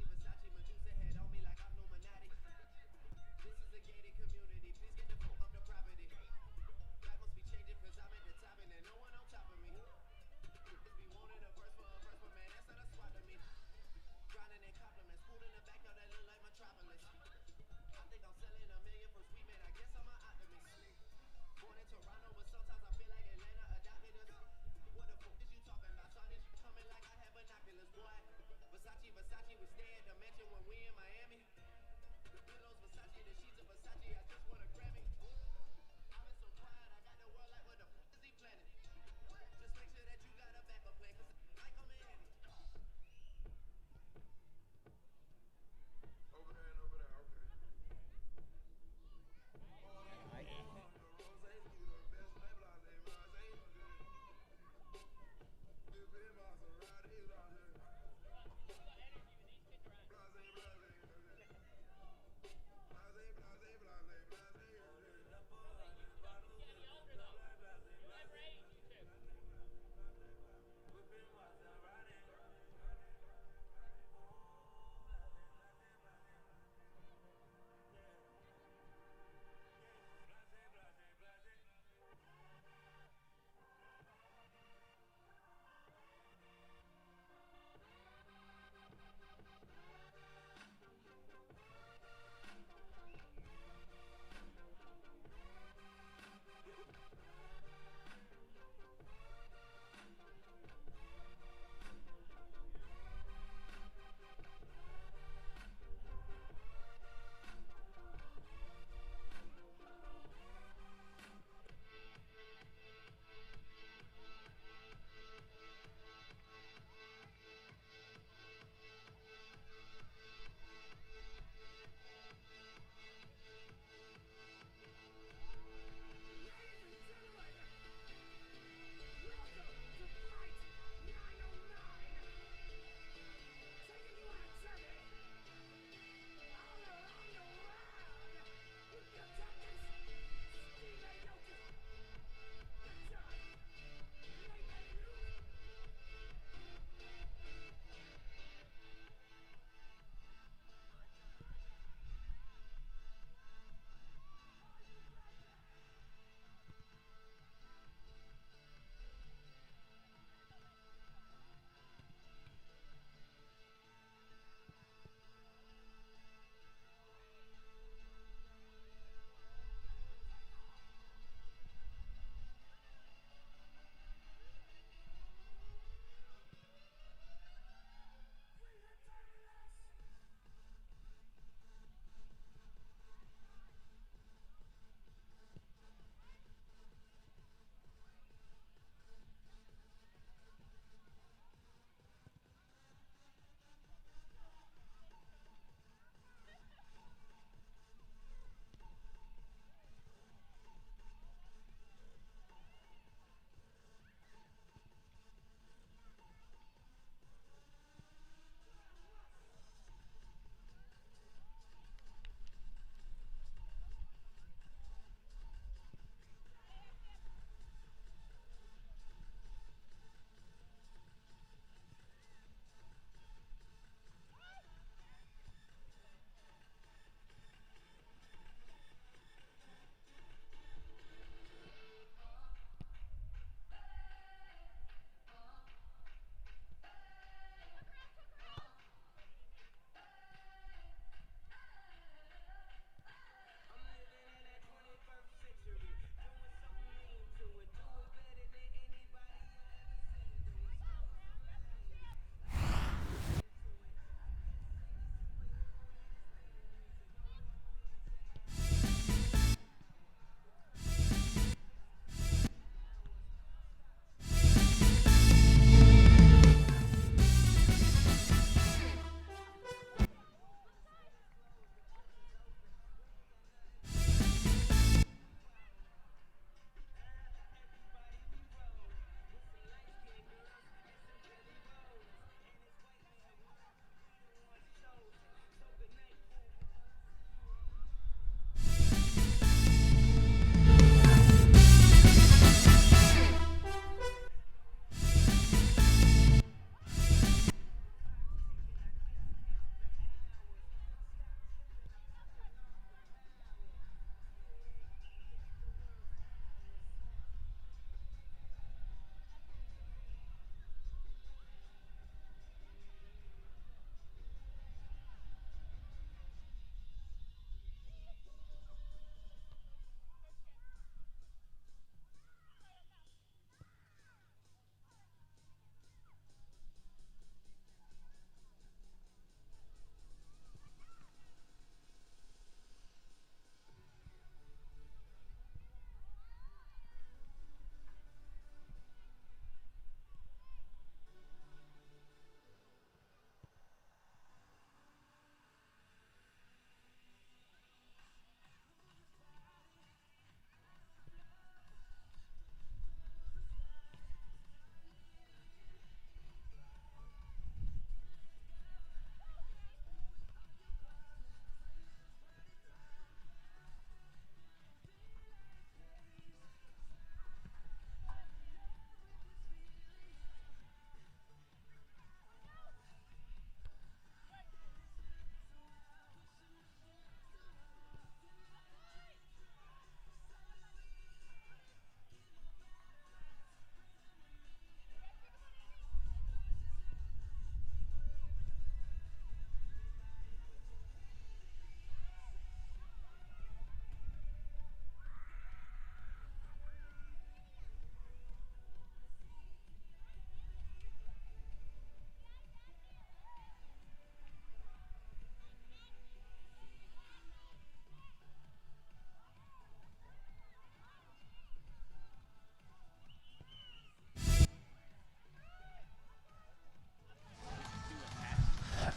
Versace, Medusa head on me like I'm Illuminati. This is a gated community, please get the fuck up the property. That must be changing cause I'm at the top and there's no one on top of me. Just be wanting to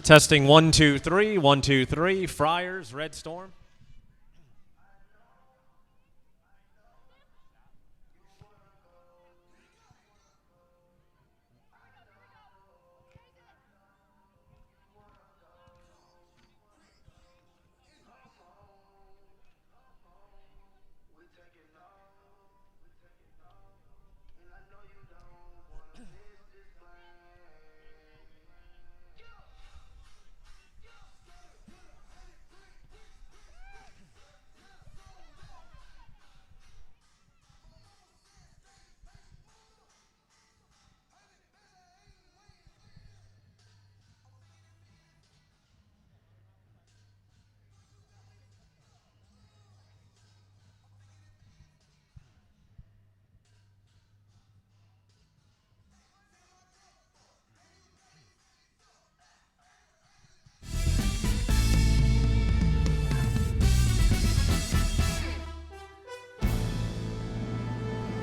Testing 1, 2, 3, 1, 2, 3. Friars, Red Storm.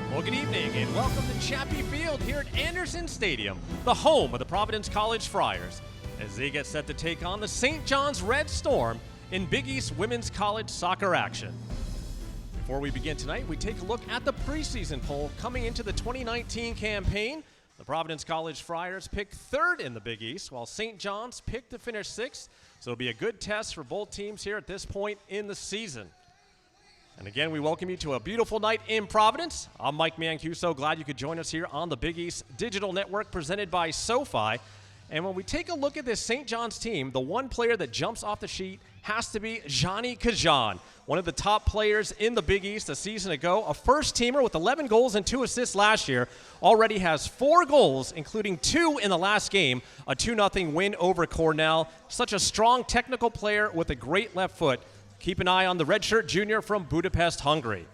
Well, good evening and welcome to Chappie Field here at Anderson Stadium, the home of the Providence College Friars, as they get set to take on the St. John's Red Storm in Big East Women's College soccer action. Before we begin tonight, we take a look at the preseason poll coming into the 2019 campaign. The Providence College Friars picked third in the Big East, while St. John's picked to finish sixth, so it'll be a good test for both teams here at this point in the season. And again, we welcome you to a beautiful night in Providence. I'm Mike Mancuso. Glad you could join us here on the Big East Digital Network presented by SoFi. And when we take a look at this St. John's team, the one player that jumps off the sheet has to be Johnny Kajan, one of the top players in the Big East a season ago, a first-teamer with 11 goals and 2 assists last year, already has 4 goals, including 2 in the last game, a 2-0 win over Cornell. Such a strong technical player with a great left foot. Keep an eye on the redshirt junior from Budapest, Hungary.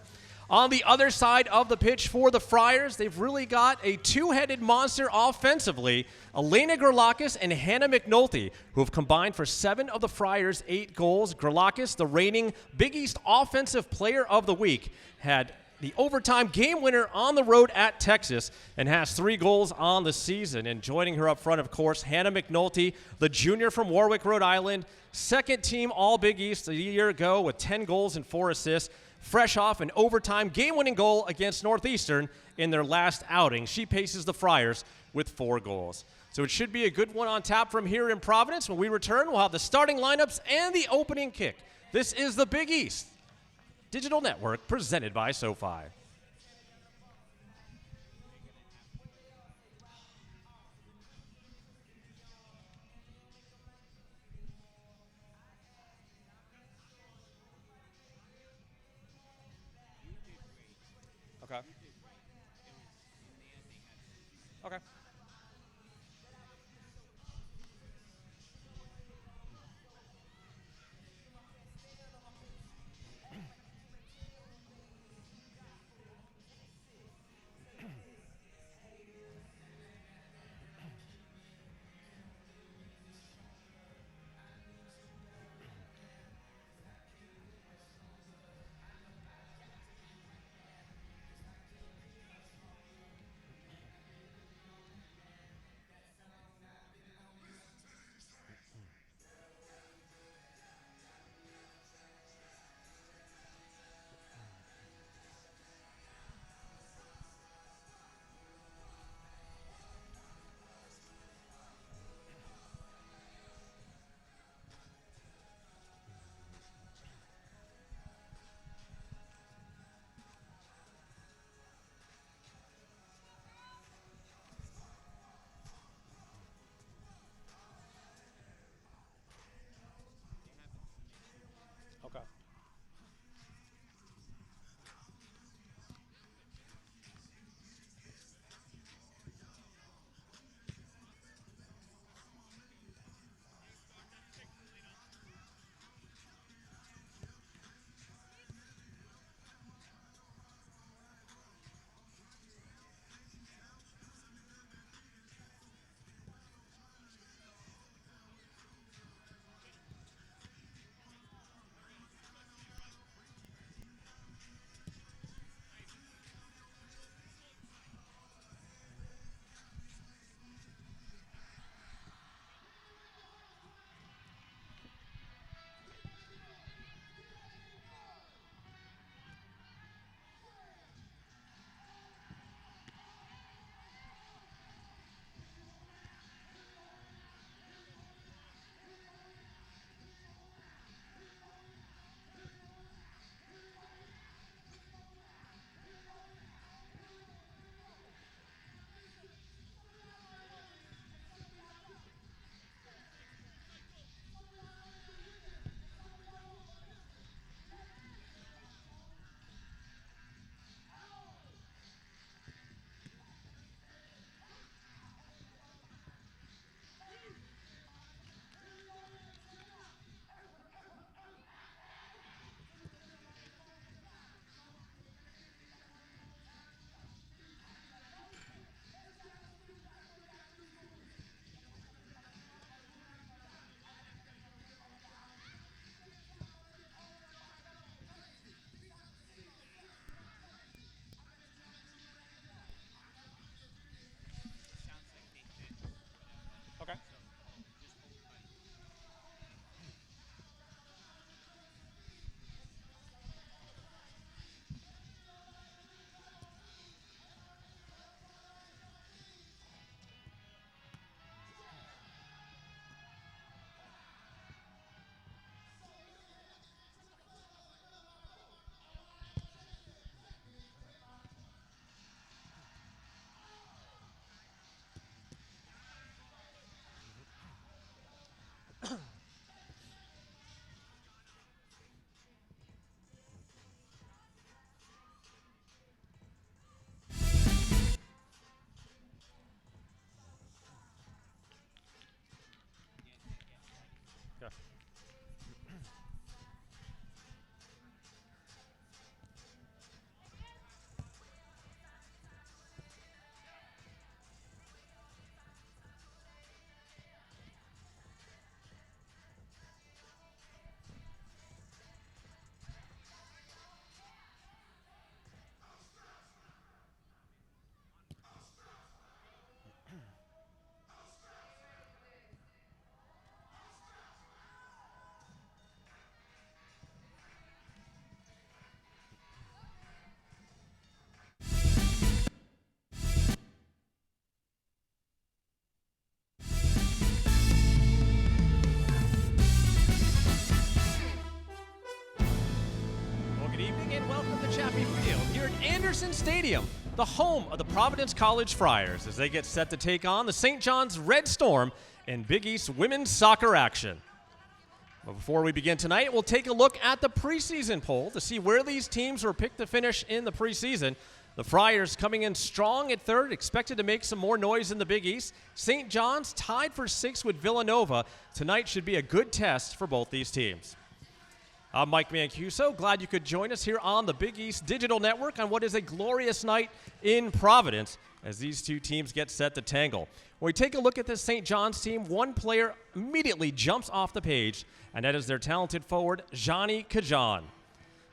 On the other side of the pitch for the Friars, they've really got a two-headed monster offensively, Elena Gerlakis and Hannah McNulty, who have combined for 7 of the Friars' 8 goals. Gerlakis, the reigning Big East Offensive Player of the Week, had the overtime game winner on the road at Texas and has 3 goals on the season. And joining her up front, of course, Hannah McNulty, the junior from Warwick, Rhode Island, second team All-Big East a year ago with 10 goals and 4 assists, fresh off an overtime game-winning goal against Northeastern in their last outing. She paces the Friars with 4 goals. So it should be a good one on tap from here in Providence. When we return, we'll have the starting lineups and the opening kick. This is the Big East Digital Network presented by SoFi. Okay. Okay. Okay. Okay. Well, good evening and welcome to Chappie Field here at Anderson Stadium, the home of the Providence College Friars, as they get set to take on the St. John's Red Storm in Big East women's soccer action. But before we begin tonight, we'll take a look at the preseason poll to see where these teams were picked to finish in the preseason. The Friars coming in strong at third, expected to make some more noise in the Big East. St. John's tied for sixth with Villanova. Tonight should be a good test for both these teams. I'm Mike Mancuso. Glad you could join us here on the Big East Digital Network on what is a glorious night in Providence as these two teams get set to tangle. When we take a look at this St. John's team, one player immediately jumps off the page, and that is their talented forward, Johnny Kajan.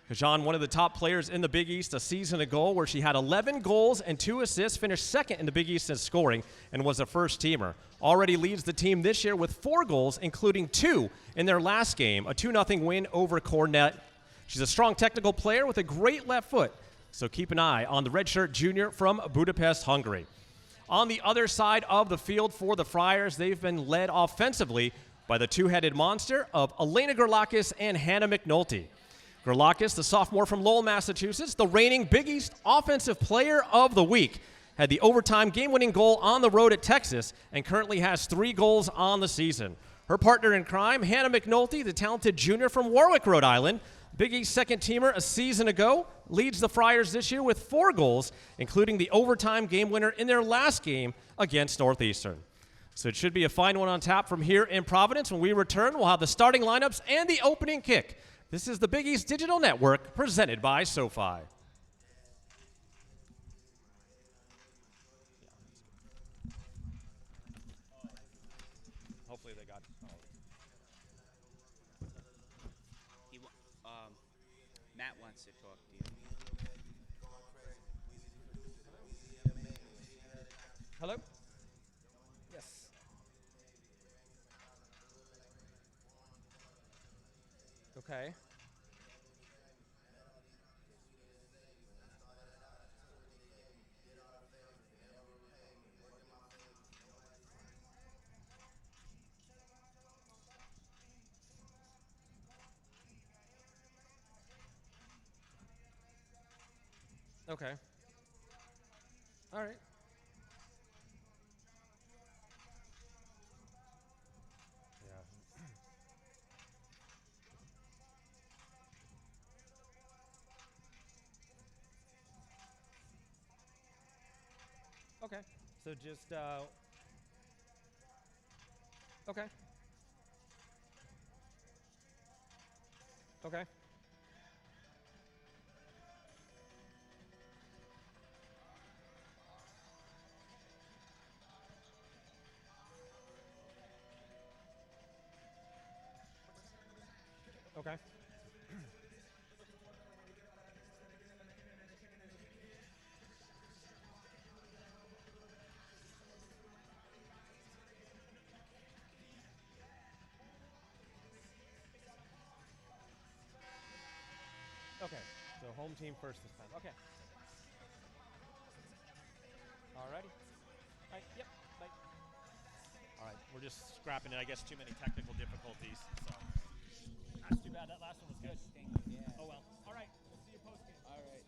Kajan, one of the top players in the Big East a season ago, where she had 11 goals and 2 assists, finished second in the Big East in scoring, and was a first-teamer. Already leads the team this year with 4 goals, including 2 in their last game, a 2-0 win over Cornet. She's a strong technical player with a great left foot, so keep an eye on the redshirt junior from Budapest, Hungary. On the other side of the field for the Friars, they've been led offensively by the two-headed monster of Elena Gerlakis and Hannah McNulty. Gerlakis, the sophomore from Lowell, Massachusetts, the reigning Big East Offensive Player of the Week, had the overtime game-winning goal on the road at Texas and currently has 3 goals on the season. Her partner in crime, Hannah McNulty, the talented junior from Warwick, Rhode Island, Big East second-teamer a season ago, leads the Friars this year with 4 goals, including the overtime game winner in their last game against Northeastern. So it should be a fine one on tap from here in Providence. When we return, we'll have the starting lineups and the opening kick. This is the Big East Digital Network, presented by SoFi. Hopefully they got Matt wants to talk to you. Hello? Yes. Okay. Okay. All right. Yeah. Okay. So just okay. Okay. Okay. Okay. So home team first this time. Okay. Alrighty. All right. Yep. Bye. All right. We're just scrapping it. I guess too many technical difficulties. So that's too bad. That last one was good. Yeah. Oh well. All right. We'll see you post game. All right.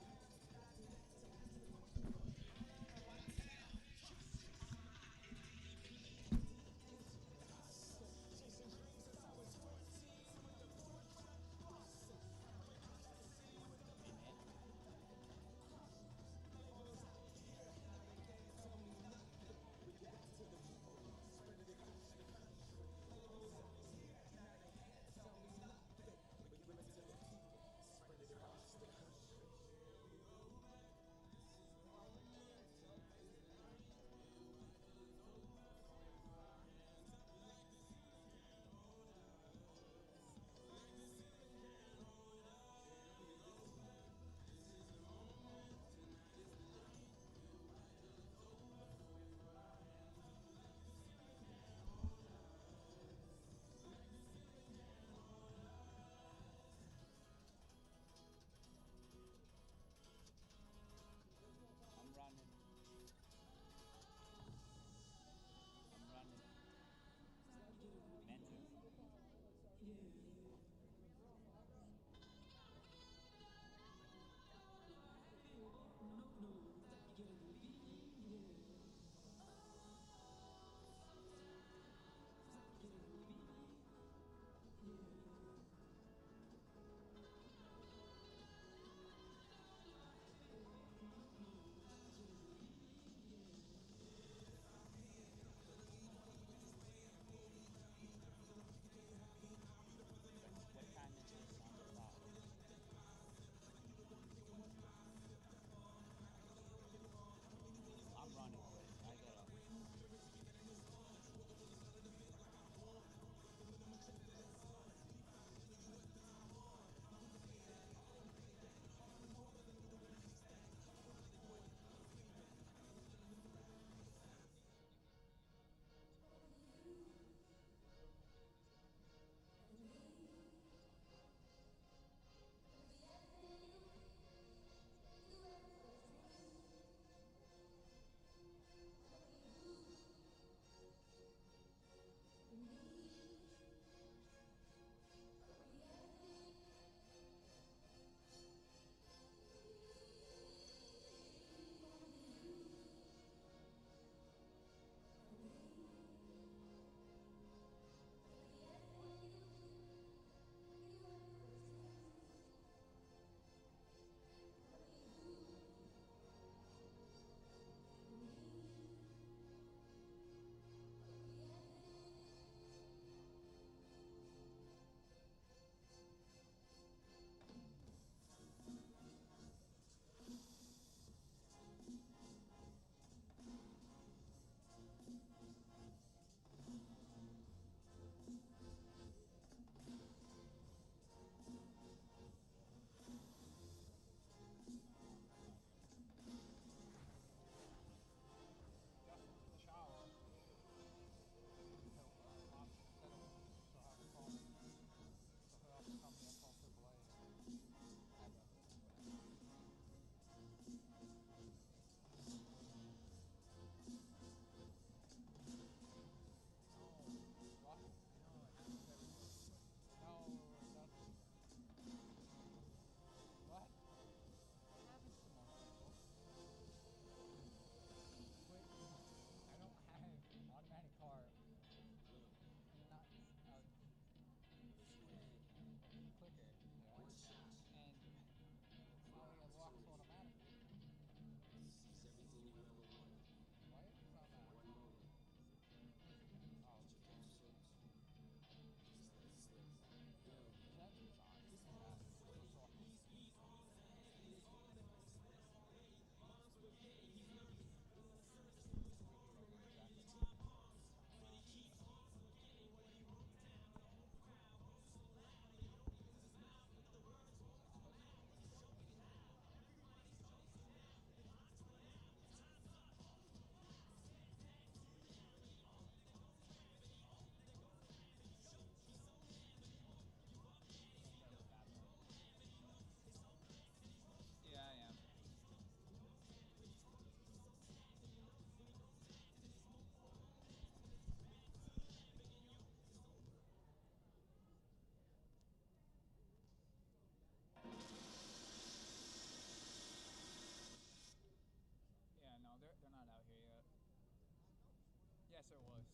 there was.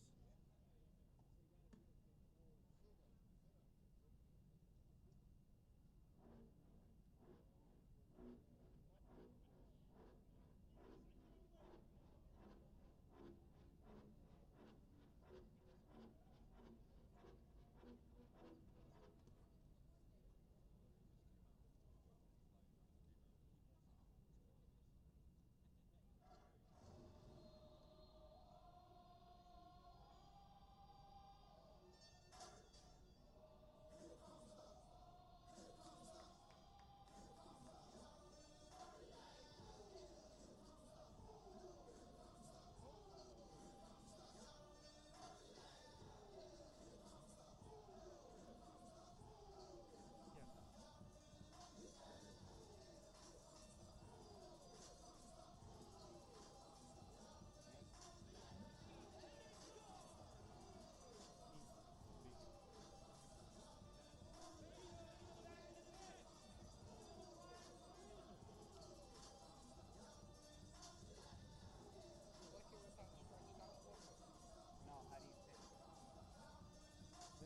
No, how do you say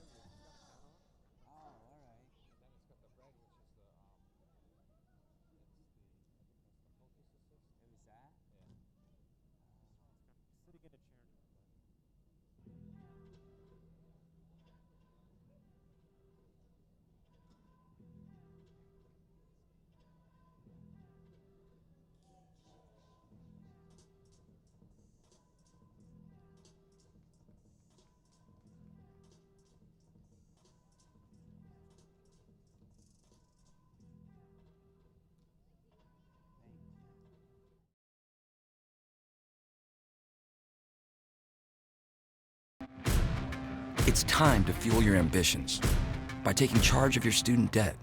it? Oh, all right. Then it's got the bread, which is the focus assist. It was that? Yeah. Sitting in a chair now. It's time to fuel your ambitions by taking charge of your student debt.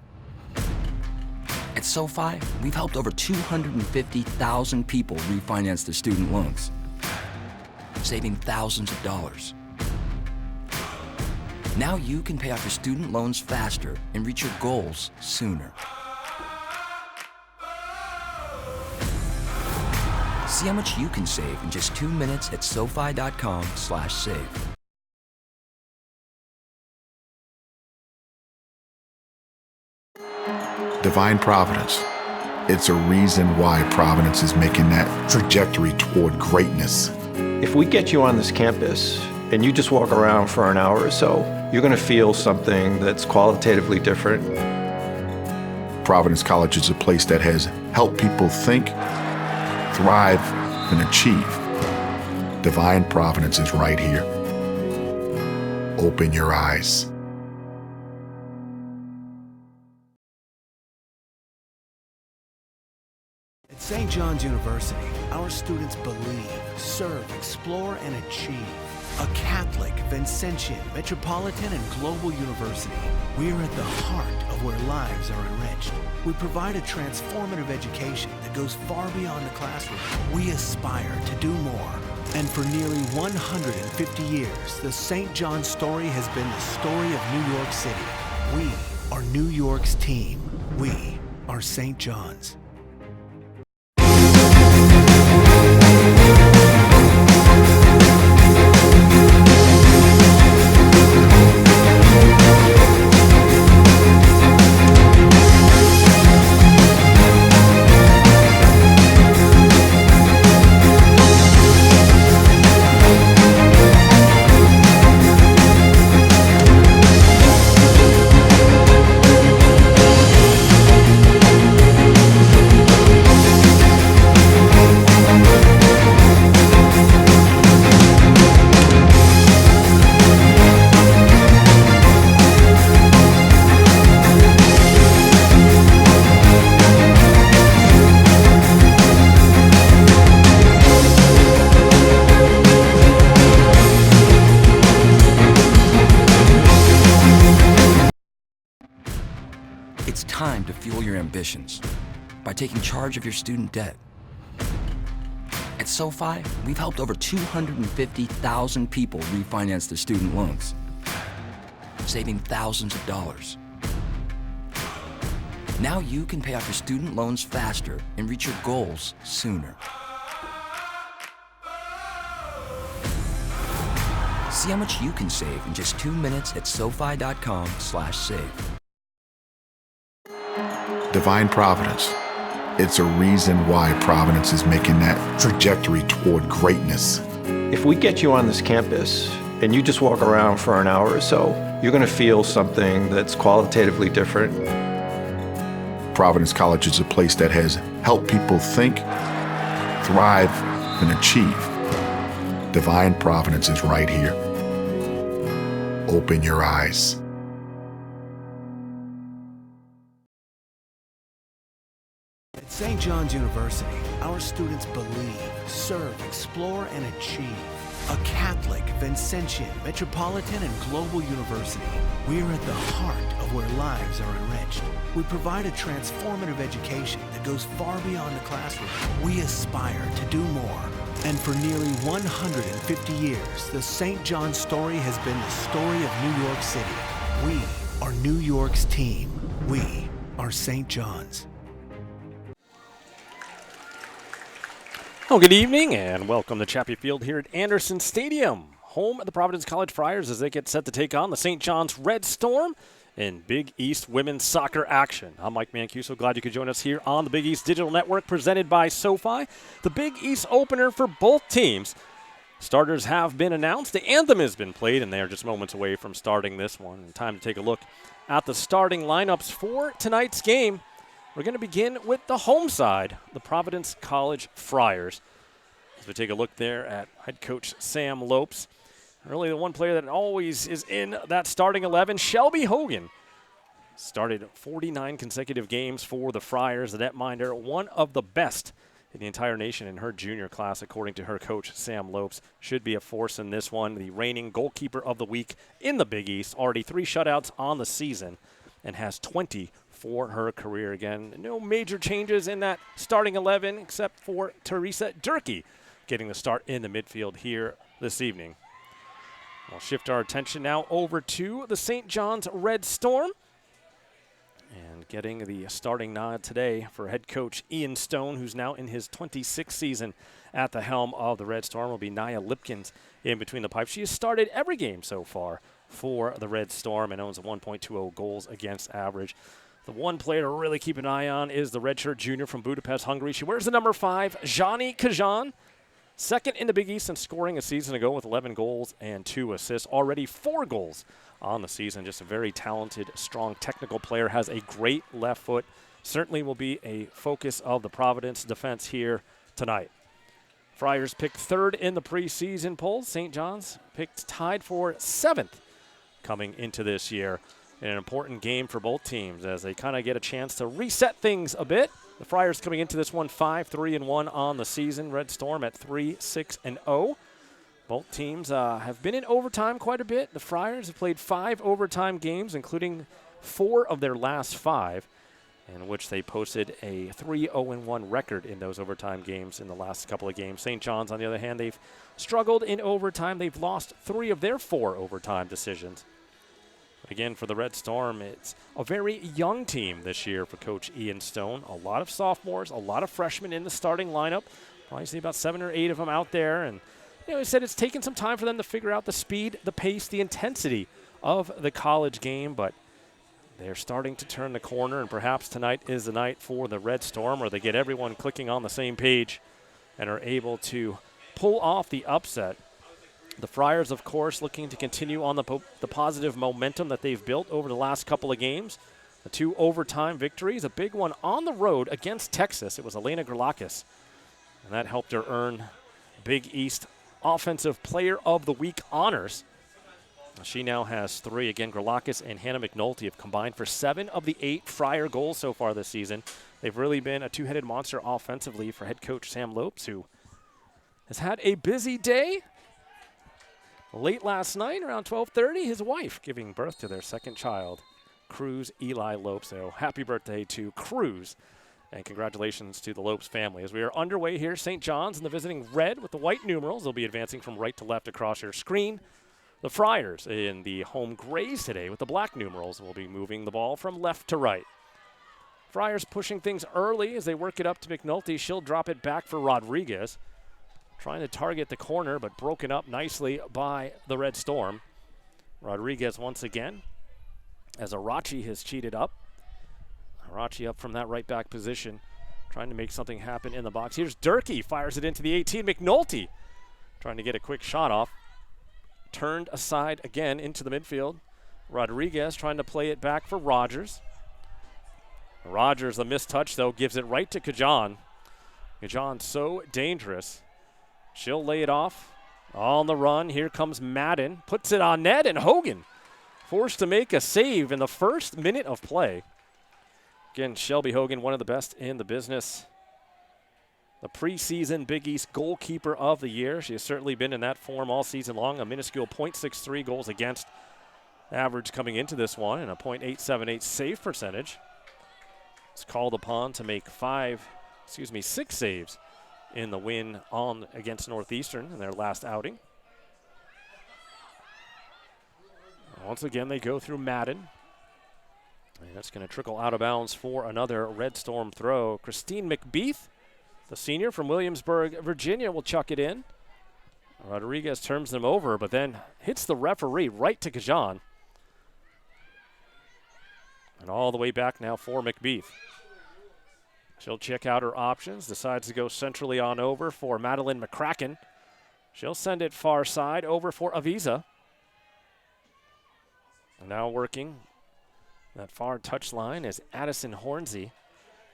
At SoFi, we've helped over 250,000 people refinance their student loans, saving thousands of dollars. Now you can pay off your student loans faster and reach your goals sooner. See how much you can save in just 2 minutes at SoFi.com/save. Divine Providence. It's a reason why Providence is making that trajectory toward greatness. If we get you on this campus and you just walk around for an hour or so, you're going to feel something that's qualitatively different. Providence College is a place that has helped people think, thrive, and achieve. Divine Providence is right here. Open your eyes. At St. John's University, our students believe, serve, explore, and achieve. A Catholic, Vincentian, metropolitan, and global university, we are at the heart of where lives are enriched. We provide a transformative education that goes far beyond the classroom. We aspire to do more. And for nearly 150 years, the St. John's story has been the story of New York City. We are New York's team. We are St. John's. It's time to fuel your ambitions by taking charge of your student debt. At SoFi, we've helped over 250,000 people refinance their student loans, saving thousands of dollars. Now you can pay off your student loans faster and reach your goals sooner. See how much you can save in just 2 minutes at SoFi.com/save. Divine Providence. It's a reason why Providence is making that trajectory toward greatness. If we get you on this campus and you just walk around for an hour or so, you're going to feel something that's qualitatively different. Providence College is a place that has helped people think, thrive, and achieve. Divine Providence is right here. Open your eyes. At St. John's University, our students believe, serve, explore, and achieve. A Catholic, Vincentian, metropolitan, and global university, we are at the heart of where lives are enriched. We provide a transformative education that goes far beyond the classroom. We aspire to do more. And for nearly 150 years, the St. John's story has been the story of New York City. We are New York's team. We are St. John's. Well, good evening and welcome to Chappie Field here at Anderson Stadium, home of the Providence College Friars as they get set to take on the St. John's Red Storm in Big East women's soccer action. I'm Mike Mancuso. Glad you could join us here on the Big East Digital Network presented by SoFi. The Big East opener for both teams. Starters have been announced. The anthem has been played, and they are just moments away from starting this one. Time to take a look at the starting lineups for tonight's game. We're going to begin with the home side, the Providence College Friars. As we take a look there at head coach Sam Lopes. Really the one player that always is in that starting 11, Shelby Hogan. Started 49 consecutive games for the Friars. The netminder, one of the best in the entire nation in her junior class, according to her coach Sam Lopes. Should be a force in this one. The reigning goalkeeper of the week in the Big East. Already 3 shutouts on the season and has 20 for her career. Again, no major changes in that starting 11 except for Teresa Durkee getting the start in the midfield here this evening. We'll shift our attention now over to the St. John's Red Storm. And getting the starting nod today for head coach Ian Stone, who's now in his 26th season at the helm of the Red Storm, will be Nia Lipkins in between the pipes. She has started every game so far for the Red Storm and owns a 1.20 goals against average. The one player to really keep an eye on is the redshirt junior from Budapest, Hungary. She wears the number 5, Jani Kajan. Second in the Big East and scoring a season ago with 11 goals and 2 assists. Already 4 goals on the season. Just a very talented, strong, technical player. Has a great left foot. Certainly will be a focus of the Providence defense here tonight. Friars picked 3rd in the preseason poll. St. John's picked tied for 7th coming into this year. In an important game for both teams as they kind of get a chance to reset things a bit. The Friars coming into this one 5-3-1 on the season. Red Storm at 3-6-0. Both teams have been in overtime quite a bit. The Friars have played 5 overtime games, including 4 of their last 5, in which they posted a 3-0-1 record in those overtime games in the last couple of games. St. John's, on the other hand, they've struggled in overtime. They've lost 3 of their 4 overtime decisions. But again, for the Red Storm, it's a very young team this year for Coach Ian Stone. A lot of sophomores, a lot of freshmen in the starting lineup. Probably see about 7 or 8 of them out there. And he said it's taken some time for them to figure out the speed, the pace, the intensity of the college game. But they're starting to turn the corner, and perhaps tonight is the night for the Red Storm where they get everyone clicking on the same page and are able to pull off the upset. The Friars, of course, looking to continue on the positive momentum that they've built over the last couple of games. The 2 overtime victories, a big one on the road against Texas. It was Elena Gerlakis, and that helped her earn Big East Offensive Player of the Week honors. She now has 3. Again, Gerlakis and Hannah McNulty have combined for 7 of the 8 Friar goals so far this season. They've really been a 2-headed monster offensively for head coach Sam Lopes, who has had a busy day. Late last night, around 12:30, his wife giving birth to their 2nd child, Cruz Eli Lopes. So happy birthday to Cruz, and congratulations to the Lopes family. As we are underway here, St. John's in the visiting red with the white numerals. They'll be advancing from right to left across your screen. The Friars in the home grays today with the black numerals will be moving the ball from left to right. Friars pushing things early as they work it up to McNulty. She'll drop it back for Rodriguez. trying to target the corner, but broken up nicely by the Red Storm. Rodriguez once again, as Arachi has cheated up. Arachi up from that right back position, trying to make something happen in the box. Here's Durkee, fires it into the 18. McNulty trying to get a quick shot off. Turned aside again into the midfield. Rodriguez trying to play it back for Rogers. Rogers, a missed touch though, gives it right to Kajan. Kajan so dangerous. She'll lay it off. On the run, here comes Madden. Puts it on net, and Hogan forced to make a save in the first minute of play. Again, Shelby Hogan, one of the best in the business. The preseason Big East goalkeeper of the year. She has certainly been in that form all season long. A minuscule .63 goals against average coming into this one and a .878 save percentage. It's called upon to make 6 saves in the win on against Northeastern in their last outing. Once again, they go through Madden. And that's going to trickle out of bounds for another Red Storm throw. Christine McBeath, the senior from Williamsburg, Virginia, will chuck it in. Rodriguez turns them over, but then hits the referee right to Kajan. And all the way back now for McBeath. She'll check out her options, decides to go centrally on over for Madeline McCracken. She'll send it far side over for Aviza. And now working that far touch line is Addison Hornsey.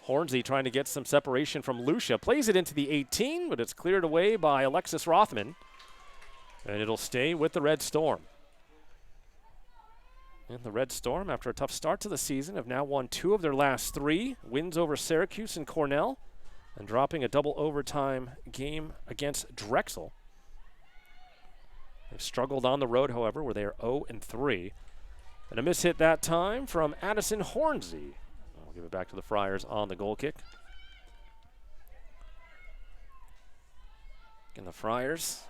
Hornsey trying to get some separation from Lucia. Plays it into the 18, but it's cleared away by Alexis Rothman. And it'll stay with the Red Storm. And the Red Storm, after a tough start to the season, have now won 2 of their last 3. Wins over Syracuse and Cornell, and dropping a double overtime game against Drexel. They've struggled on the road, however, where they are 0-3. And a miss hit that time from Addison Hornsey. I'll give it back to the Friars on the goal kick. And the Friars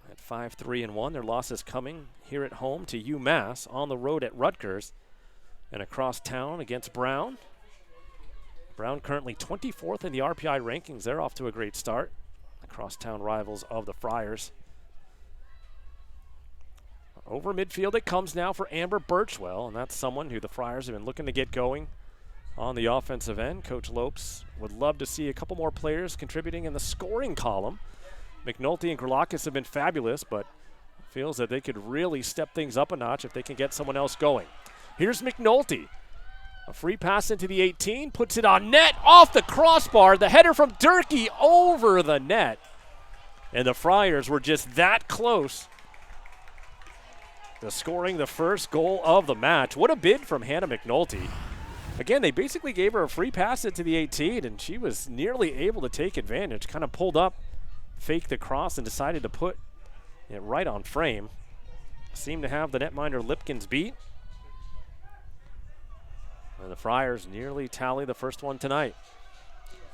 at 5-3-1. Their losses coming here at home to UMass, on the road at Rutgers, and across town against Brown. Brown currently 24th in the RPI rankings. They're off to a great start. The crosstown rivals of the Friars. Over midfield it comes now for Amber Birchwell, and that's someone who the Friars have been looking to get going on the offensive end. Coach Lopes would love to see a couple more players contributing in the scoring column. McNulty and Gralakis have been fabulous, but feels that they could really step things up a notch if they can get someone else going. Here's McNulty. A free pass into the 18, puts it on net, off the crossbar. The header from Durkee over the net. And the Friars were just that close to scoring the first goal of the match. What a bid from Hannah McNulty. Again, they basically gave her a free pass into the 18, and she was nearly able to take advantage. Kind of pulled up, faked the cross, and decided to put it right on frame. Seemed to have the netminder Lipkins beat. And the Friars nearly tally the first one tonight.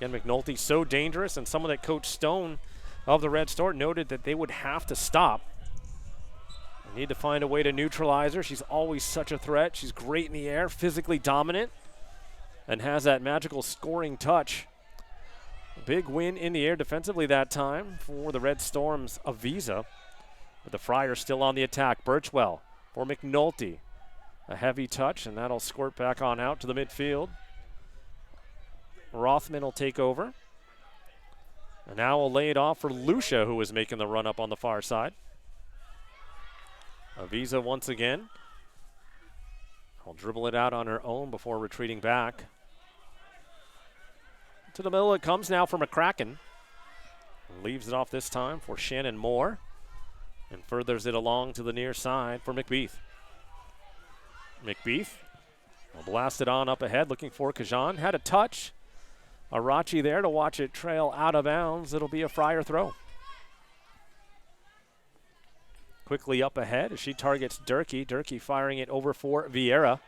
Again, McNulty so dangerous, and someone that Coach Stone of the Red Storm noted that they would have to stop. They need to find a way to neutralize her. She's always such a threat. She's great in the air, physically dominant, and has that magical scoring touch. A big win in the air defensively that time for the Red Storm's Aviza. But the Friars still on the attack. Birchwell for McNulty. A heavy touch, and that'll squirt back on out to the midfield. Rothman will take over. And now we'll lay it off for Lucia, who is making the run up on the far side. Aviza once again. Will dribble it out on her own before retreating back. To the middle it comes now for McCracken. Leaves it off this time for Shannon Moore. And furthers it along to the near side for McBeath. McBeath will blast it on up ahead, looking for Kajan. Had a touch. Arachi there to watch it trail out of bounds. It'll be a Friar throw. Quickly up ahead as she targets Durkee. Durkee firing it over for Vieira.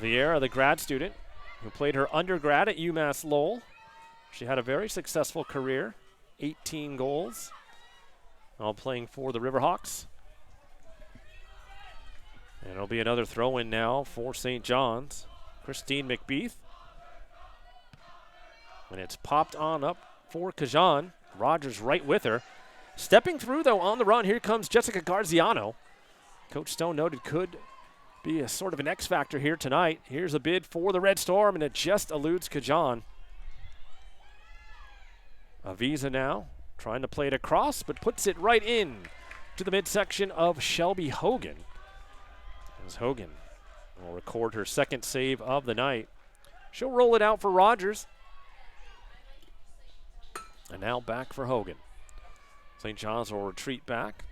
Vieira, the grad student who played her undergrad at UMass Lowell. She had a very successful career, 18 goals, all playing for the Riverhawks. And it'll be another throw-in now for St. John's. Christine McBeath. And it's popped on up for Kajan. Rogers right with her. Stepping through, though, on the run, here comes Jessica Garziano. Coach Stone noted could be a sort of an X factor here tonight. Here's a bid for the Red Storm, and it just eludes Kajan. Aviza now trying to play it across, but puts it right in to the midsection of Shelby Hogan. As Hogan will record her second save of the night. She'll roll it out for Rogers. And now back for Hogan. St. John's will retreat back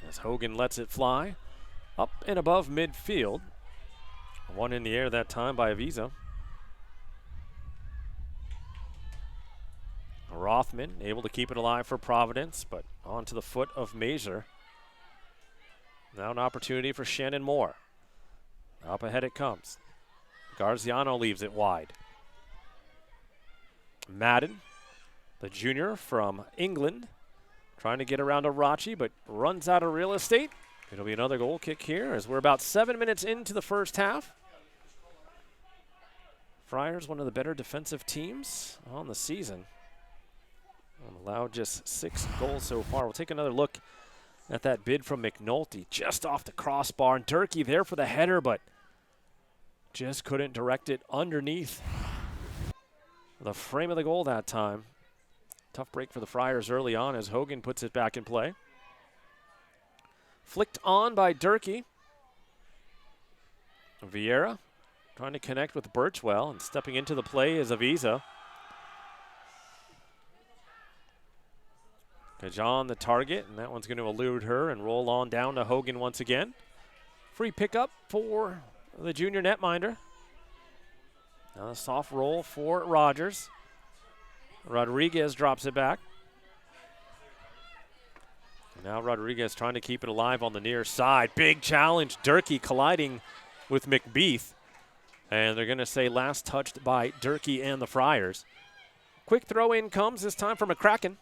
as Hogan lets it fly up and above midfield. One in the air that time by Aviza. Rothman able to keep it alive for Providence, but onto the foot of Mazur. Now an opportunity for Shannon Moore. Up ahead it comes. Garziano leaves it wide. Madden, the junior from England, trying to get around Arachi, but runs out of real estate. It'll be another goal kick here as we're about 7 minutes into the first half. Friars, one of the better defensive teams on the season. Allowed just 6 goals so far. We'll take another look at that bid from McNulty, just off the crossbar. And Durkee there for the header, but just couldn't direct it underneath the frame of the goal that time. Tough break for the Friars early on as Hogan puts it back in play. Flicked on by Durkee. Vieira trying to connect with Birchwell, and stepping into the play is Aviza. Kajan the target, and that one's going to elude her and roll on down to Hogan once again. Free pickup for the junior netminder. Now a soft roll for Rogers. Rodriguez drops it back. And now Rodriguez trying to keep it alive on the near side. Big challenge. Durkee colliding with McBeath. And they're going to say last touched by Durkee and the Friars. Quick throw in comes this time from McCracken.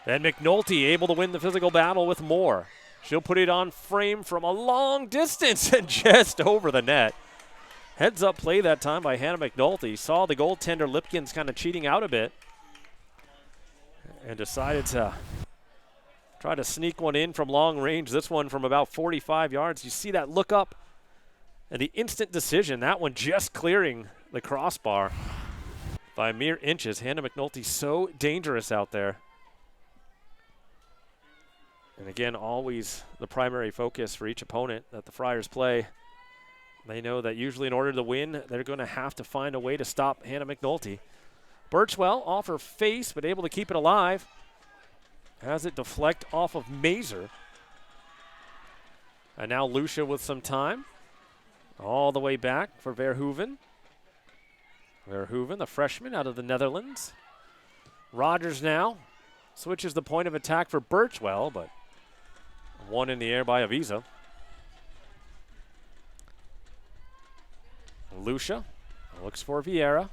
And McNulty able to win the physical battle with Moore. She'll put it on frame from a long distance and just over the net. Heads up play that time by Hannah McNulty. Saw the goaltender Lipkins kind of cheating out a bit and decided to try to sneak one in from long range. This one from about 45 yards. You see that look up and the instant decision. That one just clearing the crossbar by mere inches. Hannah McNulty so dangerous out there. And again, always the primary focus for each opponent that the Friars play. They know that usually in order to win, they're going to have to find a way to stop Hannah McNulty. Birchwell off her face, but able to keep it alive. Has it deflect off of Mazur. And now Lucia with some time. All the way back for Verhoeven. Verhoeven, the freshman out of the Netherlands. Rogers now switches the point of attack for Birchwell, but one in the air by Aviza. Lucia looks for Vieira.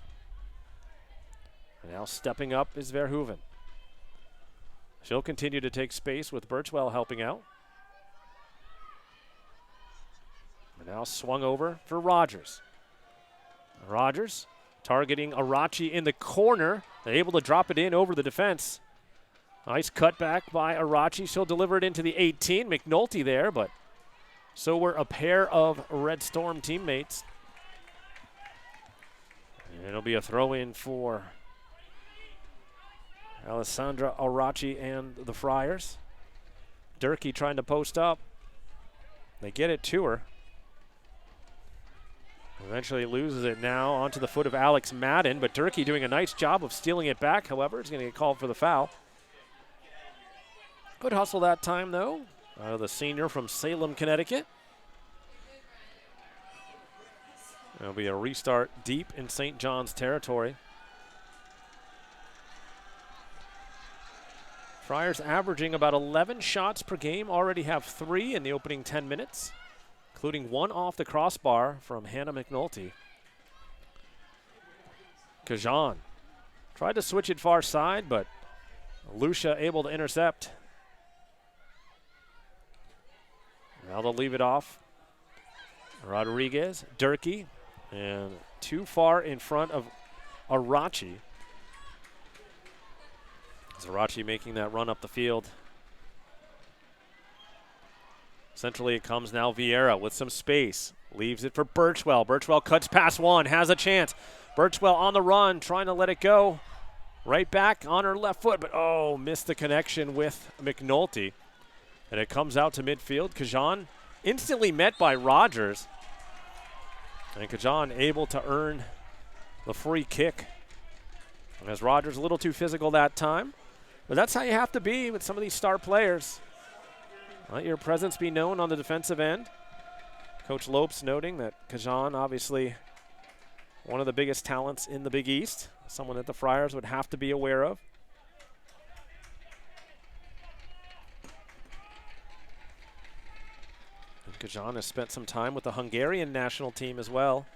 And now stepping up is Verhoeven. She'll continue to take space with Birchwell helping out. And now swung over for Rogers. Rogers targeting Arachi in the corner. They're able to drop it in over the defense. Nice cutback by Arachi. She'll deliver it into the 18. McNulty there, but so were a pair of Red Storm teammates. And it'll be a throw-in for Alessandra Arachi and the Friars. Durkee trying to post up. They get it to her. Eventually loses it now onto the foot of Alex Madden, but Durkee doing a nice job of stealing it back. However, is going to get called for the foul. Good hustle that time, though, out of the senior from Salem, Connecticut. It'll be a restart deep in St. John's territory. Friars averaging about 11 shots per game, already have 3 in the opening 10 minutes, including 1 off the crossbar from Hannah McNulty. Kajan tried to switch it far side, but Lucia able to intercept. Now they'll leave it off. Rodriguez, Durkee, and too far in front of Arachi. Zarachi making that run up the field. Centrally it comes now. Vieira with some space. Leaves it for Birchwell. Birchwell cuts past one. Has a chance. Birchwell on the run. Trying to let it go. Right back on her left foot. But missed the connection with McNulty. And it comes out to midfield. Kajan instantly met by Rogers. And Kajan able to earn the free kick. As Rogers a little too physical that time. But that's how you have to be with some of these star players. Let your presence be known on the defensive end. Coach Lopes noting that Kajan, obviously one of the biggest talents in the Big East, someone that the Friars would have to be aware of. And Kajan has spent some time with the Hungarian national team as well.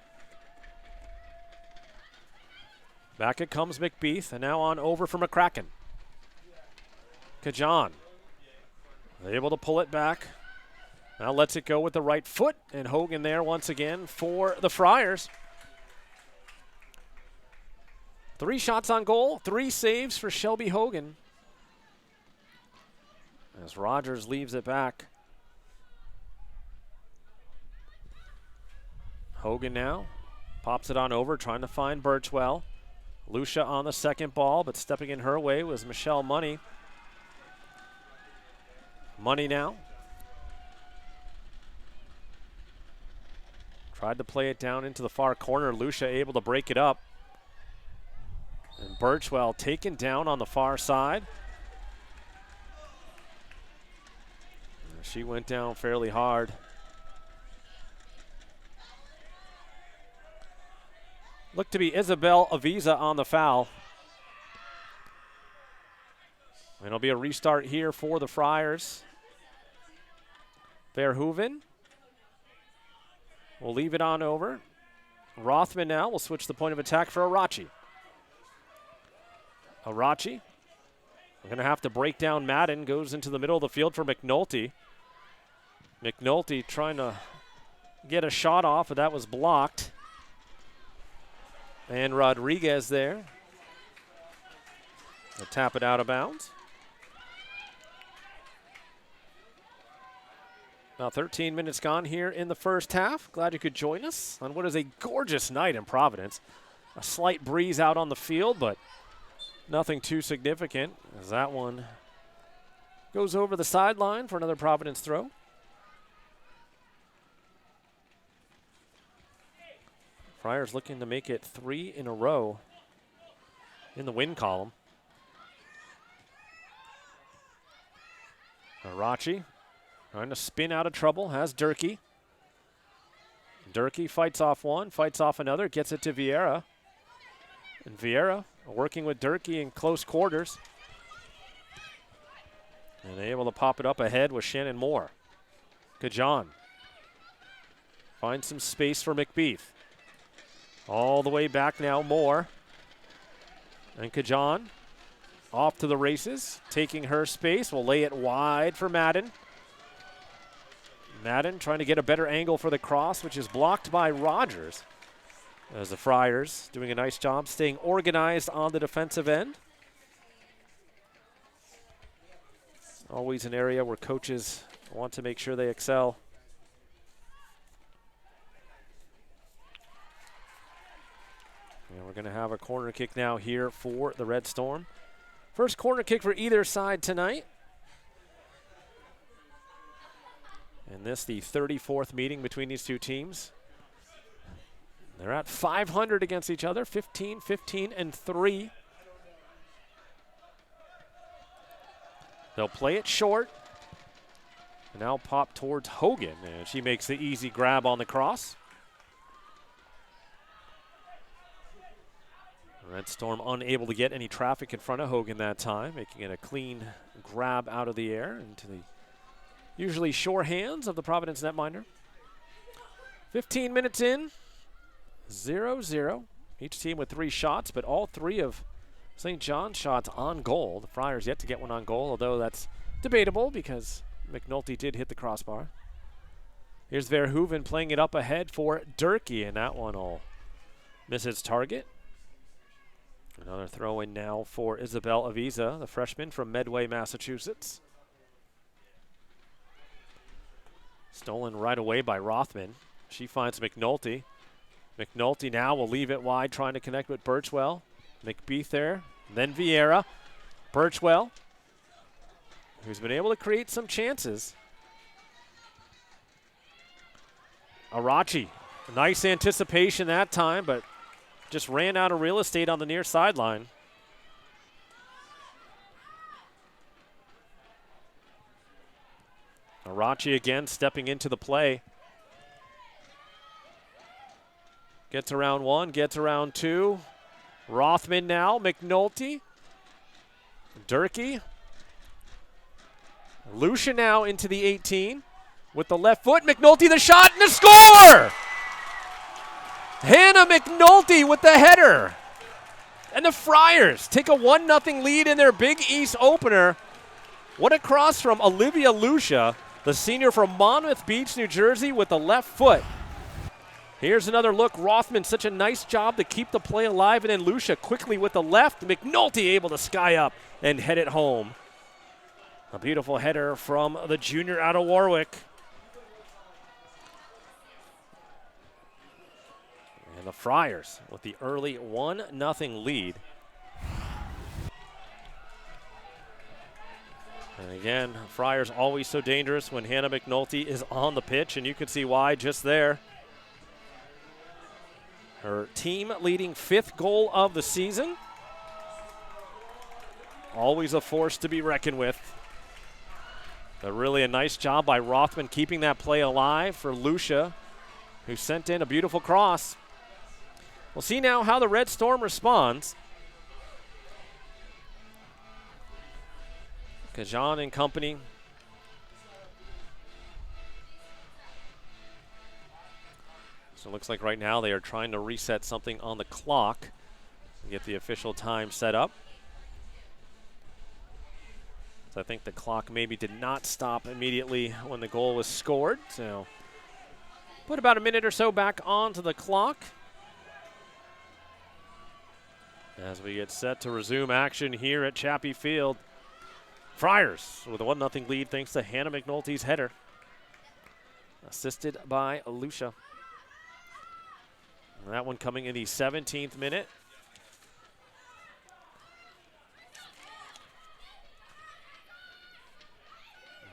Back it comes McBeath, and now on over for McCracken. Kajan able to pull it back. Now lets it go with the right foot, and Hogan there once again for the Friars. 3 shots on goal, 3 saves for Shelby Hogan. As Rogers leaves it back. Hogan now pops it on over, trying to find Birchwell. Lucia on the second ball, but stepping in her way was Michelle Money. Money now. Tried to play it down into the far corner. Lucia able to break it up. And Birchwell taken down on the far side. She went down fairly hard. Looked to be Isabel Aviza on the foul. And it'll be a restart here for the Friars. Verhoeven will leave it on over. Rothman now will switch the point of attack for Arachi. Arachi, we're going to have to break down Madden. Goes into the middle of the field for McNulty. McNulty trying to get a shot off, but that was blocked. And Rodriguez there. They'll tap it out of bounds. Now 13 minutes gone here in the first half. Glad you could join us on what is a gorgeous night in Providence. A slight breeze out on the field, but nothing too significant as that one goes over the sideline for another Providence throw. Friars looking to make it 3 in a row in the win column. Arachi trying to spin out of trouble, has Durkee. Durkee fights off one, fights off another, gets it to Vieira. And Vieira working with Durkee in close quarters. And able to pop it up ahead with Shannon Moore. Kajan finds some space for McBeath. All the way back now, Moore. And Kajan off to the races, taking her space. Will lay it wide for Madden. Madden trying to get a better angle for the cross, which is blocked by Rogers. As the Friars doing a nice job staying organized on the defensive end. Always an area where coaches want to make sure they excel. And we're going to have a corner kick now here for the Red Storm. First corner kick for either side tonight. And this, the 34th meeting between these two teams. They're at 500 against each other, 15, 15, and 3. They'll play it short. And now pop towards Hogan, and she makes the easy grab on the cross. Red Storm unable to get any traffic in front of Hogan that time, making it a clean grab out of the air into the usually sure hands of the Providence netminder. 15 minutes in, 0-0. Each team with 3 shots, but all 3 of St. John's shots on goal. The Friars yet to get one on goal, although that's debatable because McNulty did hit the crossbar. Here's Verhoeven playing it up ahead for Durkee, and that one will miss its target. Another throw in now for Isabel Aviza, the freshman from Medway, Massachusetts. Stolen right away by Rothman. She finds McNulty. McNulty now will leave it wide, trying to connect with Birchwell. McBeath there, then Vieira. Birchwell, who's been able to create some chances. Arachi, nice anticipation that time, but just ran out of real estate on the near sideline. Arachi again stepping into the play. Gets around one, gets around two. Rothman now, McNulty. Durkee. Lucia now into the 18 with the left foot. McNulty the shot and the score! Hannah McNulty with the header. And the Friars take a 1-0 lead in their Big East opener. What a cross from Olivia Lucia, the senior from Monmouth Beach, New Jersey, with the left foot. Here's another look. Rothman, such a nice job to keep the play alive, and then Lucia quickly with the left. McNulty able to sky up and head it home. A beautiful header from the junior out of Warwick. And the Friars with the early 1-0 lead. And again, Friars always so dangerous when Hannah McNulty is on the pitch, and you can see why just there. Her team-leading 5th goal of the season. Always a force to be reckoned with. But really a nice job by Rothman keeping that play alive for Lucia, who sent in a beautiful cross. We'll see now how the Red Storm responds. Kajan and company. So it looks like right now they are trying to reset something on the clock and get the official time set up. So I think the clock maybe did not stop immediately when the goal was scored. So put about a minute or so back onto the clock as we get set to resume action here at Chappie Field. Friars with a 1-0 lead thanks to Hannah McNulty's header, assisted by Lucia. And that one coming in the 17th minute.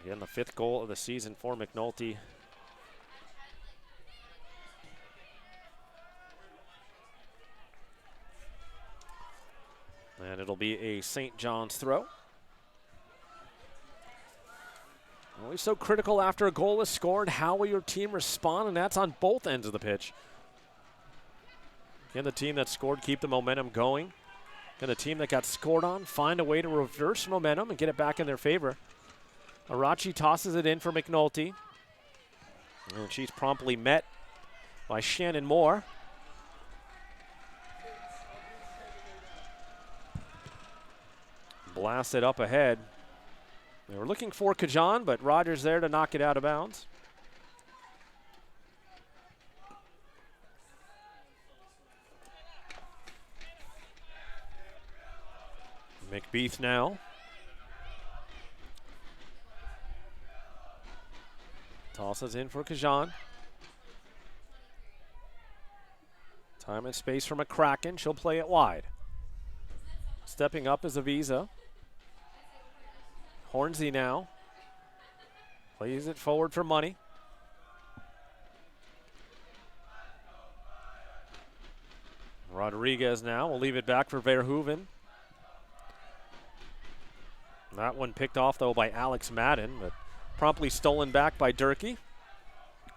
Again, the 5th goal of the season for McNulty. And it'll be a St. John's throw. Always so critical after a goal is scored. How will your team respond? And that's on both ends of the pitch. Can the team that scored keep the momentum going? Can the team that got scored on find a way to reverse momentum and get it back in their favor? Arachi tosses it in for McNulty. And she's promptly met by Shannon Moore. Blasted up ahead. They were looking for Kajan, but Rogers there to knock it out of bounds. McBeath now. Tosses in for Kajan. Time and space for McCracken. She'll play it wide. Stepping up is Aviza. Hornsey now. Plays it forward for Money. Rodriguez now will leave it back for Verhoeven. That one picked off, though, by Alex Madden, but promptly stolen back by Durkee.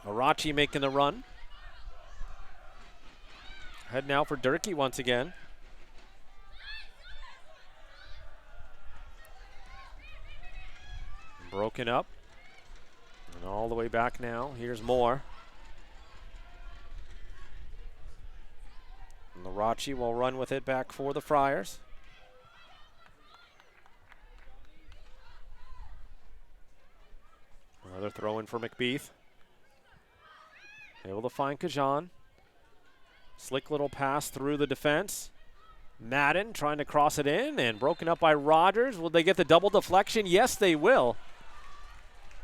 Arachi making the run. Head now for Durkee once again. Broken up. And all the way back now. Here's Moore. And Arachi will run with it back for the Friars. Another throw in for McBeath. Able to find Kajan. Slick little pass through the defense. Madden trying to cross it in and broken up by Rogers. Will they get the double deflection? Yes, they will.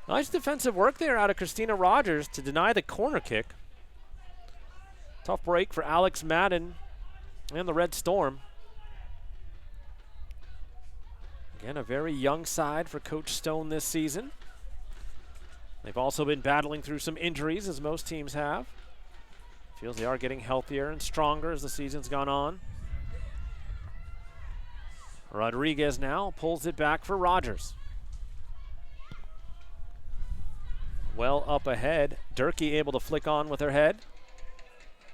Nice defensive work there out of Christina Rogers to deny the corner kick. Tough break for Alex Madden and the Red Storm. Again, a very young side for Coach Stone this season. They've also been battling through some injuries, as most teams have. Feels they are getting healthier and stronger as the season's gone on. Rodriguez now pulls it back for Rogers. Well up ahead. Durkee able to flick on with her head.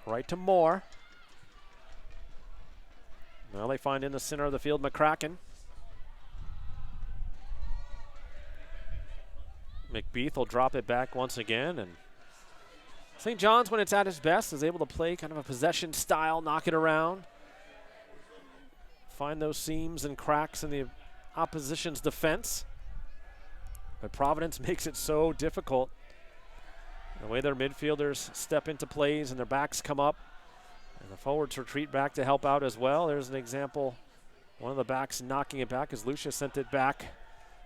Right to Moore. Now they find in the center of the field McCracken. McBeath will drop it back once again, and St. John's, when it's at its best, is able to play kind of a possession style, knock it around, find those seams and cracks in the opposition's defense. But Providence makes it so difficult. The way their midfielders step into plays and their backs come up, and the forwards retreat back to help out as well. There's an example. One of the backs knocking it back as Lucia sent it back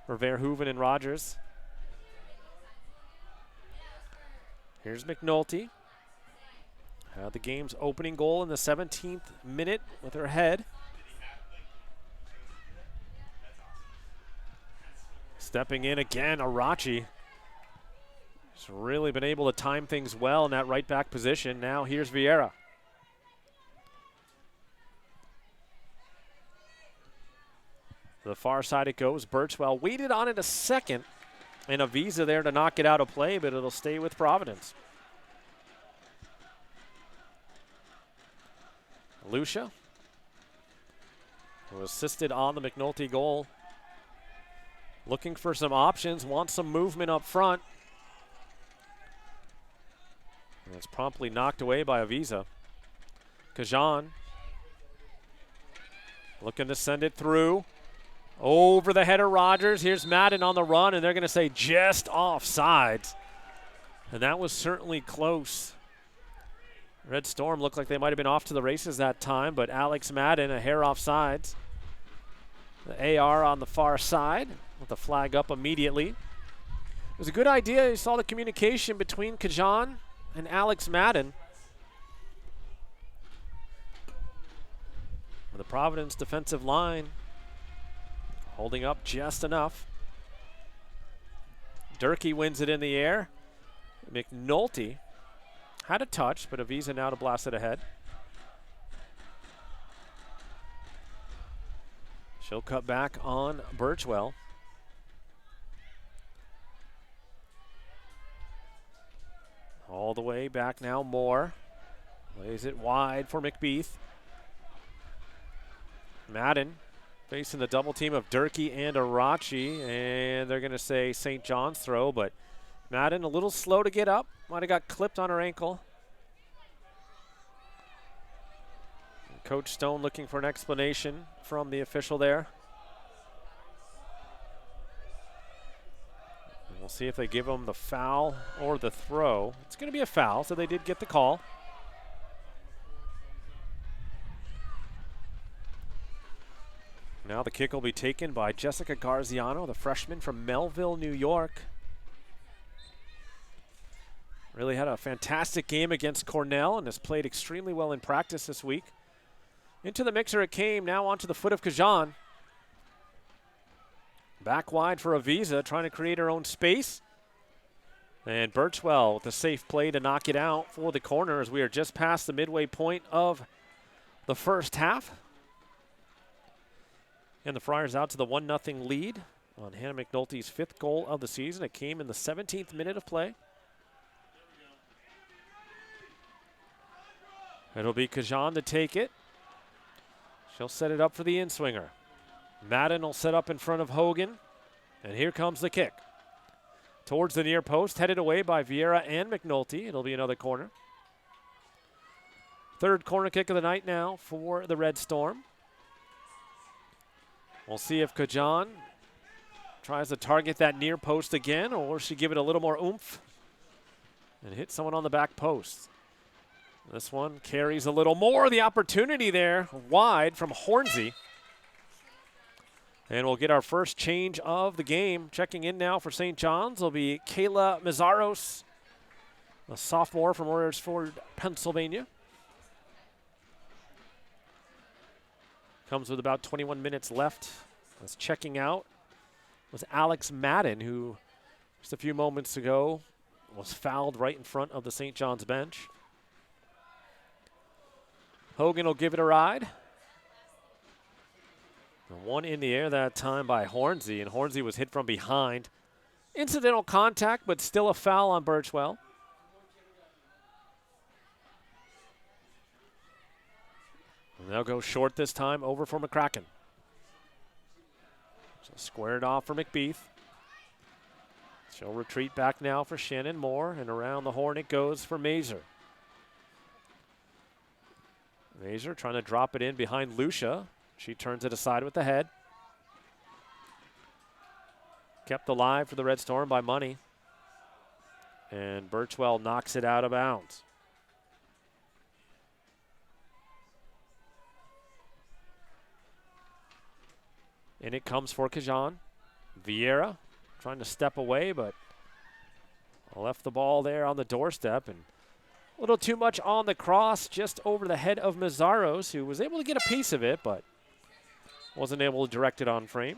for Verhoeven and Rogers. Here's McNulty. Had the game's opening goal in the 17th minute with her head. Stepping in again, Arachi. She's really been able to time things well in that right back position. Now here's Vieira. To the far side it goes. Birchwell waited on it a second. And a visa there to knock it out of play, but it'll stay with Providence. Lucia, who assisted on the McNulty goal, looking for some options, wants some movement up front. And it's promptly knocked away by Avisa. Kajan looking to send it through. Over the head of Rogers. Here's Madden on the run, and they're going to say just offsides. And that was certainly close. Red Storm looked like they might have been off to the races that time, but Alex Madden, a hair offsides. The AR on the far side with the flag up immediately. It was a good idea. You saw the communication between Kajan and Alex Madden. The Providence defensive line holding up just enough. Durkee wins it in the air. McNulty had a touch, but Avisa now to blast it ahead. She'll cut back on Birchwell. All the way back now, Moore. Lays it wide for McBeath. Madden facing the double team of Durkee and Arachi, and they're going to say St. John's throw, but Madden a little slow to get up. Might have got clipped on her ankle. And Coach Stone looking for an explanation from the official there. And we'll see if they give him the foul or the throw. It's going to be a foul, so they did get the call. Now the kick will be taken by Jessica Garziano, the freshman from Melville, New York. Really had a fantastic game against Cornell and has played extremely well in practice this week. Into the mixer it came, now onto the foot of Kajan. Back wide for Avisa, trying to create her own space. And Birchwell with a safe play to knock it out for the corner as we are just past the midway point of the first half. And the Friars out to the 1-0 lead on Hannah McNulty's 5th goal of the season. It came in the 17th minute of play. It'll be Kajan to take it. She'll set it up for the in-swinger. Madden will set up in front of Hogan. And here comes the kick. Towards the near post, headed away by Vieira and McNulty. It'll be another corner. Third corner kick of the night now for the Red Storm. We'll see if Kajan tries to target that near post again, or she give it a little more oomph and hit someone on the back post. This one carries a little more. The opportunity there wide from Hornsey. And we'll get our first change of the game. Checking in now for St. John's will be Kayla Mazzaros, a sophomore from Royersford, Pennsylvania. Comes with about 21 minutes left. As checking out was Alex Madden, who just a few moments ago was fouled right in front of the St. John's bench. Hogan will give it a ride. One in the air that time by Hornsey, and Hornsey was hit from behind. Incidental contact, but still a foul on Birchwell. And they'll go short this time, over for McCracken. So squared off for McBeath. She'll retreat back now for Shannon Moore, and around the horn it goes for Mazer. Mazer trying to drop it in behind Lucia. She turns it aside with the head. Kept alive for the Red Storm by Money. And Birchwell knocks it out of bounds. And it comes for Kajan. Vieira trying to step away, but left the ball there on the doorstep. And a little too much on the cross, just over the head of Mazzaros, who was able to get a piece of it, but wasn't able to direct it on frame.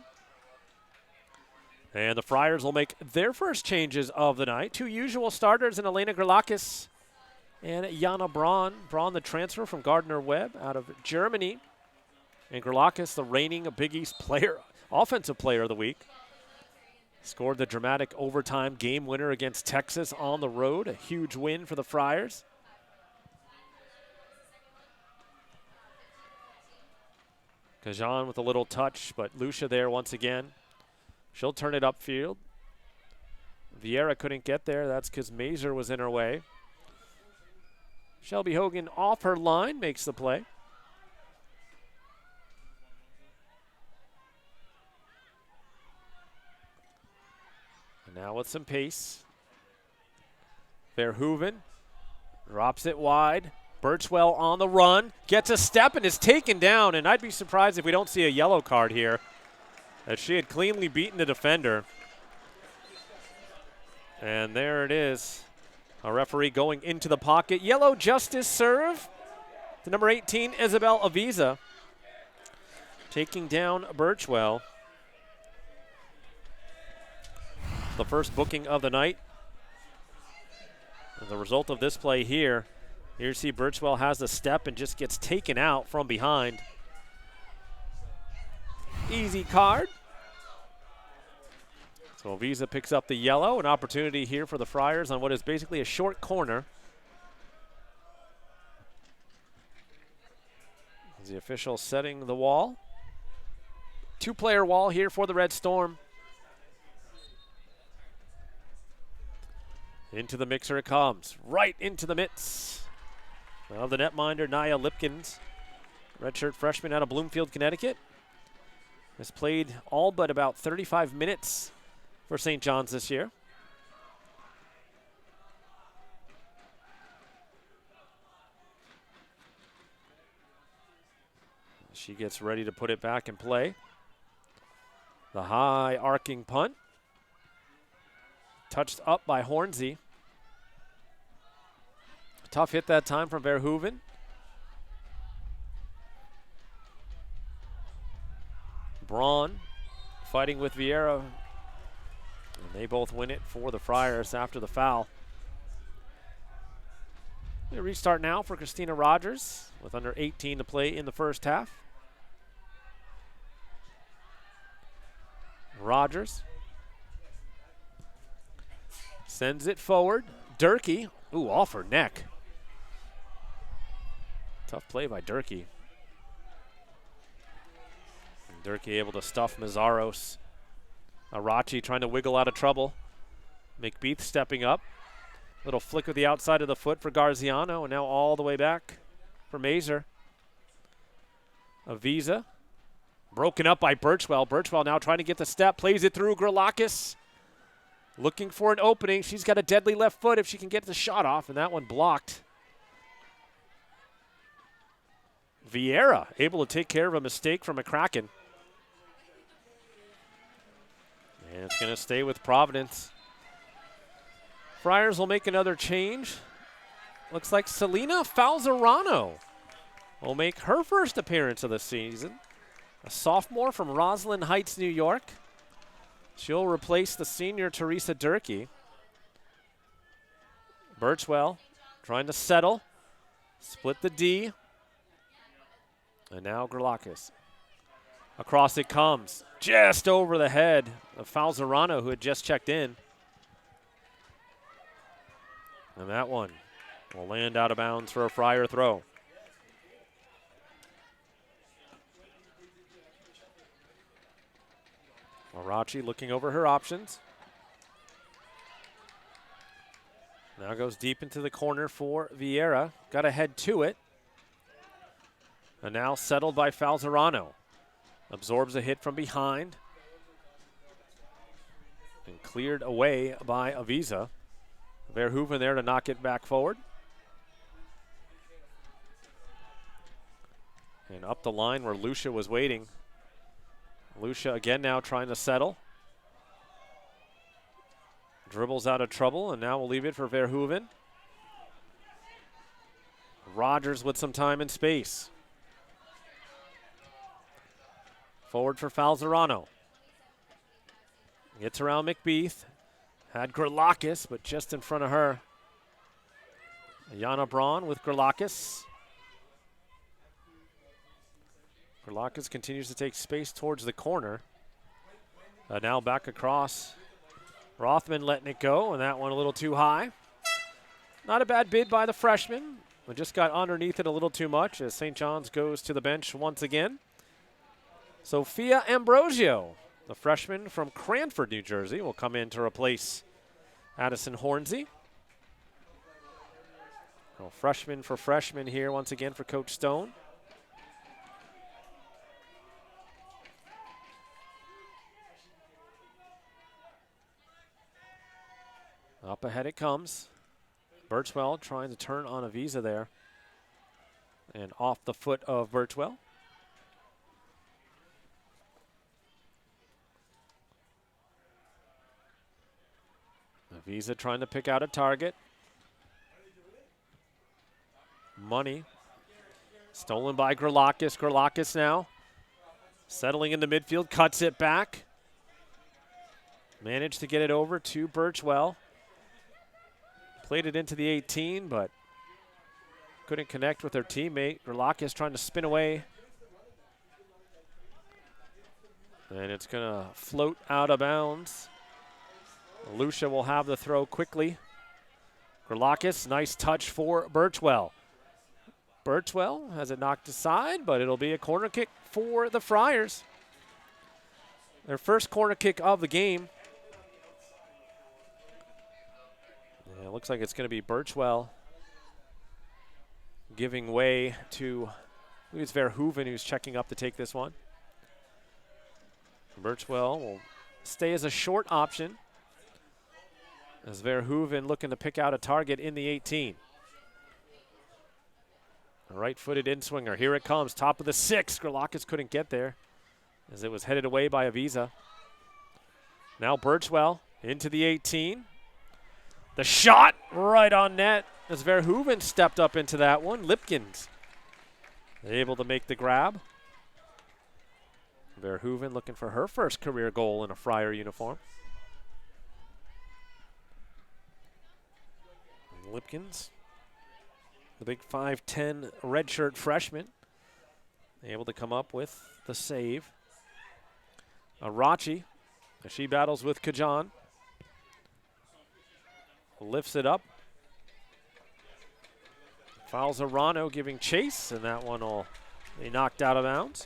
And the Friars will make their first changes of the night. Two usual starters in Elena Gerlakis and Jana Braun. Braun, the transfer from Gardner-Webb out of Germany. And Gerlakis, the reigning Big East player, offensive player of the week. Scored the dramatic overtime game winner against Texas on the road. A huge win for the Friars. Kajan with a little touch, but Lucia there once again. She'll turn it upfield. Vieira couldn't get there. That's because Mazer was in her way. Shelby Hogan off her line makes the play. And now with some pace. Verhoeven drops it wide. Birchwell on the run, gets a step and is taken down, and I'd be surprised if we don't see a yellow card here, as she had cleanly beaten the defender. And there it is. A referee going into the pocket. Yellow justice serve to number 18, Isabel Aviza, taking down Birchwell. The first booking of the night. As a result of this play here, here you see Birchwell has the step and just gets taken out from behind. Easy card. So Aviza picks up the yellow. An opportunity here for the Friars on what is basically a short corner. Is the official setting the wall. Two-player wall here for the Red Storm. Into the mixer it comes. Right into the mitts of the netminder, Nia Lipkins. Redshirt freshman out of Bloomfield, Connecticut. Has played all but about 35 minutes for St. John's this year. She gets ready to put it back in play. The high arcing punt. Touched up by Hornsey. Tough hit that time from Verhoeven. Braun fighting with Vieira. And they both win it for the Friars after the foul. We restart now for Christina Rogers with under 18 to play in the first half. Rogers sends it forward. Durkee, ooh, off her neck. Tough play by Durkee. And Durkee able to stuff Mazzaros. Arachi trying to wiggle out of trouble. McBeath stepping up. Little flick with the outside of the foot for Garziano, and now all the way back for Mazer. Aviza. Broken up by Birchwell. Birchwell now trying to get the step. Plays it through Gerlakis. Looking for an opening. She's got a deadly left foot if she can get the shot off, and that one blocked. Vieira able to take care of a mistake from McCracken. And it's going to stay with Providence. Friars will make another change. Looks like Selena Falzerano will make her first appearance of the season. A sophomore from Roslyn Heights, New York. She'll replace the senior Teresa Durkee. Birchwell trying to settle. Split the D. And now Gerlakis. Across it comes. Just over the head of Falzerano, who had just checked in. And that one will land out of bounds for a Friar throw. Arachi looking over her options. Now goes deep into the corner for Vieira. Got to head to it. And now settled by Falzerano. Absorbs a hit from behind. And cleared away by Aviza. Verhoeven there to knock it back forward. And up the line where Lucia was waiting. Lucia again now trying to settle. Dribbles out of trouble, and now we'll leave it for Verhoeven. Rogers with some time and space. Forward for Falzerano. Gets around McBeath. Had Gerlakis, but just in front of her. Yana Braun with Gerlakis. Gerlakis continues to take space towards the corner. Now back across. Rothman letting it go, and that one a little too high. Not a bad bid by the freshman. We just got underneath it a little too much as St. John's goes to the bench once again. Sophia Ambrosio, the freshman from Cranford, New Jersey, will come in to replace Addison Hornsey. Well, freshman for freshman here once again for Coach Stone. Up ahead it comes. Birchwell trying to turn on Aviza there. And off the foot of Birchwell. Aviza trying to pick out a target. Money. Stolen by Gerlakis. Gerlakis now. Settling into midfield. Cuts it back. Managed to get it over to Birchwell. Played it into the 18, but couldn't connect with their teammate. Gerlakis trying to spin away. And it's going to float out of bounds. Lucia will have the throw quickly. Gerlakis, nice touch for Birchwell. Birchwell has it knocked aside, but it'll be a corner kick for the Friars. Their first corner kick of the game. Yeah, it looks like it's going to be Birchwell giving way to, I believe it's Verhoeven who's checking up to take this one. Birchwell will stay as a short option as Verhoeven looking to pick out a target in the 18. A right-footed in-swinger. Here it comes, top of the 6. Gerlakis couldn't get there as it was headed away by Aviza. Now Birchwell into the 18. The shot right on net as Verhoeven stepped up into that one. Lipkins able to make the grab. Verhoeven looking for her first career goal in a Friar uniform. Lipkins, the big 5'10" redshirt freshman, able to come up with the save. Arachi, as she battles with Kajan. Lifts it up. Falzerano giving chase, and that one will be knocked out of bounds.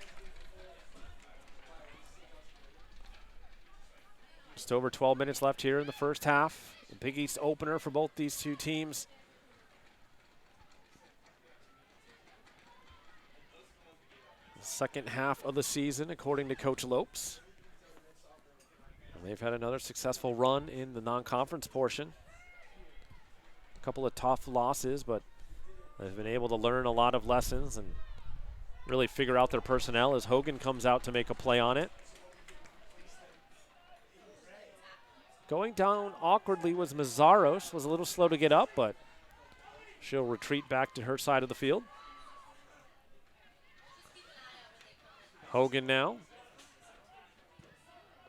Just over 12 minutes left here in the first half. The Big East opener for both these two teams. The second half of the season, according to Coach Lopes. And they've had another successful run in the non-conference portion. A couple of tough losses, but they've been able to learn a lot of lessons and really figure out their personnel as Hogan comes out to make a play on it. Going down awkwardly was Mazzaros, was a little slow to get up, but she'll retreat back to her side of the field. Hogan now.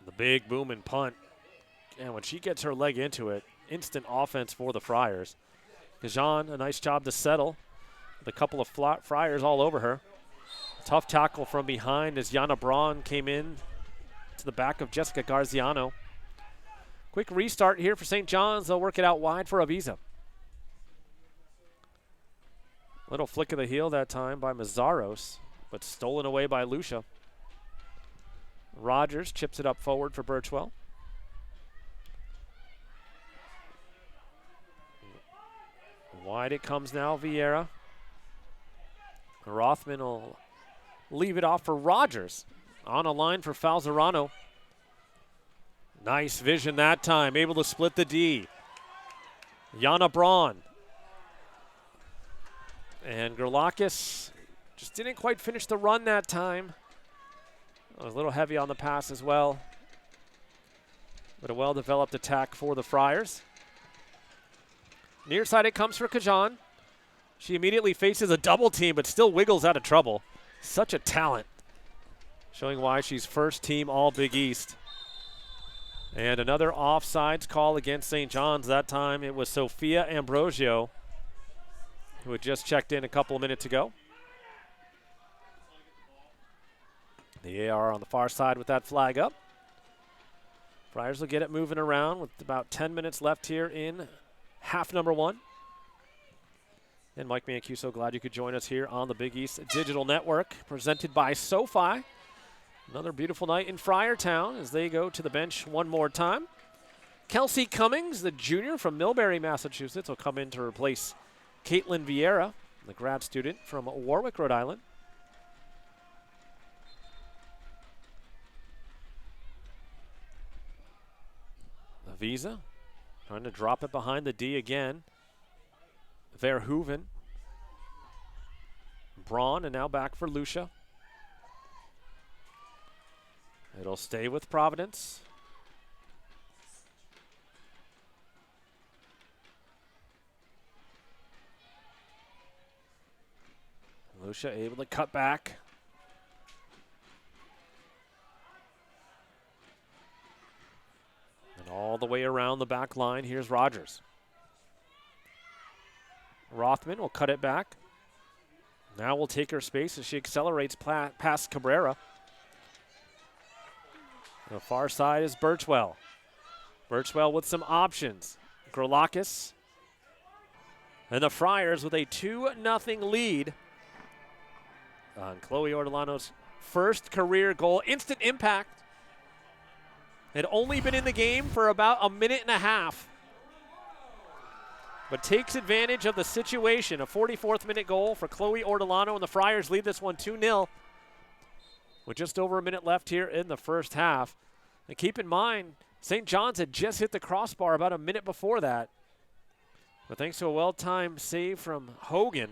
The big boom and punt. And when she gets her leg into it, instant offense for the Friars. Gajan, a nice job to settle with a couple of Friars all over her. Tough tackle from behind as Yana Braun came in to the back of Jessica Garziano. Quick restart here for St. John's. They'll work it out wide for Aviza. Little flick of the heel that time by Mazzaros, but stolen away by Lucia. Rogers chips it up forward for Birchwell. Wide it comes now, Vieira. Rothman will leave it off for Rogers. On a line for Falzerano. Nice vision that time, able to split the D. Yana Braun. And Gerlakis just didn't quite finish the run that time. Was a little heavy on the pass as well. But a well-developed attack for the Friars. Near side it comes for Kajan. She immediately faces a double team, but still wiggles out of trouble. Such a talent. Showing why she's first team all Big East. And another offsides call against St. John's. That time it was Sophia Ambrosio, who had just checked in a couple of minutes ago. The AR on the far side with that flag up. Friars will get it moving around with about 10 minutes left here in half number one. And Mike Mancuso, glad you could join us here on the Big East Digital Network, presented by SoFi. Another beautiful night in Friartown as they go to the bench one more time. Kelsey Cummings, the junior from Millbury, Massachusetts, will come in to replace Caitlin Vieira, the grad student from Warwick, Rhode Island. Visa trying to drop it behind the D again. Verhoeven. Braun, and now back for Lucia. It'll stay with Providence. Lucia able to cut back. And all the way around the back line, here's Rogers. Rothman will cut it back. Now will take her space as she accelerates past Cabrera. The far side is Birchwell. Birchwell with some options. Gerlakis. And the Friars with a 2-0 lead on Chloe Ortolano's first career goal. Instant impact. Had only been in the game for about a minute and a half, but takes advantage of the situation. A 44th minute goal for Chloe Ortolano, and the Friars lead this one 2-0 with just over a minute left here in the first half. And keep in mind, St. John's had just hit the crossbar about a minute before that, but thanks to a well-timed save from Hogan.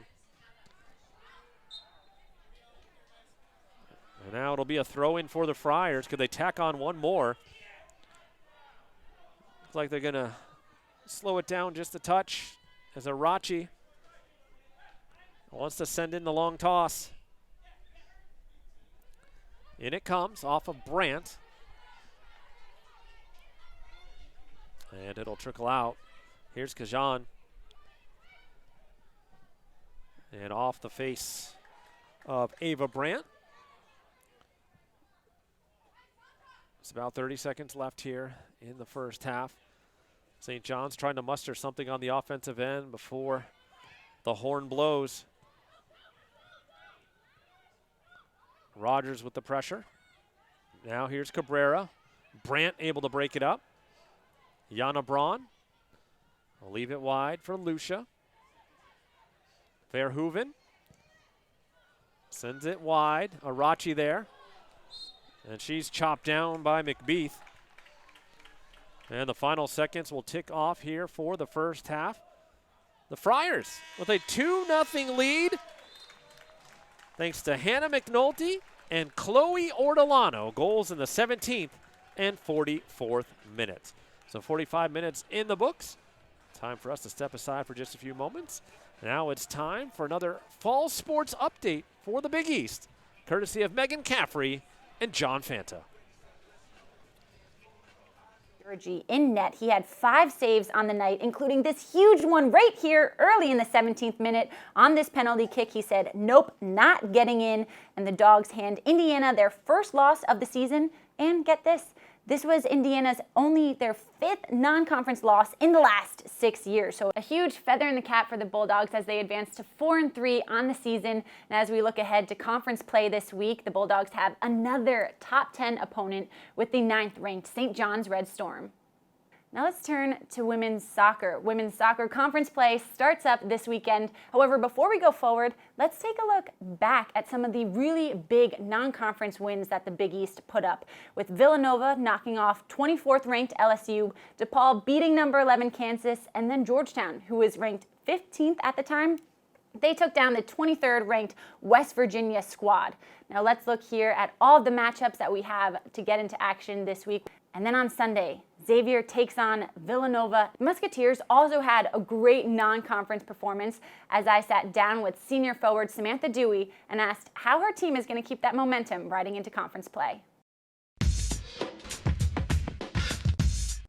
And now it'll be a throw-in for the Friars. Could they tack on one more? Looks like they're going to slow it down just a touch as Arachi wants to send in the long toss. In it comes off of Brandt. And it'll trickle out. Here's Kajan. And off the face of Ava Brandt. It's about 30 seconds left here in the first half. St. John's trying to muster something on the offensive end before the horn blows. Rogers with the pressure. Now here's Cabrera. Brandt able to break it up. Yana Braun will leave it wide for Lucia. Verhoeven sends it wide. Arachi there. And she's chopped down by McBeath. And the final seconds will tick off here for the first half. The Friars with a 2-0 lead thanks to Hannah McNulty and Chloe Ortolano, goals in the 17th and 44th minutes. So 45 minutes in the books. Time for us to step aside for just a few moments. Now it's time for another fall sports update for the Big East, courtesy of Megan Caffrey and John Fanta. In net. He had 5 saves on the night, including this huge one right here early in the 17th minute on this penalty kick. He said, nope, not getting in. And the Dogs hand Indiana their first loss of the season. And get this was Indiana's only their 5th non-conference loss in the last 6 years. So a huge feather in the cap for the Bulldogs as they advance to 4-3 on the season. And as we look ahead to conference play this week, the Bulldogs have another top 10 opponent with the 9th-ranked St. John's Red Storm. Now let's turn to women's soccer. Women's soccer conference play starts up this weekend. However, before we go forward, let's take a look back at some of the really big non-conference wins that the Big East put up, with Villanova knocking off 24th-ranked LSU, DePaul beating number 11 Kansas, and then Georgetown, who was ranked 15th at the time. They took down the 23rd-ranked West Virginia squad. Now let's look here at all of the matchups that we have to get into action this week. And then on Sunday, Xavier takes on Villanova. Musketeers also had a great non-conference performance as I sat down with senior forward Samantha Dewey and asked how her team is going to keep that momentum riding into conference play.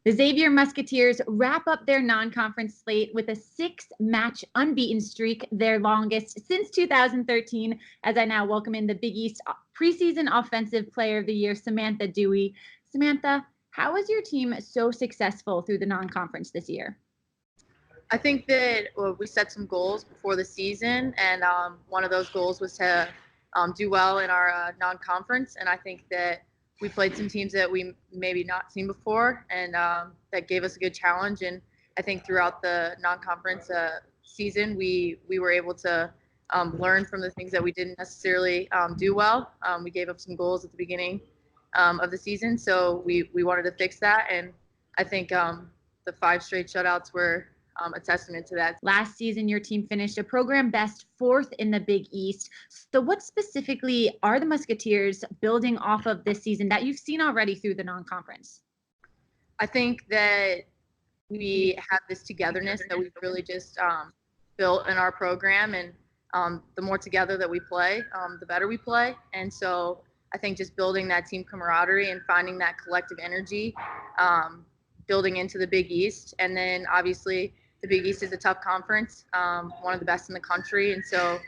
The Xavier Musketeers wrap up their non-conference slate with a 6-match unbeaten streak, their longest since 2013, as I now welcome in the Big East preseason Offensive Player of the Year, Samantha Dewey. Samantha, how was your team so successful through the non-conference this year? I think that we set some goals before the season, and one of those goals was to do well in our non-conference, and I think that we played some teams that we maybe not seen before, and that gave us a good challenge. And I think throughout the non-conference season, we were able to learn from the things that we didn't necessarily do well. We gave up some goals at the beginning of the season, so we wanted to fix that. And I think the 5 straight shutouts were a testament to that. Last season, your team finished a program best 4th in the Big East. So what specifically are the Musketeers building off of this season that you've seen already through the non-conference? I think that we have this togetherness that we've really just built in our program, and the more together that we play, the better we play. And so I think just building that team camaraderie and finding that collective energy, building into the Big East. And then obviously the Big East is a tough conference, one of the best in the country. And so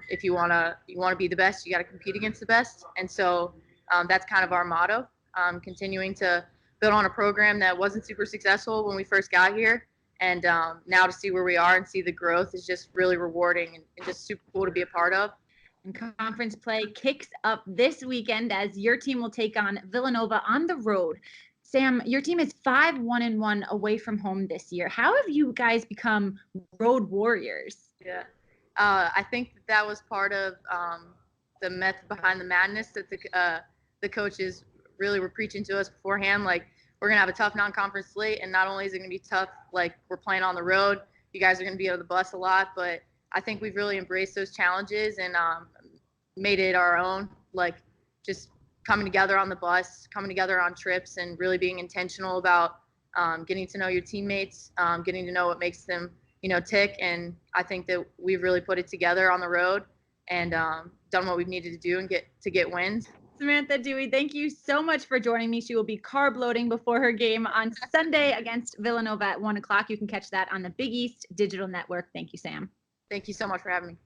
if you want to be the best, you got to compete against the best. And so that's kind of our motto, continuing to build on a program that wasn't super successful when we first got here. And now to see where we are and see the growth is just really rewarding and just super cool to be a part of. And conference play kicks up this weekend as your team will take on Villanova on the road. Sam, your team is 5-1-1 away from home this year. How have you guys become road warriors? Yeah, I think that was part of the method behind the madness that the coaches really were preaching to us beforehand. Like, we're going to have a tough non-conference slate, and not only is it going to be tough, like, we're playing on the road, you guys are going to be on the bus a lot, but I think we've really embraced those challenges and made it our own, like just coming together on the bus, coming together on trips, and really being intentional about getting to know your teammates, getting to know what makes them, tick. And I think that we've really put it together on the road and done what we've needed to do and get wins. Samantha Dewey, thank you so much for joining me. She will be carb loading before her game on Sunday against Villanova at 1 o'clock. You can catch that on the Big East Digital Network. Thank you, Sam. Thank you so much for having me.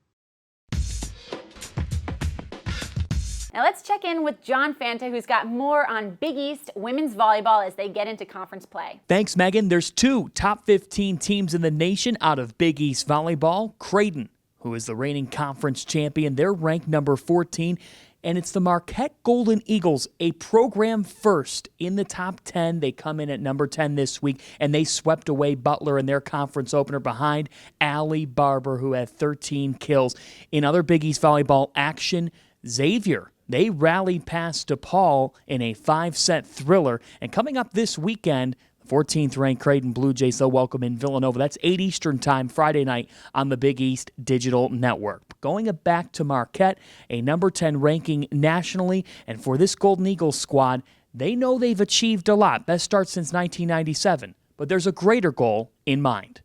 Now let's check in with John Fanta, who's got more on Big East women's volleyball as they get into conference play. Thanks, Megan. There's 2 top 15 teams in the nation out of Big East volleyball. Creighton, who is the reigning conference champion, they're ranked number 14. And it's the Marquette Golden Eagles, a program first in the top 10. They come in at number 10 this week, and they swept away Butler in their conference opener behind Allie Barber, who had 13 kills. In other Big East volleyball action, Xavier, they rallied past DePaul in a 5-set thriller. And coming up this weekend, 14th-ranked Creighton Blue Jays, they'll welcome in Villanova. That's 8 Eastern time Friday night on the Big East Digital Network. going back to Marquette, a number 10 ranking nationally. And for this Golden Eagles squad, they know they've achieved a lot. Best start since 1997. But there's a greater goal in mind.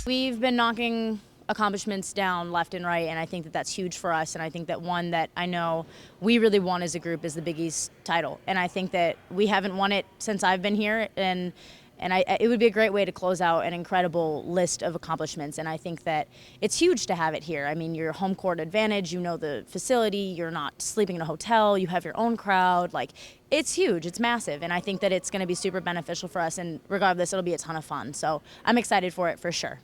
We've been knocking accomplishments down left and right, and I think that that's huge for us. And I think that one that I know we really want as a group is the Big East title. And I think that we haven't won it since I've been here, and it would be a great way to close out an incredible list of accomplishments. And I think that it's huge to have it here. I mean, your home court advantage, you know the facility, you're not sleeping in a hotel, you have your own crowd. Like, it's huge, it's massive. And I think that it's going to be super beneficial for us. And regardless, it'll be a ton of fun. So I'm excited for it for sure.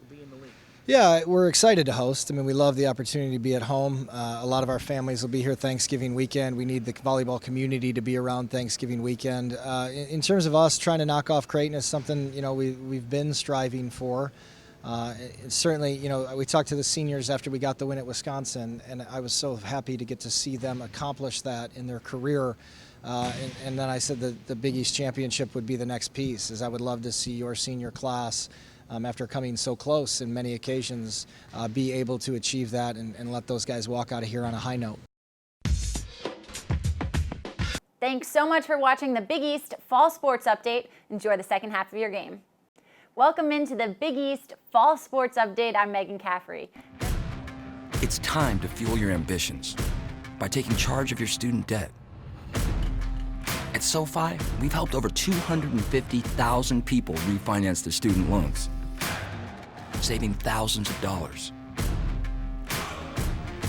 Yeah, we're excited to host. I mean, we love the opportunity to be at home. A lot of our families will be here Thanksgiving weekend. We need the volleyball community to be around Thanksgiving weekend. In terms of us trying to knock off Creighton is something, you know, we've been striving for. Certainly, you know, we talked to the seniors after we got the win at Wisconsin, and I was so happy to get to see them accomplish that in their career. And then I said that the Big East Championship would be the next piece, as I would love to see your senior class, after coming so close in many occasions, be able to achieve that and let those guys walk out of here on a high note. Thanks so much for watching the Big East Fall Sports Update. Enjoy the second half of your game. Welcome into the Big East Fall Sports Update. I'm Megan Caffrey. It's time to fuel your ambitions by taking charge of your student debt. At SoFi, we've helped over 250,000 people refinance their student loans, saving thousands of dollars.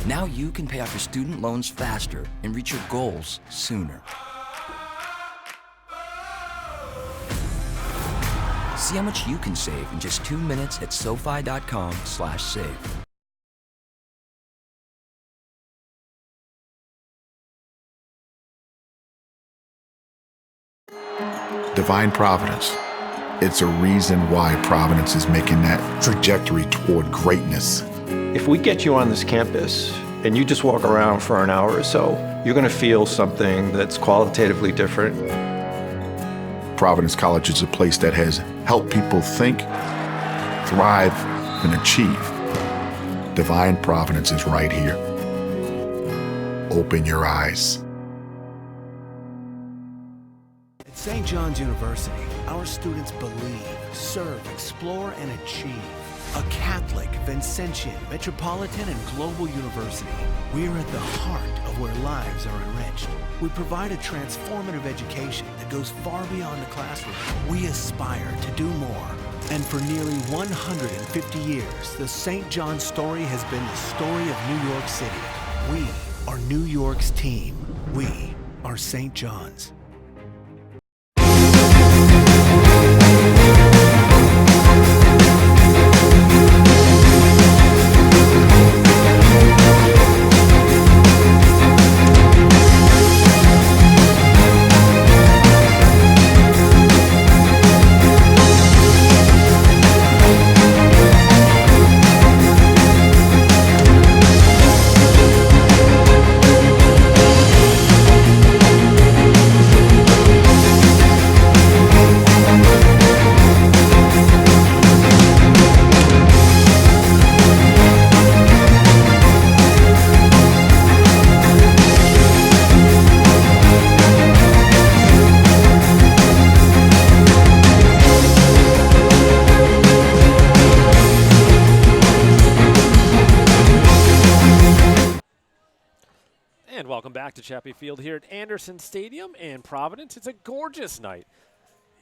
Now you can pay off your student loans faster and reach your goals sooner. See how much you can save in just 2 minutes at SoFi.com/save. Divine Providence. It's a reason why Providence is making that trajectory toward greatness. If we get you on this campus and you just walk around for an hour or so, you're going to feel something that's qualitatively different. Providence College is a place that has helped people think, thrive, and achieve. Divine Providence is right here. Open your eyes. At St. John's University, our students believe, serve, explore, and achieve. A Catholic, Vincentian, metropolitan, and global university, we're at the heart of where lives are enriched. We provide a transformative education that goes far beyond the classroom. We aspire to do more. And for nearly 150 years, the St. John's story has been the story of New York City. We are New York's team. We are St. John's. And welcome back to Chappie Field here at Anderson Stadium in Providence. It's a gorgeous night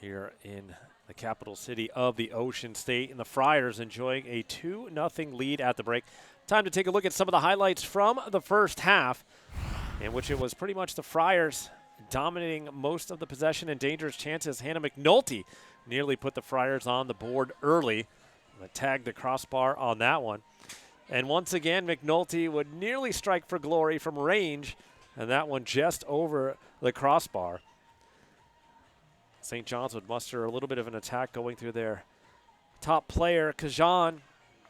here in the capital city of the Ocean State, and the Friars enjoying a 2-0 lead at the break. Time to take a look at some of the highlights from the first half, in which it was pretty much the Friars dominating most of the possession and dangerous chances. Hannah McNulty nearly put the Friars on the board early. Tagged the crossbar on that one. And once again, McNulty would nearly strike for glory from range, and that one just over the crossbar. St. John's would muster a little bit of an attack going through their top player, Kajan.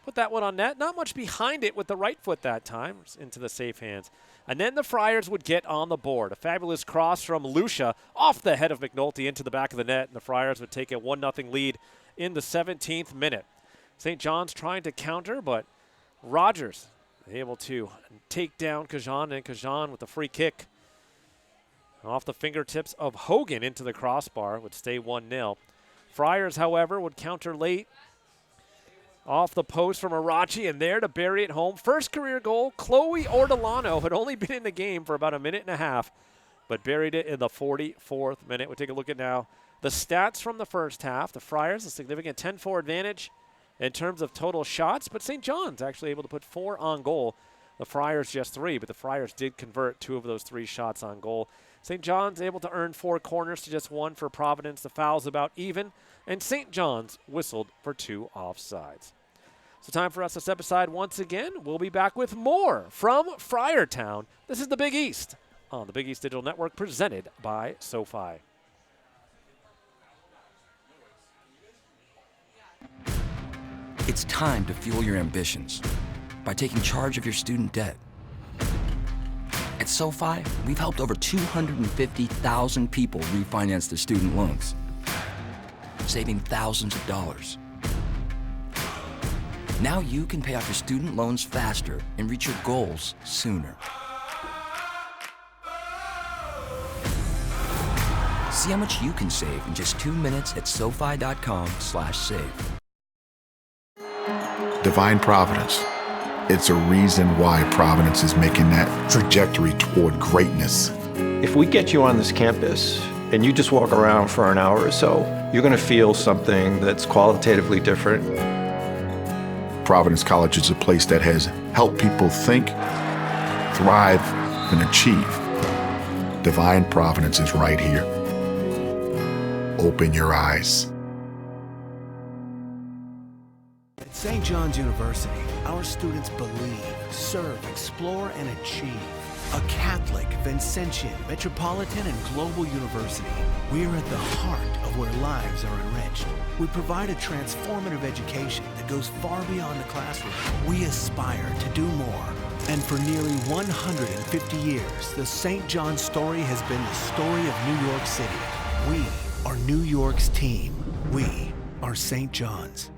Put that one on net. Not much behind it with the right foot that time. Into the safe hands. And then the Friars would get on the board. A fabulous cross from Lucia off the head of McNulty into the back of the net, and the Friars would take a 1-0 lead in the 17th minute. St. John's trying to counter, but Rogers able to take down Kajan, and Kajan with the free kick off the fingertips of Hogan into the crossbar would stay 1-0. Friars, however, would counter late off the post from Arachi, and there to bury it home. First career goal, Chloe Ortolano had only been in the game for about a minute and a half, but buried it in the 44th minute. We'll take a look at now the stats from the first half. The Friars, a significant 10-4 advantage in terms of total shots, but St. John's actually able to put 4 on goal. The Friars just 3, but the Friars did convert 2 of those 3 shots on goal. St. John's able to earn 4 corners to just 1 for Providence. The foul's about even, and St. John's whistled for 2 offsides. So time for us to step aside once again. We'll be back with more from Friartown. This is the Big East on the Big East Digital Network, presented by SoFi. It's time to fuel your ambitions by taking charge of your student debt. At SoFi, we've helped over 250,000 people refinance their student loans, saving thousands of dollars. Now you can pay off your student loans faster and reach your goals sooner. See how much you can save in just 2 minutes at SoFi.com/save. Divine Providence. It's a reason why Providence is making that trajectory toward greatness. If we get you on this campus and you just walk around for an hour or so, you're going to feel something that's qualitatively different. Providence College is a place that has helped people think, thrive, and achieve. Divine Providence is right here. Open your eyes. At St. John's University, our students believe, serve, explore, and achieve. A Catholic, Vincentian, metropolitan, and global university, we are at the heart of where lives are enriched. We provide a transformative education that goes far beyond the classroom. We aspire to do more. And for nearly 150 years, the St. John's story has been the story of New York City. We are New York's team. We are St. John's.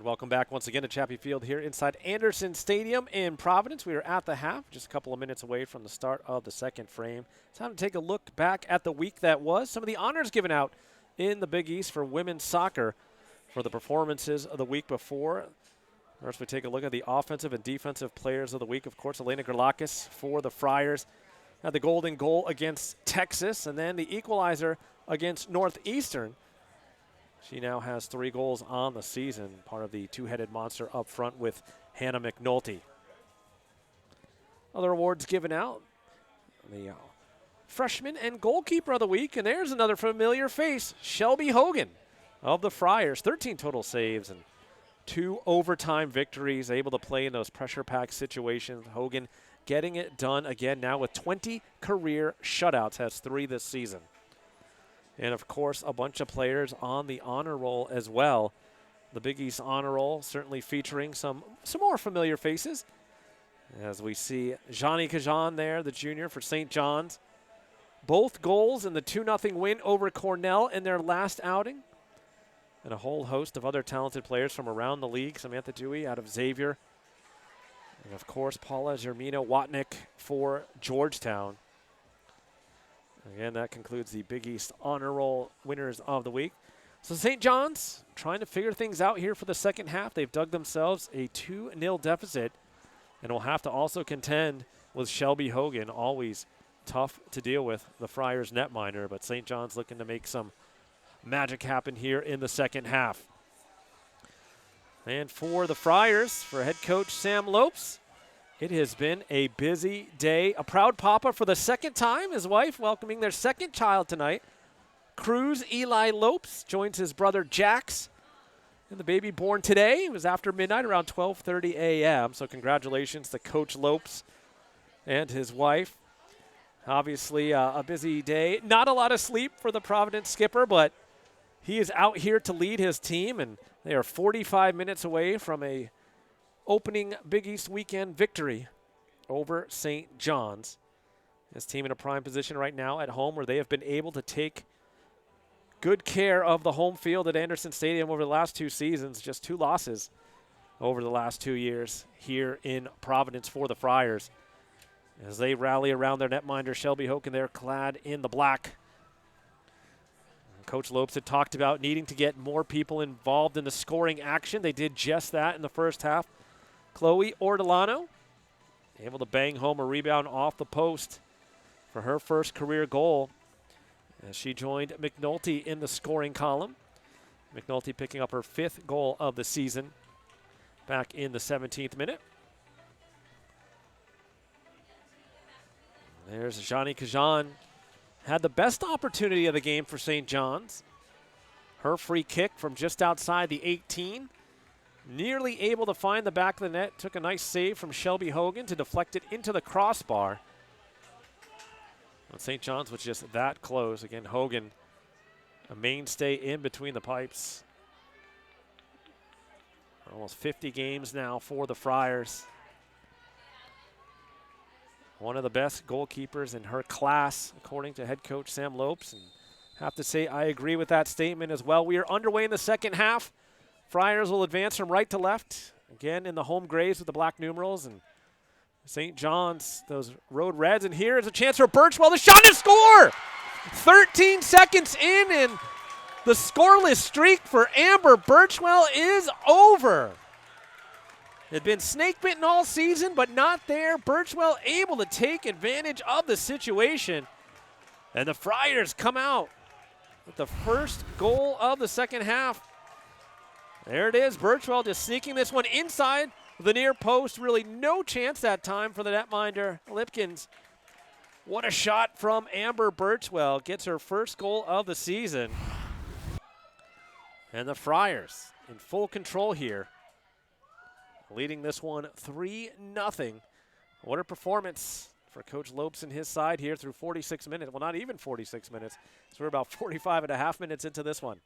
Welcome back once again to Chappie Field here inside Anderson Stadium in Providence. We are at the half, just a couple of minutes away from the start of the second frame. Time to take a look back at the week that was. Some of the honors given out in the Big East for women's soccer for the performances of the week before. First, we take a look at the offensive and defensive players of the week. Of course, Elena Gerlakis for the Friars had the golden goal against Texas, and then the equalizer against Northeastern. She now has 3 goals on the season, part of the two-headed monster up front with Hannah McNulty. Other awards given out. The freshman and goalkeeper of the week, and there's another familiar face, Shelby Hogan of the Friars. 13 total saves and 2 overtime victories, able to play in those pressure-packed situations. Hogan getting it done again now with 20 career shutouts, has 3 this season. And, of course, a bunch of players on the honor roll as well. The Big East honor roll certainly featuring some more familiar faces. As we see Johnny Kajan there, the junior for St. John's. Both goals in the 2-0 win over Cornell in their last outing. And a whole host of other talented players from around the league. Samantha Dewey out of Xavier. And, of course, Paula Germina Watnick for Georgetown. Again, that concludes the Big East honor roll winners of the week. So St. John's trying to figure things out here for the second half. They've dug themselves a 2-0 deficit and will have to also contend with Shelby Hogan, always tough to deal with, the Friars netminder. But St. John's looking to make some magic happen here in the second half. And for the Friars, for head coach Sam Lopes, it has been a busy day. A proud papa for the second time, his wife welcoming their second child tonight. Cruz Eli Lopes joins his brother Jax. And the baby born today. It was after midnight, around 12:30 a.m. So congratulations to Coach Lopes and his wife. Obviously a busy day. Not a lot of sleep for the Providence skipper, but he is out here to lead his team, and they are 45 minutes away from a opening Big East weekend victory over St. John's. His team in a prime position right now at home, where they have been able to take good care of the home field at Anderson Stadium over the last 2 seasons. Just 2 losses over the last 2 years here in Providence for the Friars, as they rally around their netminder Shelby Hogan. They're clad in the black. Coach Lopes had talked about needing to get more people involved in the scoring action. They did just that in the first half. Chloe Ortolano able to bang home a rebound off the post for her first career goal, as she joined McNulty in the scoring column. McNulty picking up her 5th goal of the season back in the 17th minute. There's Johnny Kajan. Had the best opportunity of the game for St. John's. Her free kick from just outside the 18. Nearly able to find the back of the net. Took a nice save from Shelby Hogan to deflect it into the crossbar. But St. John's was just that close. Again, Hogan, a mainstay in between the pipes. Almost 50 games now for the Friars. One of the best goalkeepers in her class, according to head coach Sam Lopes. And have to say I agree with that statement as well. We are underway in the second half. Friars will advance from right to left. Again in the home grays with the black numerals. And St. John's, those Road Reds. And here is a chance for Birchwell. The shot to score! 13 seconds in, and the scoreless streak for Amber Birchwell is over. Had been snake bitten all season, but not there. Birchwell able to take advantage of the situation. And the Friars come out with the first goal of the second half. There it is. Birchwell just sneaking this one inside the near post. Really no chance that time for the netminder, Lipkins. What a shot from Amber Birchwell. Gets her first goal of the season. And the Friars in full control here, leading this one 3-0. What a performance for Coach Lopes and his side here through 46 minutes. Well, not even 46 minutes. So we're about 45 and a half minutes into this one.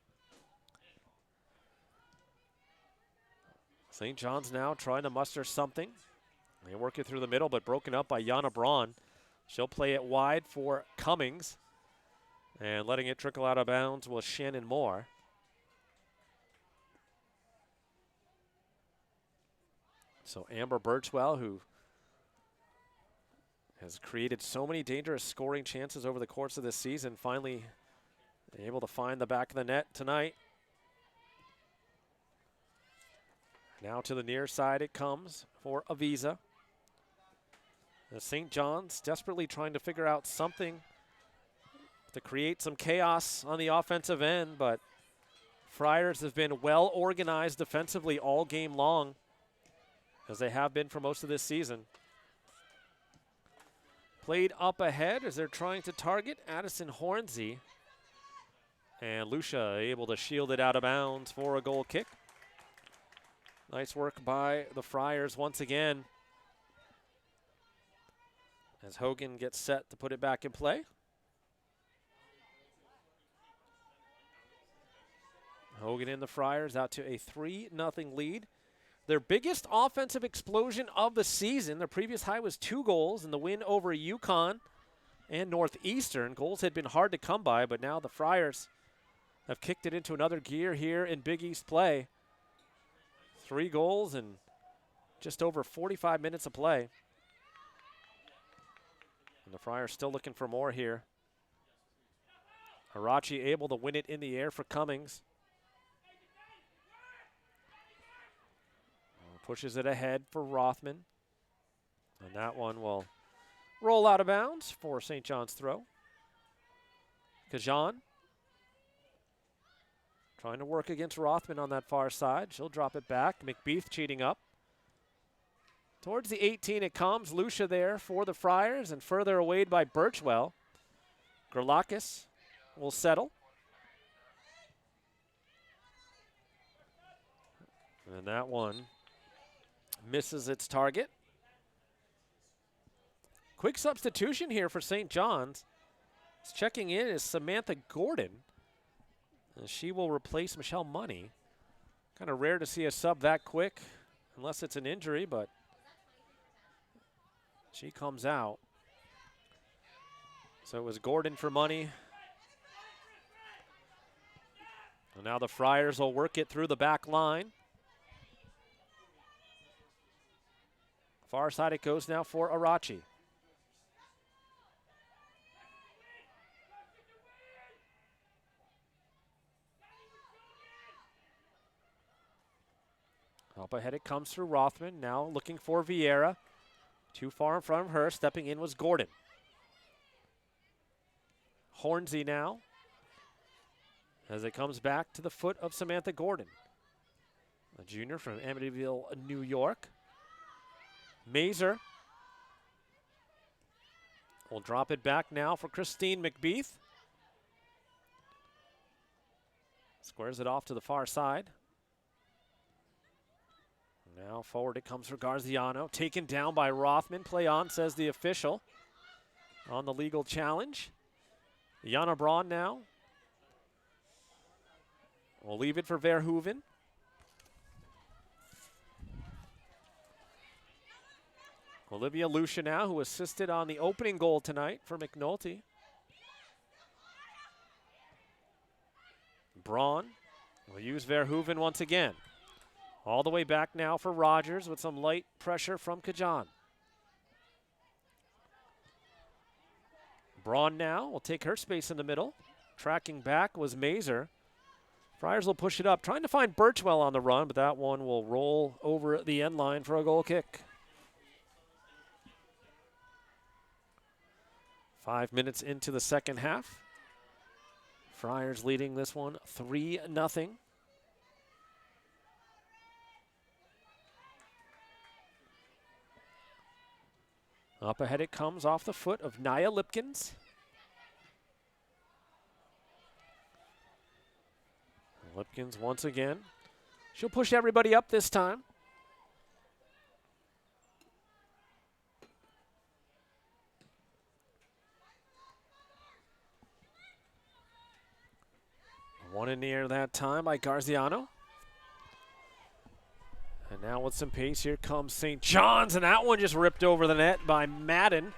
St. John's now trying to muster something. They work it through the middle, but broken up by Yana Braun. She'll play it wide for Cummings. And letting it trickle out of bounds was Shannon Moore. So Amber Birchwell, who has created so many dangerous scoring chances over the course of this season, finally able to find the back of the net tonight. Now to the near side it comes for Avisa. The St. John's desperately trying to figure out something to create some chaos on the offensive end, but Friars have been well organized defensively all game long, as they have been for most of this season. Played up ahead as they're trying to target Addison Hornsey. And Lucia able to shield it out of bounds for a goal kick. Nice work by the Friars once again, as Hogan gets set to put it back in play. Hogan and the Friars out to a 3-0 lead. Their biggest offensive explosion of the season. Their previous high was 2 goals in the win over UConn and Northeastern. Goals had been hard to come by, but now the Friars have kicked it into another gear here in Big East play. 3 goals in just over 45 minutes of play. And the Friars still looking for more here. Arachi able to win it in the air for Cummings. Pushes it ahead for Rothman. And that one will roll out of bounds for St. John's throw. Kajan trying to work against Rothman on that far side. She'll drop it back. McBeath cheating up. Towards the 18 it comes. Lucia there for the Friars and further away by Birchwell. Gerlakis will settle. And that one misses its target. Quick substitution here for St. John's. Checking in is Samantha Gordon. And she will replace Michelle Money. Kind of rare to see a sub that quick, unless it's an injury, but she comes out. So it was Gordon for Money. And now the Friars will work it through the back line. Far side it goes now for Arachi. Up ahead it comes through Rothman, now looking for Vieira. Too far in front of her, stepping in was Gordon. Hornsey now, as it comes back to the foot of Samantha Gordon. A junior from Amityville, New York. Mazer will drop it back now for Christine McBeath. Squares it off to the far side. Now forward it comes for Garziano. Taken down by Rothman. Play on, says the official. On the legal challenge. Jana Braun now. We'll leave it for Verhoeven. Olivia Lucia now, who assisted on the opening goal tonight for McNulty. Braun will use Verhoeven once again. All the way back now for Rogers with some light pressure from Kajan. Braun now will take her space in the middle. Tracking back was Mazer. Friars will push it up, trying to find Birchwell on the run, but that one will roll over the end line for a goal kick. 5 minutes into the second half. Friars leading this one 3-0. Up ahead it comes off the foot of Nia Lipkins. Lipkins once again. She'll push everybody up this time. One in the air that time by Garziano. And now with some pace, here comes St. John's, and that one just ripped over the net by Madden.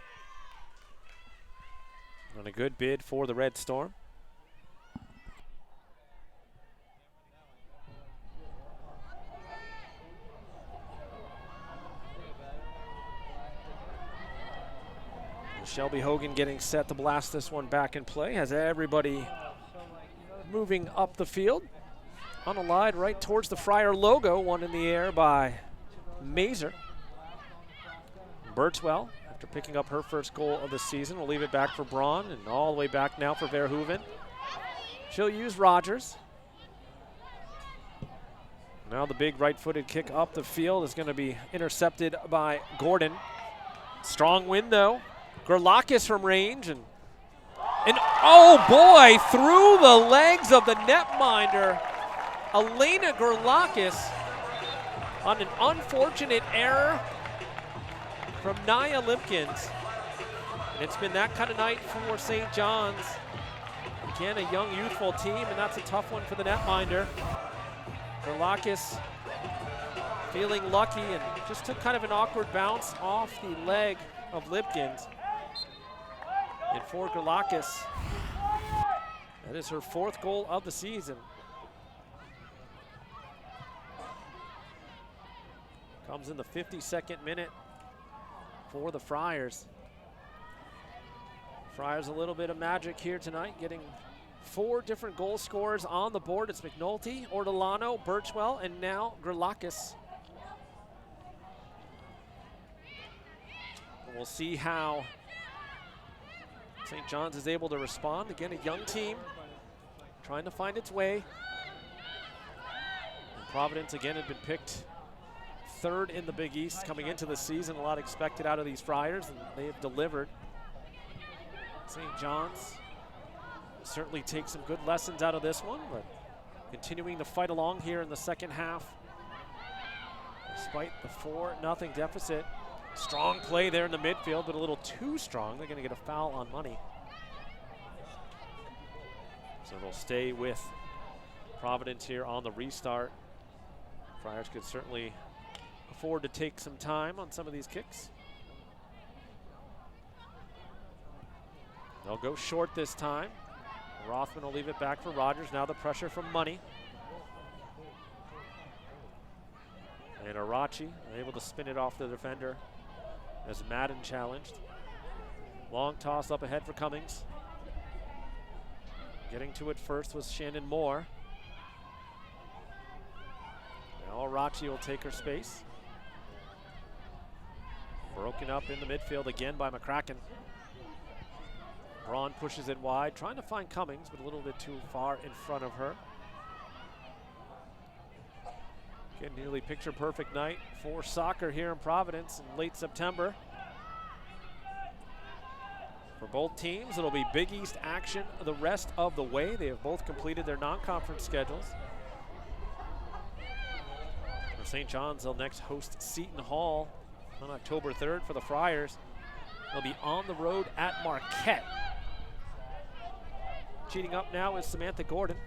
And a good bid for the Red Storm. Shelby Hogan getting set to blast this one back in play. Has everybody moving up the field. On a line right towards the Friar logo. One in the air by Mazer. Birchwell, after picking up her first goal of the season, will leave it back for Braun, and all the way back now for Verhoeven. She'll use Rogers. Now the big right-footed kick up the field is going to be intercepted by Gordon. Strong win, though. Gerlakis from range, and oh boy, through the legs of the netminder, Elena Gerlakis, on an unfortunate error from Nia Lipkins. And it's been that kind of night for St. John's. Again, a young, youthful team, and that's a tough one for the netminder. Gerlakis feeling lucky and just took kind of an awkward bounce off the leg of Lipkins. And for Gerlakis, that is her 4th goal of the season. Comes in the 52nd minute for the Friars. Friars a little bit of magic here tonight, getting 4 different goal scorers on the board. It's McNulty, Ortolano, Birchwell, and now Gerlakis. we'll see how St. John's is able to respond. Again, a young team trying to find its way. And Providence, again, had been picked third in the Big East coming into the season. A lot expected out of these Friars, and they have delivered. St. John's certainly take some good lessons out of this one, but continuing to fight along here in the second half. Despite the 4-0 deficit. Strong play there in the midfield, but a little too strong. They're going to get a foul on Money. So they'll stay with Providence here on the restart. Friars could certainly afford to take some time on some of these kicks. They'll go short this time. Rothman will leave it back for Rogers. Now the pressure from Money. And Arachi able to spin it off the defender as Madden challenged. Long toss up ahead for Cummings. Getting to it first was Shannon Moore. Now Arachi will take her space. Broken up in the midfield again by McCracken. Braun pushes it wide, trying to find Cummings, but a little bit too far in front of her. Again, nearly picture-perfect night for soccer here in Providence in late September. For both teams, it'll be Big East action the rest of the way. They have both completed their non-conference schedules. For St. John's, they'll next host Seton Hall on October 3rd. For the Friars, they'll be on the road at Marquette. Cheating up now is Samantha Gordon.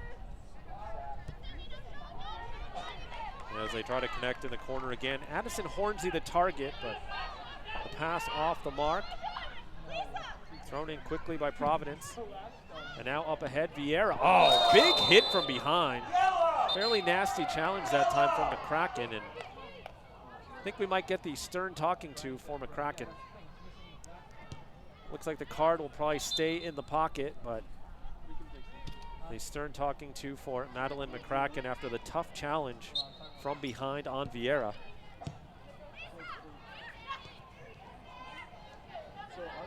As they try to connect in the corner again. Addison Hornsey the target, but the pass off the mark. Thrown in quickly by Providence. And now up ahead, Vieira. Oh, big hit from behind. Fairly nasty challenge that time from McCracken, and I think we might get the stern talking to for McCracken. Looks like the card will probably stay in the pocket, but the stern talking to for Madeline McCracken after the tough challenge from behind on Vieira.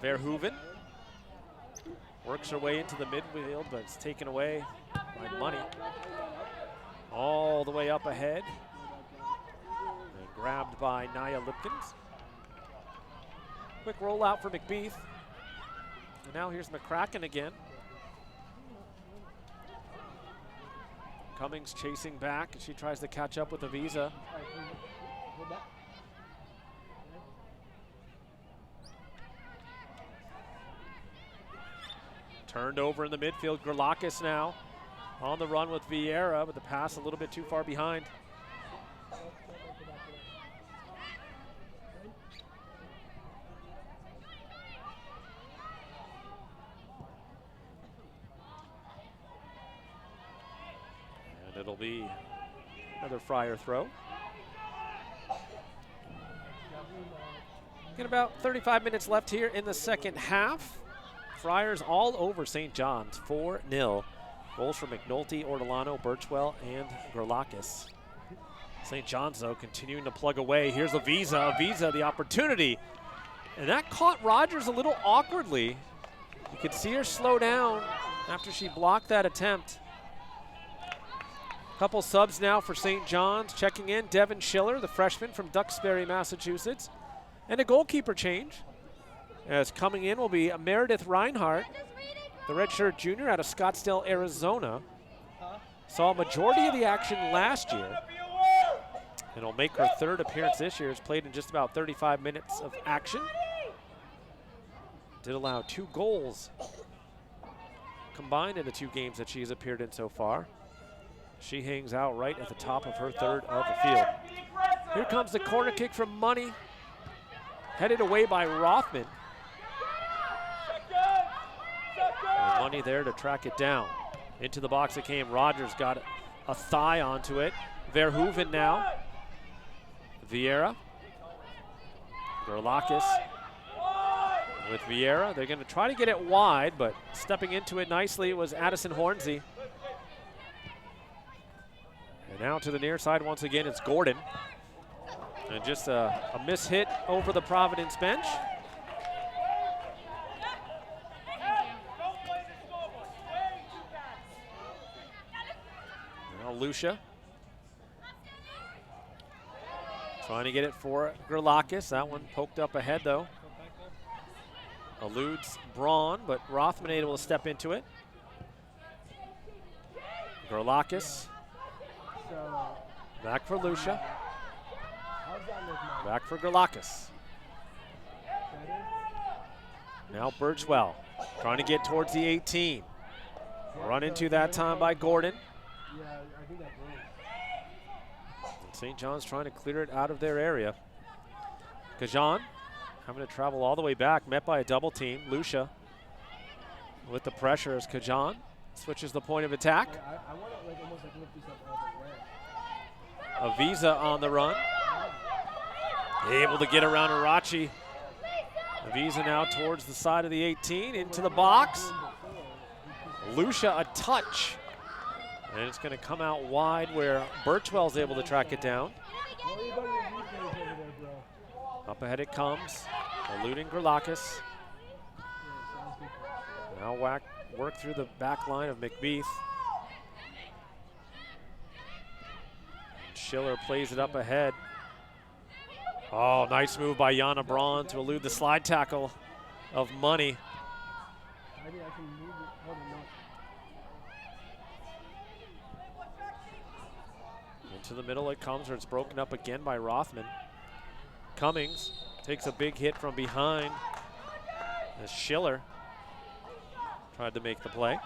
Verhoeven works her way into the midfield, but it's taken away by Money. All the way up ahead. And grabbed by Nia Lipkins. Quick rollout for McBeath. And now here's McCracken again. Cummings chasing back, and she tries to catch up with Avisa. Turned over in the midfield, Gerlakis now on the run with Vieira, but the pass a little bit too far behind. And it'll be another Friar throw. Get about 35 minutes left here in the second half. Friars all over St. John's, 4-0. Goals from McNulty, Ortolano, Birchwell, and Gerlakis. St. John's, though, continuing to plug away. Here's Avisa. Avisa, the opportunity. And that caught Rogers a little awkwardly. You could see her slow down after she blocked that attempt. Couple subs now for St. John's. Checking in, Devin Schiller, the freshman from Duxbury, Massachusetts. And a goalkeeper change. As coming in will be Meredith Reinhardt, the redshirt junior out of Scottsdale, Arizona. Saw a majority of the action last year. And will make her third appearance this year. Has played in just about 35 minutes of action. Did allow 2 goals combined in the 2 games that she has appeared in so far. She hangs out right at the top of her third of the field. Here comes the corner kick from Money. Headed away by Rothman. And Money there to track it down. Into the box it came. Rogers got a thigh onto it. Verhoeven now. Vieira. Gerlakis with Vieira. They're going to try to get it wide, but stepping into it nicely was Addison Hornsey. And now to the near side once again, it's Gordon. And just a mishit over the Providence bench. Lucia. Trying to get it for Gerlakis. That one poked up ahead, though. Eludes Braun, but Rothman able to step into it. Gerlakis. Back for Lucia. Back for Gerlakis. Now Birchwell trying to get towards the 18. Run into that time by Gordon. St. John's trying to clear it out of their area. Kajan having to travel all the way back, met by a double team. Lucia with the pressure as Kajan switches the point of attack. Aviza on the run. Able to get around Arachi. Aviza now towards the side of the 18, into the box. Lucia a touch. And it's going to come out wide where Birchwell's able to track it down. Up ahead it comes, eluding Gerlakis. Now work through the back line of McBeath. Schiller plays it up ahead. Oh, nice move by Yana Braun to elude the slide tackle of Money. Into the middle it comes, where it's broken up again by Rothman. Cummings takes a big hit from behind as Schiller tried to make the play.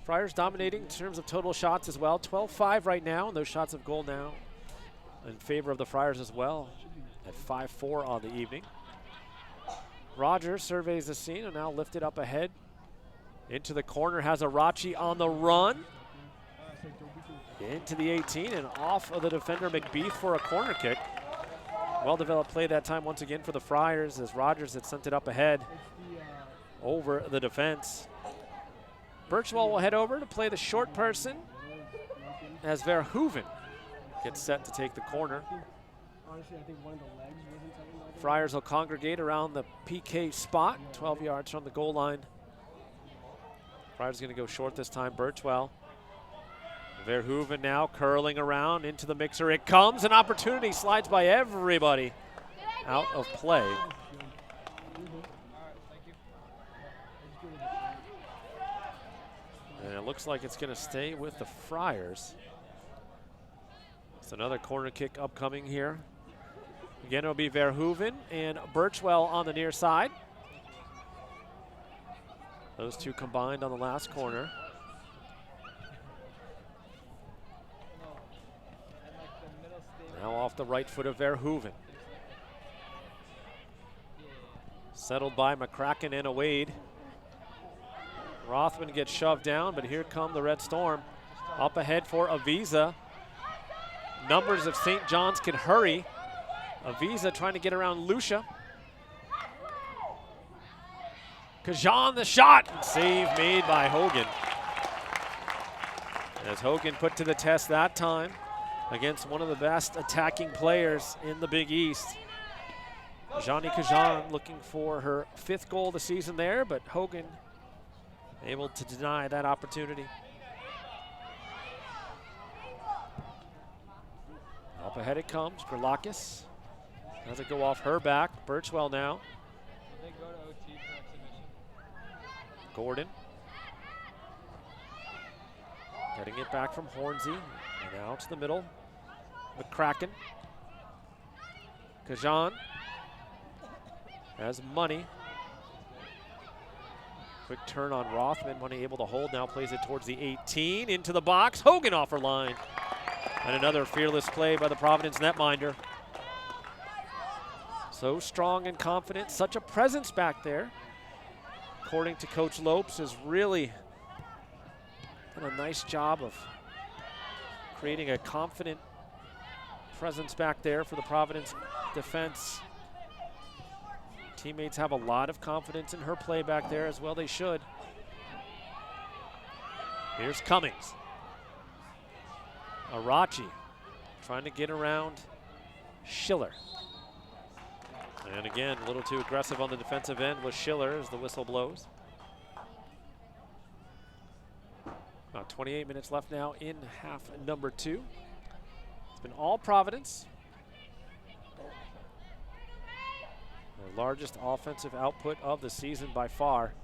Friars dominating in terms of total shots as well. 12-5 right now, and those shots of goal now in favor of the Friars as well at 5-4 on the evening. Rogers surveys the scene and now lifted up ahead. Into the corner, has Arachi on the run. Into the 18 and off of the defender McBeath for a corner kick. Well-developed play that time once again for the Friars as Rogers had sent it up ahead over the defense. Birchwell will head over to play the short person as Verhoeven gets set to take the corner. Friars will congregate around the PK spot, 12 yards from the goal line. Friars going to go short this time, Birchwell. Verhoeven now curling around into the mixer. It comes, an opportunity, slides by everybody out of play. And it looks like it's going to stay with the Friars. It's another corner kick upcoming here. Again, it'll be Verhoeven and Birchwell on the near side. Those two combined on the last corner. Now off the right foot of Verhoeven. Settled by McCracken and Awade. Rothman gets shoved down, but here come the Red Storm. Up ahead for Aviza. Numbers of St. John's can hurry. Aviza trying to get around Lucia. Kajan the shot. Save made by Hogan. As Hogan put to the test that time against one of the best attacking players in the Big East. Johnny Kajan looking for her 5th goal of the season there, but Hogan able to deny that opportunity. Up ahead it comes, Gerlakis. Has it go off her back, Birchwell now. Gordon. Getting it back from Hornsey, and now to the middle. McCracken. Kajan has Money. Quick turn on Rothman. Money able to hold, now plays it towards the 18. Into the box, Hogan off her line. And another fearless play by the Providence netminder. So strong and confident, such a presence back there. According to Coach Lopes, has really done a nice job of creating a confident presence back there for the Providence defense. Teammates have a lot of confidence in her play back there, as well they should. Here's Cummings. Arachi trying to get around Schiller. And again, a little too aggressive on the defensive end with Schiller as the whistle blows. About 28 minutes left now in half number 2. It's been all Providence. Their largest offensive output of the season by far.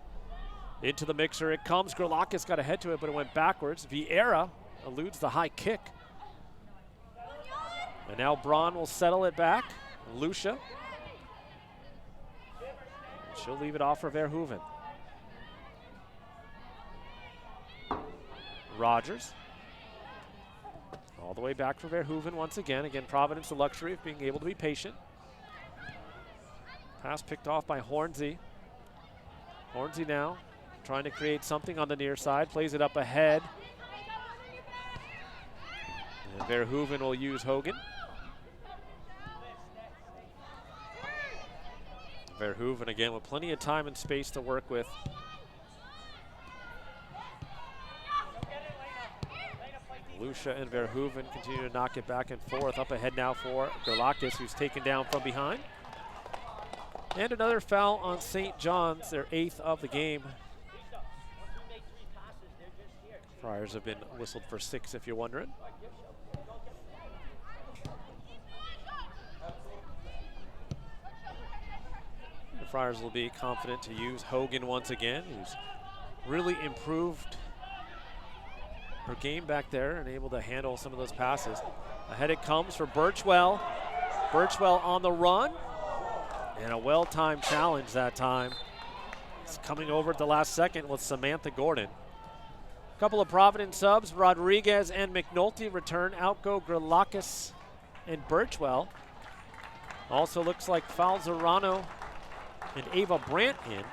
Into the mixer it comes. Gerlachis got ahead to it, but it went backwards. Vieira eludes the high kick. And now Braun will settle it back. Lucia. She'll leave it off for Verhoeven. Rogers. All the way back for Verhoeven once again. Again, Providence the luxury of being able to be patient. Pass picked off by Hornsey. Hornsey now trying to create something on the near side. Plays it up ahead. And Verhoeven will use Hogan. Verhoeven again with plenty of time and space to work with. Lucia and Verhoeven continue to knock it back and forth. Up ahead now for Gerlachis, who's taken down from behind. And another foul on St. John's, their 8th of the game. Friars have been whistled for 6, if you're wondering. The Friars will be confident to use Hogan once again, who's really improved her game back there and able to handle some of those passes. Ahead it comes for Birchwell. Birchwell on the run. And a well-timed challenge that time. It's coming over at the last second with Samantha Gordon. A couple of Providence subs, Rodriguez and McNulty return. Out go Gerlachis and Birchwell. Also looks like Falzerano and Ava Brandt in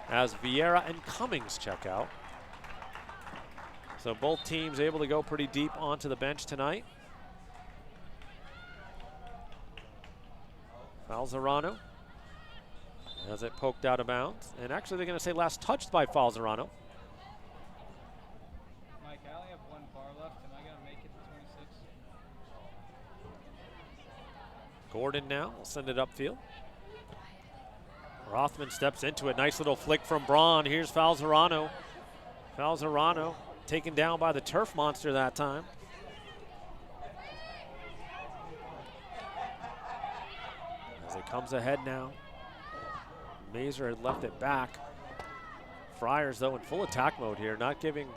as Vieira and Cummings check out. So both teams able to go pretty deep onto the bench tonight. Falzerano as it poked out of bounds. And actually they're going to say last touched by Falzerano. Mike, I only have 1 bar left. Am I going to make it to 26? Gordon now will send it upfield. Rothman steps into it. Nice little flick from Braun. Here's Falzerano. Falzerano taken down by the turf monster that time. As it comes ahead now. Mazer had left it back. Friars, though, in full attack mode here, not giving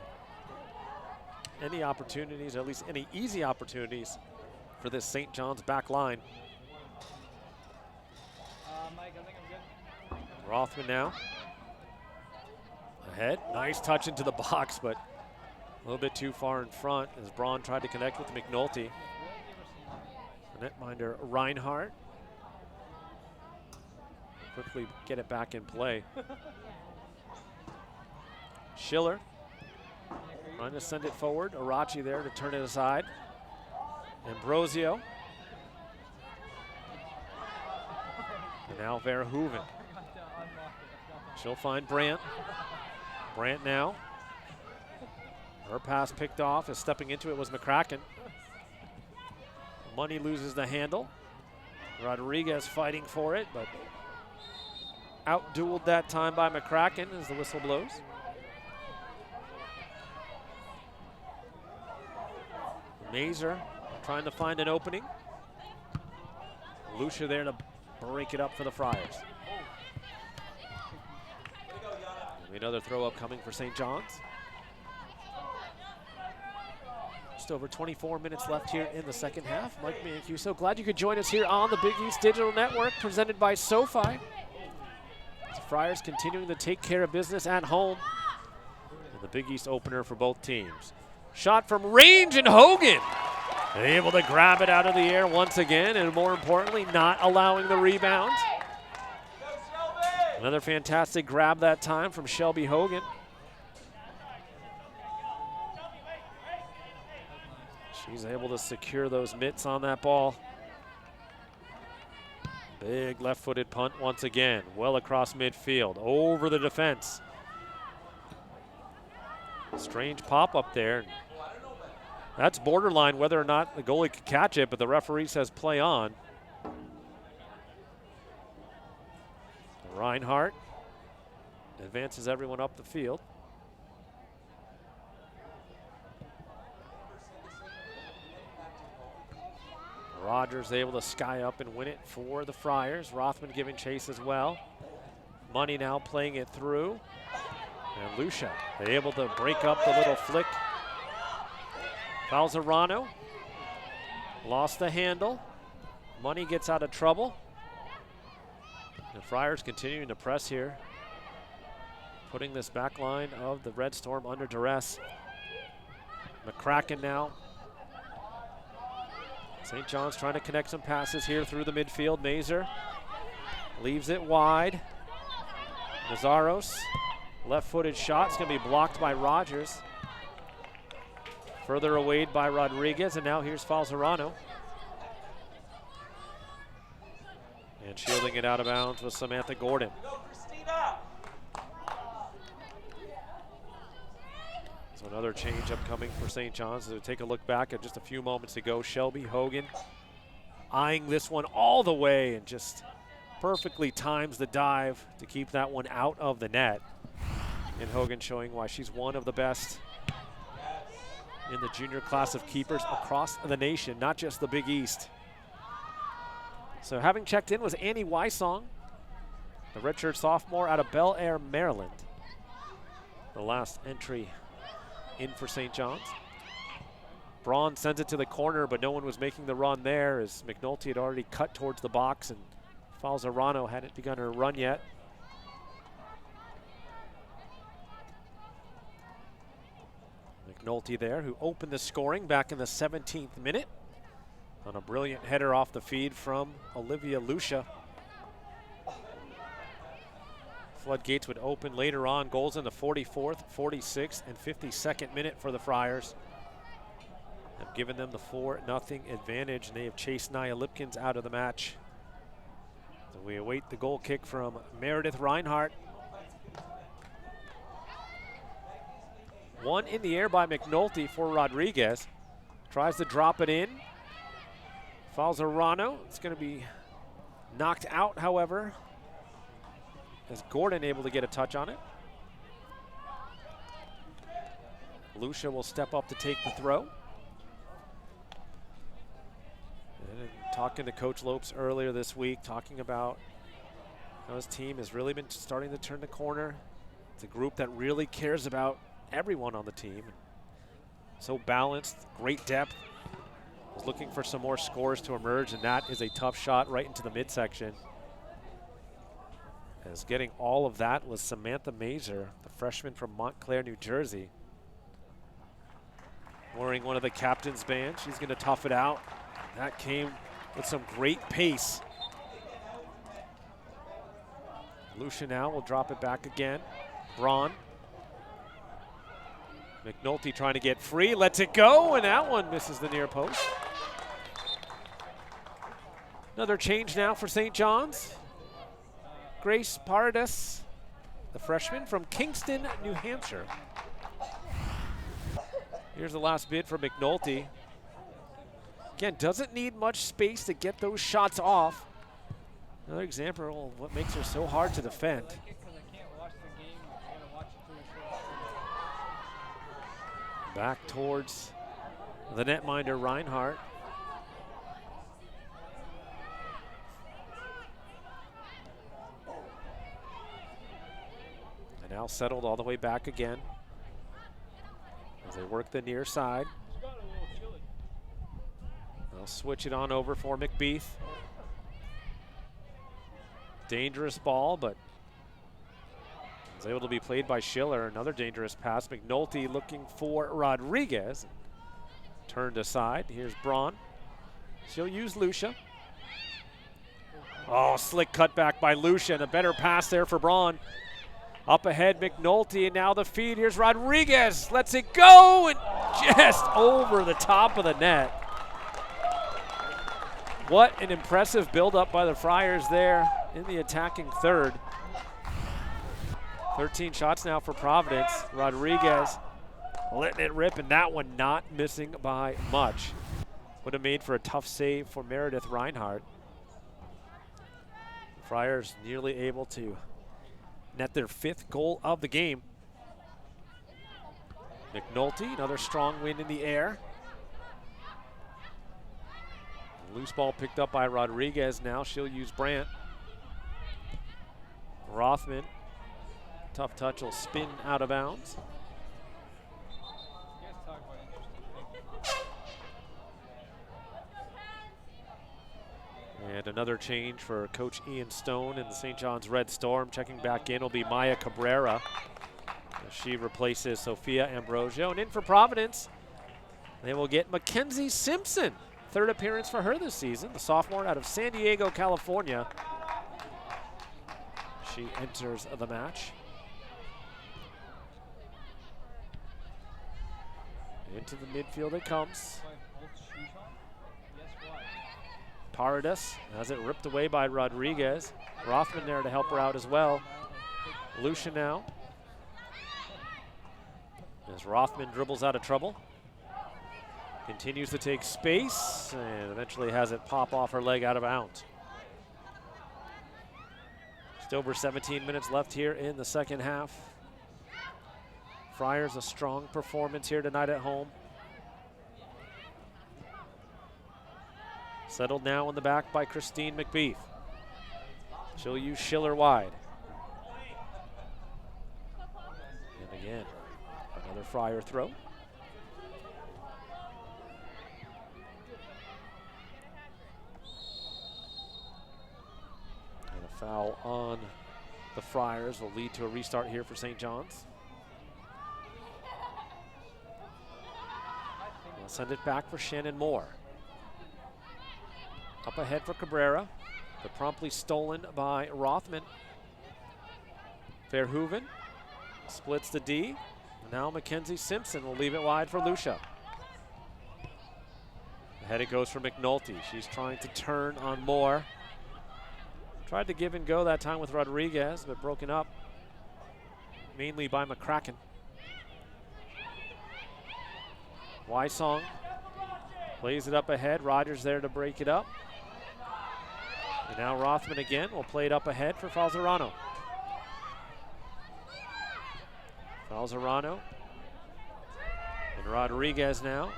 any opportunities, or at least any easy opportunities for this St. John's back line. Mike, I think I'm good. Rothman now. Ahead. Nice touch into the box, but a little bit too far in front as Braun tried to connect with McNulty. The netminder Reinhardt. Quickly get it back in play. Schiller trying to send it forward. Arachi there to turn it aside. Ambrosio. And now Verhoeven. She'll find Brandt. Brandt now. Her pass picked off as stepping into it was McCracken. Money loses the handle. Rodriguez fighting for it, but out-dueled that time by McCracken as the whistle blows. Mazer trying to find an opening. Lucia there to break it up for the Friars. Another throw up coming for St. John's. Just over 24 minutes left here in the second half. Mike Mancuso, glad you could join us here on the Big East Digital Network, presented by SoFi. The Friars continuing to take care of business at home. And the Big East opener for both teams. Shot from range, and Hogan able to grab it out of the air once again, and more importantly, not allowing the rebound. Another fantastic grab that time from Shelby Hogan. She's able to secure those mitts on that ball. Big left-footed punt once again, well across midfield, over the defense. Strange pop-up there. That's borderline whether or not the goalie could catch it, but the referee says play on. Reinhardt advances everyone up the field. Rogers able to sky up and win it for the Friars. Rothman giving chase as well. Money now playing it through. And Lucia able to break up the little flick. Falzerano lost the handle. Money gets out of trouble. The Friars continuing to press here, putting this back line of the Red Storm under duress. McCracken now. St. John's trying to connect some passes here through the midfield. Mazer leaves it wide. Nazaros, left-footed shot. It's going to be blocked by Rogers. Further away by Rodriguez, and now here's Falzerano. And shielding it out of bounds with Samantha Gordon. So another change upcoming for St. John's. So take a look back at just a few moments ago. Shelby Hogan eyeing this one all the way and just perfectly times the dive to keep that one out of the net. And Hogan showing why she's one of the best in the junior class of keepers across the nation, not just the Big East. So having checked in was Annie Wysong, the redshirt sophomore out of Bel Air, Maryland. The last entry in for St. John's. Braun sends it to the corner, but no one was making the run there as McNulty had already cut towards the box and Falzerano hadn't begun her run yet. McNulty there, who opened the scoring back in the 17th minute on a brilliant header off the feed from Olivia Lucia. Floodgates would open later on. Goals in the 44th, 46th, and 52nd minute for the Friars. Have given them the 4-0 advantage, and they have chased Nia Lipkins out of the match. So we await the goal kick from Meredith Reinhardt. One in the air by McNulty for Rodriguez. Tries to drop it in. Falzerano, it's going to be knocked out, however, as Gordon able to get a touch on it. Lucia will step up to take the throw. And talking to Coach Lopes earlier this week, talking about how his team has really been starting to turn the corner. It's a group that really cares about everyone on the team. So balanced, great depth. Was looking for some more scores to emerge, and that is a tough shot right into the midsection. As getting all of that was Samantha Mazer, the freshman from Montclair, New Jersey. Wearing one of the captain's bands. She's going to tough it out. That came with some great pace. Lucia now will drop it back again. Braun. McNulty trying to get free, lets it go, and that one misses the near post. Another change now for St. John's. Grace Paredes, the freshman from Kingston, New Hampshire. Here's the last bid for McNulty. Again, doesn't need much space to get those shots off. Another example of what makes her so hard to defend. Back towards the netminder Reinhardt. And now settled all the way back again as they work the near side. They'll switch it on over for McBeath. Dangerous ball, but is able to be played by Schiller. Another dangerous pass. McNulty looking for Rodriguez. Turned aside. Here's Braun. She'll use Lucia. Oh, slick cutback by Lucia, and a better pass there for Braun. Up ahead, McNulty, and now the feed. Here's Rodriguez. Lets it go, and just over the top of the net. What an impressive build-up by the Friars there in the attacking third. 13 shots now for Providence. Rodriguez letting it rip, and that one not missing by much. Would have made for a tough save for Meredith Reinhardt. Friars nearly able to net their 5th goal of the game. McNulty, another strong win in the air. Loose ball picked up by Rodriguez now. She'll use Brandt. Rothman, tough touch, will spin out of bounds. And another change for Coach Ian Stone in the St. John's Red Storm. Checking back in will be Maya Cabrera. She replaces Sophia Ambrosio. And in for Providence, they will get Mackenzie Simpson. Third appearance for her this season. The sophomore out of San Diego, California. She enters the match. Into the midfield it comes. Paredes has it ripped away by Rodriguez. Rothman there to help her out as well. Lucia now. As Rothman dribbles out of trouble. Continues to take space and eventually has it pop off her leg out of bounds. Just over 17 minutes left here in the second half. Friars a strong performance here tonight at home. Settled now in the back by Christine McBeath. She'll use Schiller wide. And again, another Friar throw. And a foul on the Friars will lead to a restart here for St. John's. They'll send it back for Shannon Moore. Up ahead for Cabrera, but promptly stolen by Rothman. Verhoeven splits the D. Now Mackenzie Simpson will leave it wide for Lucia. Ahead it goes for McNulty. She's trying to turn on Moore. Tried to give and go that time with Rodriguez, but broken up mainly by McCracken. Wysong plays it up ahead. Rogers there to break it up. And now Rothman again will play it up ahead for Falzerano. Falzerano and Rodriguez now.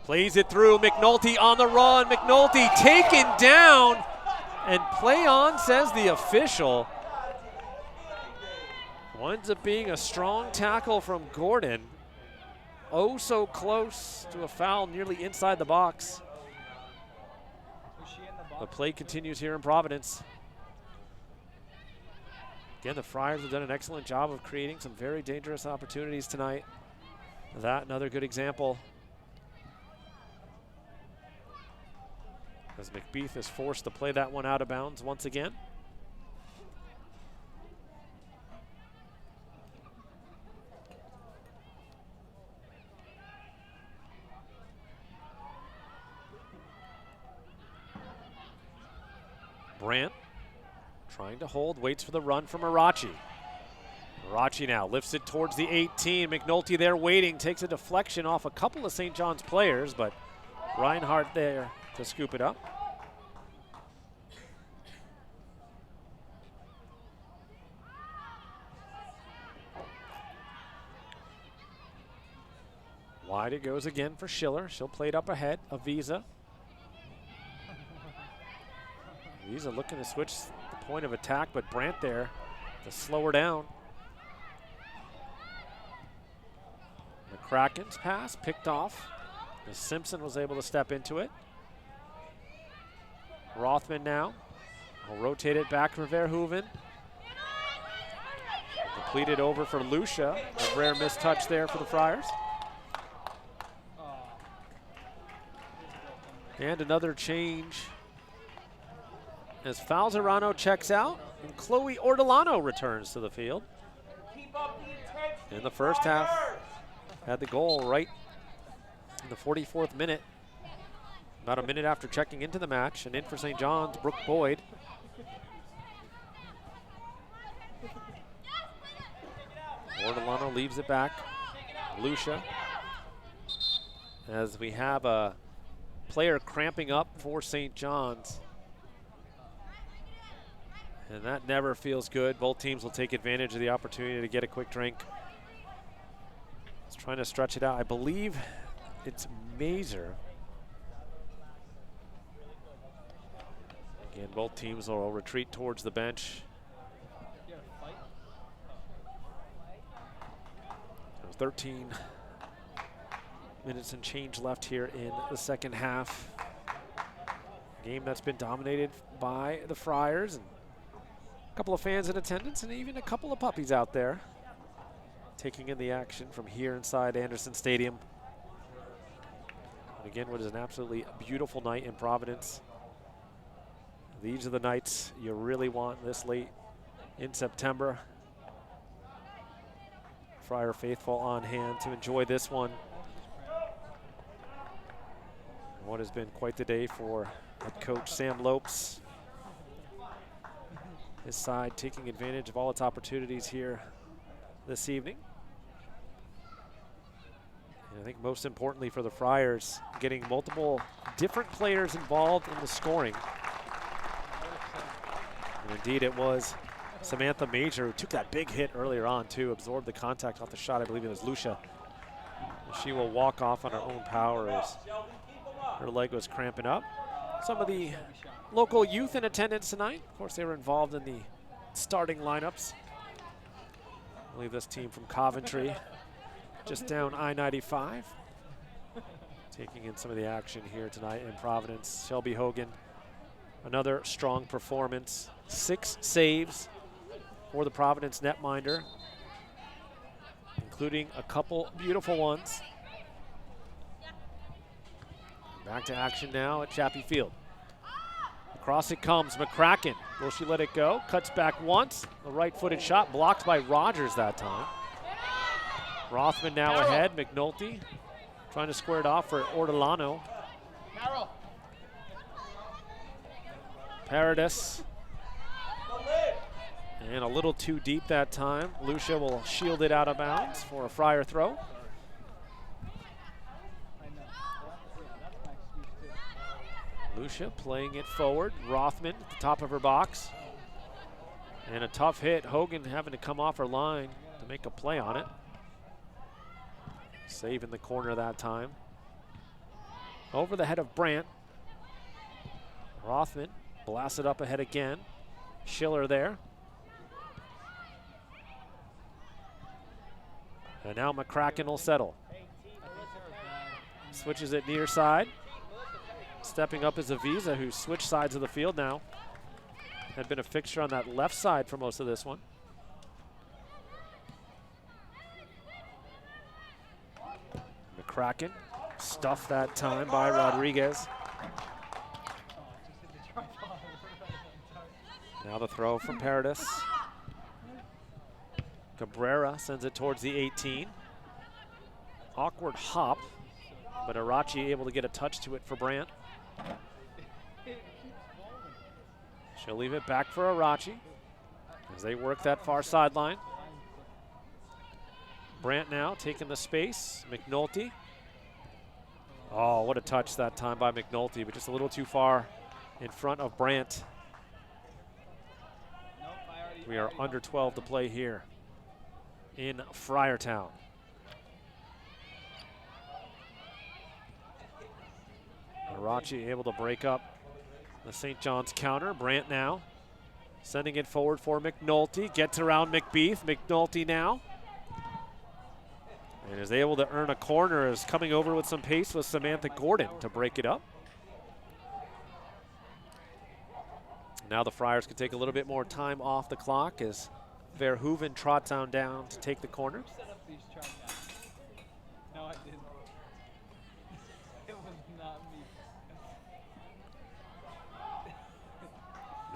Plays it through. McNulty on the run. McNulty taken down. And play on, says the official. Winds up being a strong tackle from Gordon. Oh, so close to a foul nearly inside the box. The play continues here in Providence. Again, the Friars have done an excellent job of creating some very dangerous opportunities tonight. That another good example. As McBeath is forced to play that one out of bounds once again. Brandt trying to hold, waits for the run from Arachi. Arachi now lifts it towards the 18. McNulty there waiting, takes a deflection off a couple of St. John's players, but Reinhardt there to scoop it up. Wide it goes again for Schiller. She'll play it up ahead. Avisa. Avisa looking to switch the point of attack, but Brandt there to slow her down. McCracken's pass picked off as Simpson was able to step into it. Rothman now will rotate it back for Verhoeven. Completed over for Lucia. A rare missed touch there for the Friars. And another change as Falzerano checks out and Chloe Ortolano returns to the field. In the first half, had the goal right in the 44th minute. About a minute after checking into the match, and in for St. John's, Brooke Boyd. Ortolano leaves it back. Lucia, as we have a player cramping up for St. John's. And that never feels good. Both teams will take advantage of the opportunity to get a quick drink. He's trying to stretch it out. I believe it's Mazer. Again, both teams will retreat towards the bench. There's 13 minutes and change left here in the second half. Game that's been dominated by the Friars, and a couple of fans in attendance, and even a couple of puppies out there taking in the action from here inside Anderson Stadium. And again, what is an absolutely beautiful night in Providence. These are the nights you really want this late in September. Friar faithful on hand to enjoy this one. What has been quite the day for head coach Sam Lopes. His side taking advantage of all its opportunities here this evening. And I think most importantly for the Friars, getting multiple different players involved in the scoring. And indeed it was Samantha Major who took that big hit earlier on too, absorbed the contact off the shot. I believe it was Lucia. And she will walk off on her own power as her leg was cramping up. Some of the local youth in attendance tonight. Of course, they were involved in the starting lineups. I believe this team from Coventry, just down I-95. Taking in some of the action here tonight in Providence. Shelby Hogan, another strong performance. 6 saves for the Providence netminder, including a couple beautiful ones. Back to action now at Chappie Field. Across it comes, McCracken. Will she let it go? Cuts back once. A right-footed shot blocked by Rogers that time. Rothman now ahead. McNulty trying to square it off for Ortolano. Paradis. And a little too deep that time. Lucia will shield it out of bounds for a Friar throw. Lucia playing it forward. Rothman at the top of her box. And a tough hit. Hogan having to come off her line to make a play on it. Save in the corner that time. Over the head of Brandt. Rothman blasts it up ahead again. Schiller there. And now McCracken will settle. Switches it near side. Stepping up is Avisa, who switched sides of the field now. Had been a fixture on that left side for most of this one. McCracken, stuffed that time by Rodriguez. Now the throw from Paradis. Cabrera sends it towards the 18. Awkward hop, but Arachi able to get a touch to it for Brandt. She'll leave it back for Arachi as they work that far sideline. Brandt now taking the space. McNulty. Oh, what a touch that time by McNulty, but just a little too far in front of Brandt. We are under 12 to play here in Friartown. Arachi able to break up the St. John's counter. Brandt now sending it forward for McNulty. Gets around McBeath. McNulty now. And is able to earn a corner, is coming over with some pace with Samantha Gordon to break it up. Now the Friars can take a little bit more time off the clock as Verhoeven trots on down to take the corner. Set up these charts. No, I didn't. It was not me.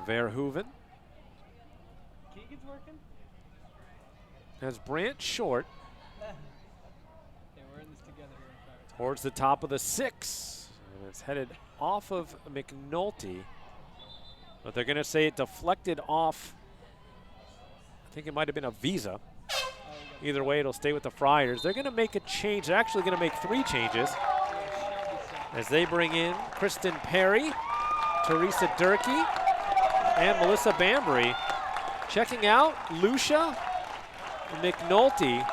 Verhoeven Keegan's working? has Brandt short. Yeah, we're in this together here. Towards the top of the 6. And it's headed off of McNulty. But they're going to say it deflected off. I think it might have been a Visa. Either way, it'll stay with the Friars. They're going to make a change. They're actually going to make 3 changes as they bring in Kristen Perry, Teresa Durkee, and Melissa Bambury. Checking out Lucia, McNulty,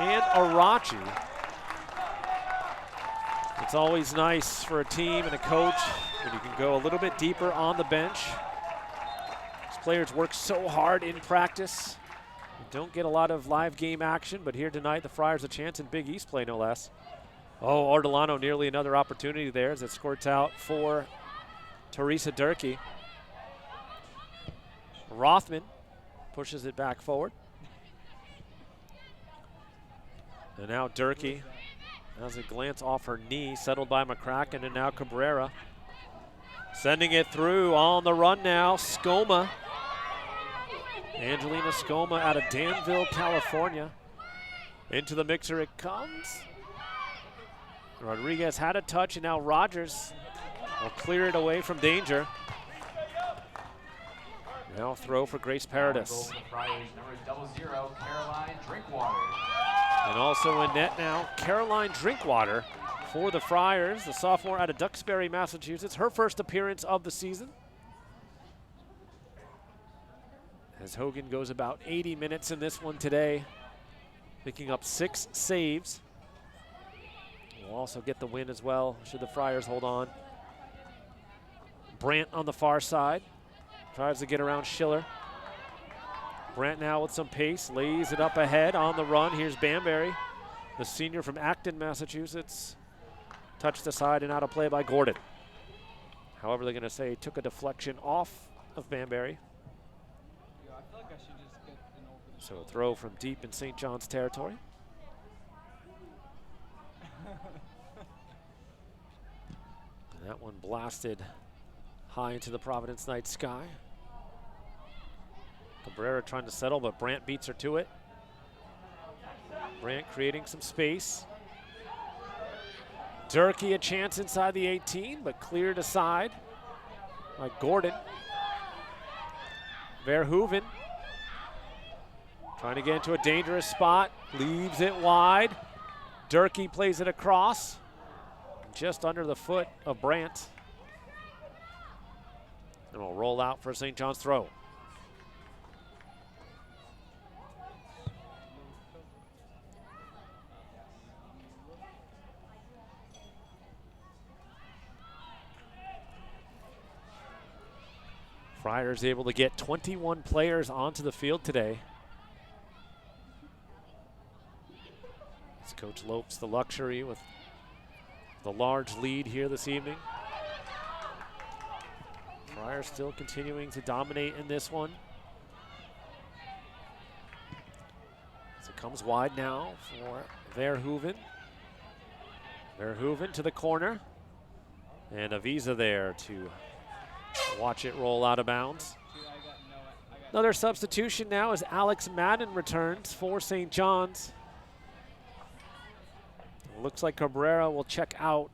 and Arachi. It's always nice for a team and a coach when you can go a little bit deeper on the bench. These players work so hard in practice. You don't get a lot of live game action, but here tonight the Friars a chance in Big East play, no less. Oh, Ortolano nearly another opportunity there as it squirts out for Teresa Durkee. Rothman pushes it back forward. And now Durkee has a glance off her knee, settled by McCracken, and now Cabrera. Sending it through on the run now, Scoma. Angelina Scoma out of Danville, California. Into the mixer it comes. Rodriguez had a touch, and now Rogers will clear it away from danger. Now throw for Grace Paradis. And also in net now, Caroline Drinkwater for the Friars, the sophomore out of Duxbury, Massachusetts. Her first appearance of the season. As Hogan goes about 80 minutes in this one today, picking up 6 saves. We'll also get the win as well, should the Friars hold on. Brandt on the far side, tries to get around Schiller. Brandt now with some pace, lays it up ahead on the run. Here's Banbury, the senior from Acton, Massachusetts. Touched aside and out of play by Gordon. However, they're going to say took a deflection off of Banbury. So a throw from deep in St. John's territory. And that one blasted high into the Providence night sky. Cabrera trying to settle, but Brandt beats her to it. Brandt creating some space. Durkee a chance inside the 18, but cleared aside by Gordon. Verhoeven trying to get into a dangerous spot, leaves it wide. Durkee plays it across, just under the foot of Brandt. And will roll out for St. John's throw. Friars able to get 21 players onto the field today. As Coach Lopes the luxury with the large lead here this evening. Friars still continuing to dominate in this one. As it comes wide now for Verhoeven. Verhoeven to the corner. And Avisa there to watch it roll out of bounds. Another substitution now as Alex Madden returns for St. John's. Looks like Cabrera will check out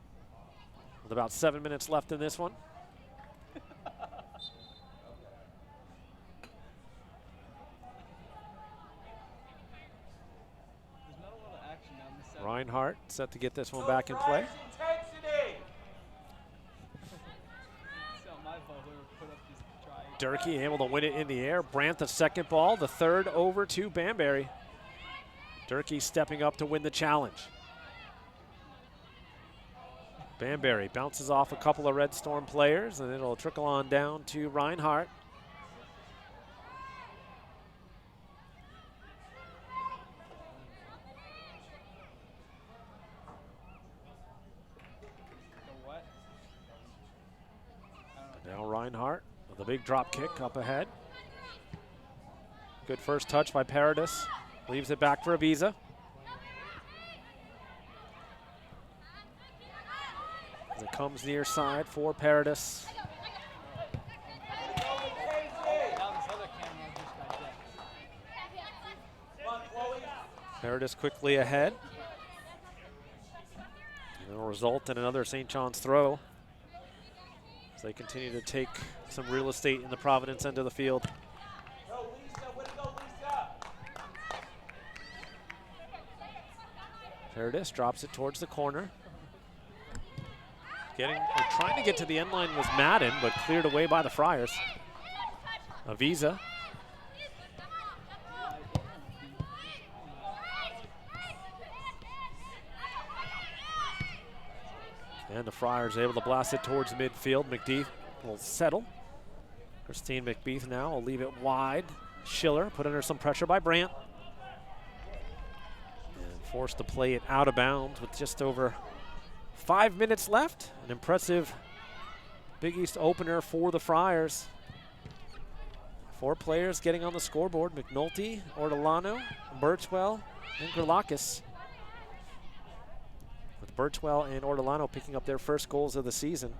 with about 7 minutes left in this one. Reinhardt set to get this one back in play. Durkee able to win it in the air. Brandt the second ball, the third over to Banbury. Durkee stepping up to win the challenge. Banbury bounces off a couple of Red Storm players, and it'll trickle on down to Reinhardt. Now Reinhardt with a big drop kick up ahead. Good first touch by Paradis. Leaves it back for Avisa. As it comes near side for Paradis. Paradis quickly ahead. And it'll result in another St. John's throw. As they continue to take some real estate in the Providence end of the field. Paradis drops it towards the corner. Trying to get to the end line was Madden, but cleared away by the Friars. Avisa. And the Friars able to blast it towards midfield. McDeeth will settle. Christine McBeath now will leave it wide. Schiller put under some pressure by Brandt. And forced to play it out of bounds with just over 5 minutes left. An impressive Big East opener for the Friars. 4 players getting on the scoreboard: McNulty, Ortolano, Birchwell, and Gerlakis. With Birchwell and Ortolano picking up their first goals of the season.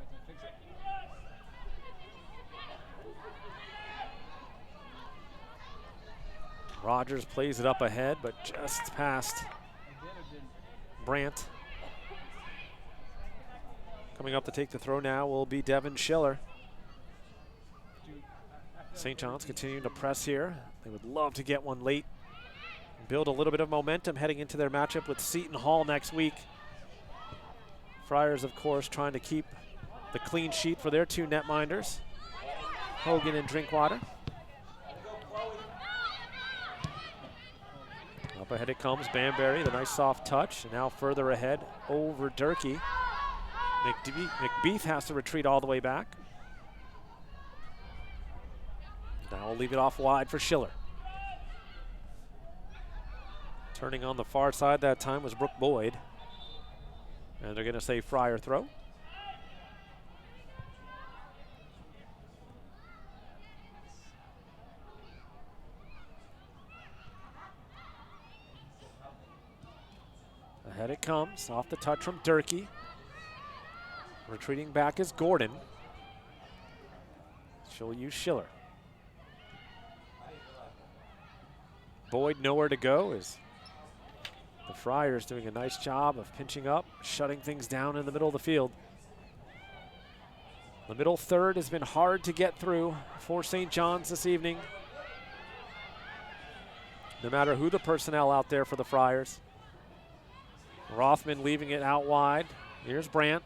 Rogers plays it up ahead, but just past Brandt. Coming up to take the throw now will be Devin Schiller. St. John's continuing to press here. They would love to get one late and build a little bit of momentum heading into their matchup with Seton Hall next week. Friars, of course, trying to keep the clean sheet for their 2 netminders, Hogan and Drinkwater. Up ahead it comes, Banbury, the nice soft touch, and now further ahead over Durkee. McBeath has to retreat all the way back. Now we'll leave it off wide for Schiller. Turning on the far side that time was Brooke Boyd. And they're going to say Friar throw. Ahead it comes, off the touch from Durkee. Retreating back is Gordon. She'll use Schiller. Boyd nowhere to go as the Friars doing a nice job of pinching up, shutting things down in the middle of the field. The middle third has been hard to get through for St. John's this evening. No matter who the personnel out there for the Friars. Rothman leaving it out wide. Here's Brandt.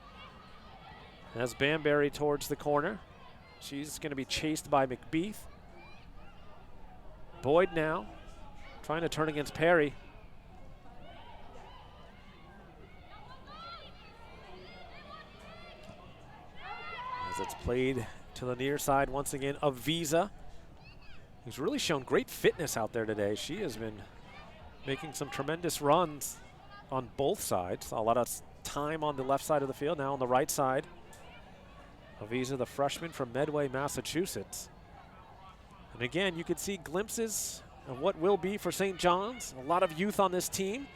Has Banbury towards the corner. She's going to be chased by McBeath. Boyd now trying to turn against Perry. As it's played to the near side once again of Visa, who's really shown great fitness out there today. She has been making some tremendous runs on both sides. A lot of time on the left side of the field, now on the right side. Avisa, the freshman from Medway, Massachusetts. And again, you could see glimpses of what will be for St. John's. A lot of youth on this team,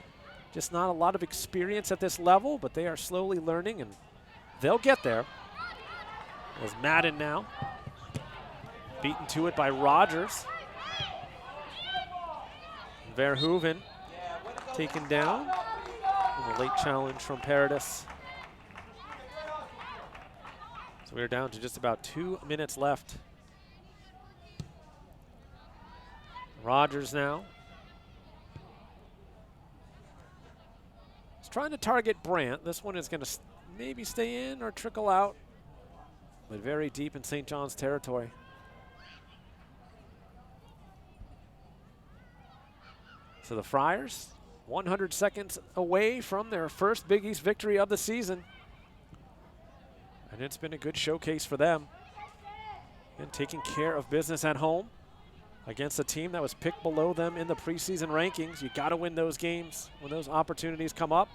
just not a lot of experience at this level, but they are slowly learning and they'll get there. As Madden now, beaten to it by Rogers. Verhoeven taken down. And a late challenge from Paradis. So we're down to just about 2 minutes left. Rogers now. He's trying to target Brandt. This one is going to maybe stay in or trickle out, but very deep in St. John's territory. So the Friars, 100 seconds away from their first Big East victory of the season. And it's been a good showcase for them. And taking care of business at home against a team that was picked below them in the preseason rankings. You got to win those games when those opportunities come up.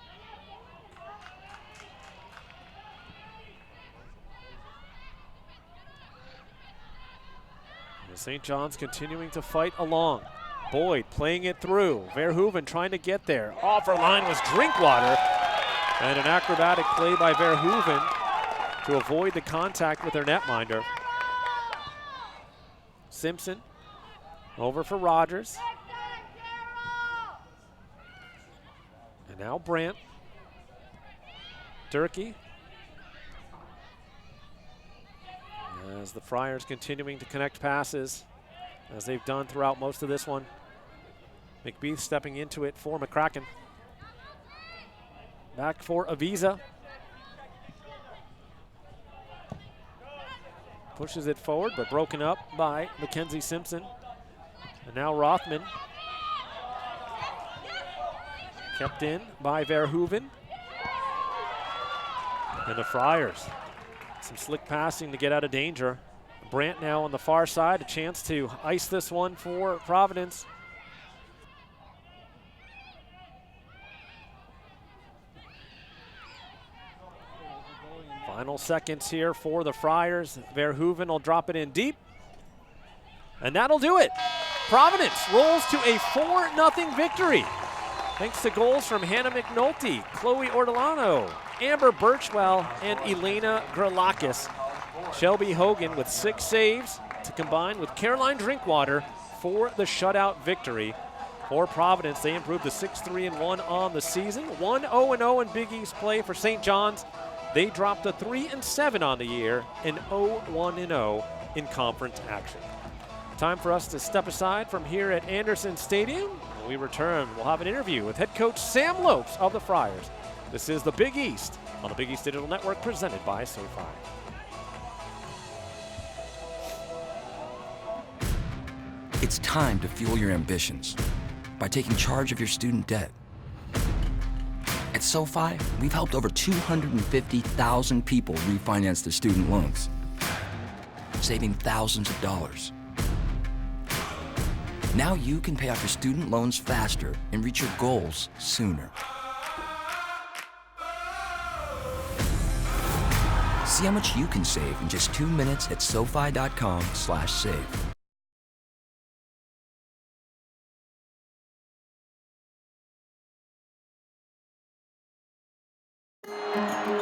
And St. John's continuing to fight along. Boyd playing it through. Verhoeven trying to get there. Off her line was Drinkwater. And an acrobatic play by Verhoeven to avoid the contact with their netminder. Simpson over for Rogers. And now Brandt. Durkee. As the Friars continuing to connect passes, as they've done throughout most of this one. McBeath stepping into it for McCracken. Back for Avisa. Pushes it forward, but broken up by Mackenzie Simpson. And now Rothman. Kept in by Verhoeven. And the Friars, some slick passing to get out of danger. Brandt now on the far side, a chance to ice this one for Providence. Final seconds here for the Friars. Verhoeven will drop it in deep. And that'll do it. Providence rolls to a 4-0 victory. Thanks to goals from Hannah McNulty, Chloe Ortolano, Amber Birchwell, and Elena Gralakis. Shelby Hogan with 6 saves to combine with Caroline Drinkwater for the shutout victory. For Providence, they improved to 6-3-1 on the season. 1-0-0 in Big East play for St. John's. They dropped to 3-7 on the year and 0-1-0 in conference action. Time for us to step aside from here at Anderson Stadium. When we return, we'll have an interview with head coach Sam Lopes of the Friars. This is the Big East on the Big East Digital Network presented by SoFi. It's time to fuel your ambitions by taking charge of your student debt. At SoFi, we've helped over 250,000 people refinance their student loans, saving thousands of dollars. Now you can pay off your student loans faster and reach your goals sooner. See how much you can save in just 2 minutes at SoFi.com/save.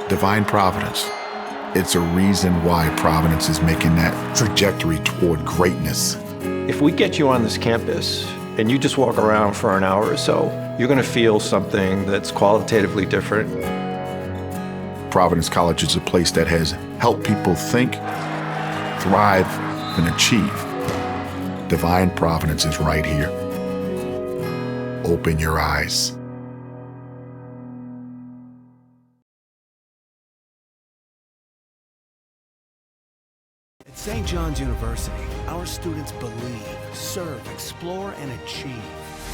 Divine Providence. It's a reason why Providence is making that trajectory toward greatness. If we get you on this campus and you just walk around for an hour or so, you're going to feel something that's qualitatively different. Providence College is a place that has helped people think, thrive, and achieve. Divine Providence is right here. Open your eyes. At St. John's University, our students believe, serve, explore, and achieve.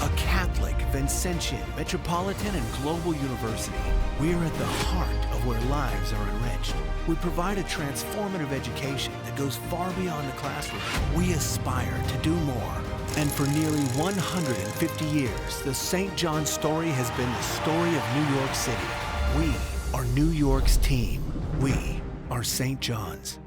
A Catholic, Vincentian, metropolitan, and global university, we are at the heart of where lives are enriched. We provide a transformative education that goes far beyond the classroom. We aspire to do more. And for nearly 150 years, the St. John's story has been the story of New York City. We are New York's team. We are St. John's.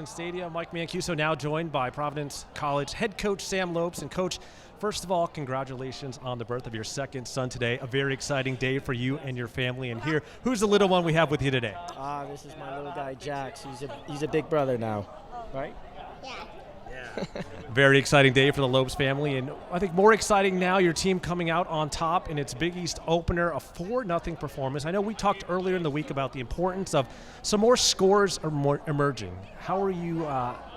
Stadium. Mike Mancuso now joined by Providence College head coach Sam Lopes. And coach, first of all, congratulations on the birth of your second son today. A very exciting day for you and your family. And here, who's the little one we have with you today? This is my little guy, Jax. He's a big brother now, right? Yeah. Very exciting day for the Lopes family, and I think more exciting now, your team coming out on top in its Big East opener, a 4-0 performance. I know we talked earlier in the week about the importance of some more scores emerging. How are you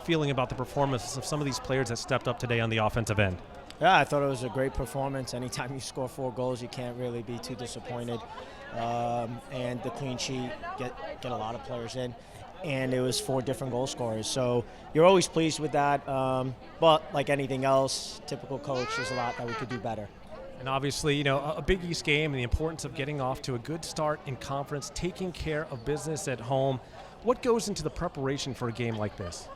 feeling about the performance of some of these players that stepped up today on the offensive end? Yeah, I thought it was a great performance. Anytime you score 4 goals, you can't really be too disappointed. And the clean sheet, get a lot of players in. And it was 4 different goal scorers. So you're always pleased with that. But like anything else, typical coach, there's a lot that we could do better. And obviously, you know, a Big East game and the importance of getting off to a good start in conference, taking care of business at home. What goes into the preparation for a game like this?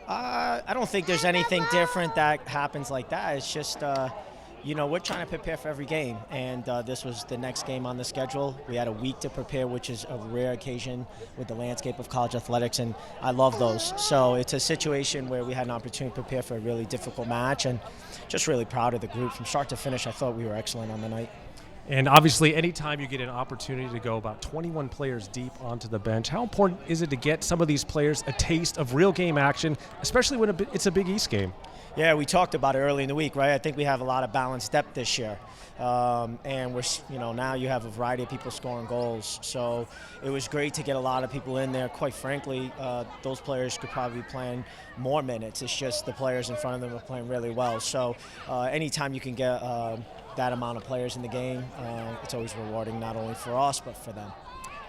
I don't think there's anything different that happens like that. It's just you know, we're trying to prepare for every game, and this was the next game on the schedule. We had a week to prepare, which is a rare occasion with the landscape of college athletics, and I love those. So it's a situation where we had an opportunity to prepare for a really difficult match, and just really proud of the group. From start to finish, I thought we were excellent on the night. And obviously, anytime you get an opportunity to go about 21 players deep onto the bench, how important is it to get some of these players a taste of real game action, especially when it's a Big East game? Yeah, we talked about it early in the week, right? I think we have a lot of balanced depth this year. And we're, you know, now you have a variety of people scoring goals. So it was great to get a lot of people in there. Quite frankly, those players could probably be playing more minutes. It's just the players in front of them are playing really well. So anytime you can get that amount of players in the game, it's always rewarding, not only for us, but for them.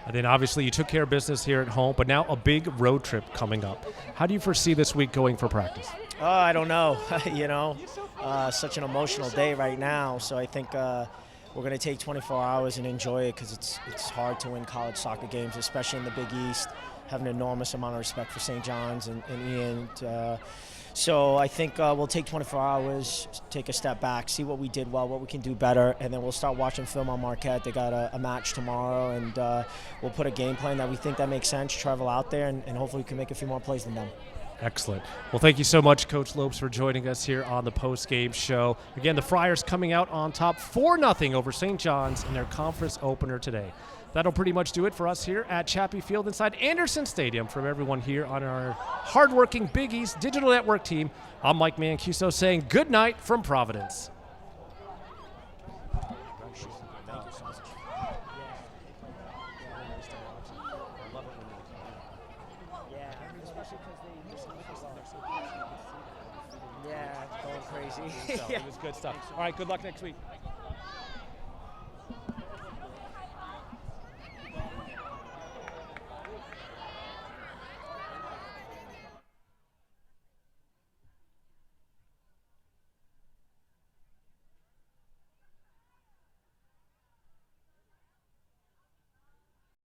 And then obviously you took care of business here at home, but now a big road trip coming up. How do you foresee this week going for practice? I don't know. You know, such an emotional day right now. So I think we're going to take 24 hours and enjoy it, because it's hard to win college soccer games, especially in the Big East. Have an enormous amount of respect for St. John's and Ian. So I think we'll take 24 hours, take a step back, see what we did well, what we can do better, and then we'll start watching film on Marquette. They got a match tomorrow, and we'll put a game plan that we think that makes sense, travel out there, and hopefully we can make a few more plays than them. Excellent. Well, thank you so much, Coach Lopes, for joining us here on the post-game show. Again, the Friars coming out on top 4-0 over St. John's in their conference opener today. That'll pretty much do it for us here at Chappie Field inside Anderson Stadium. From everyone here on our hardworking Big East Digital Network team, I'm Mike Mancuso saying good night from Providence. Yeah, going crazy. It was good stuff. All right, good luck next week.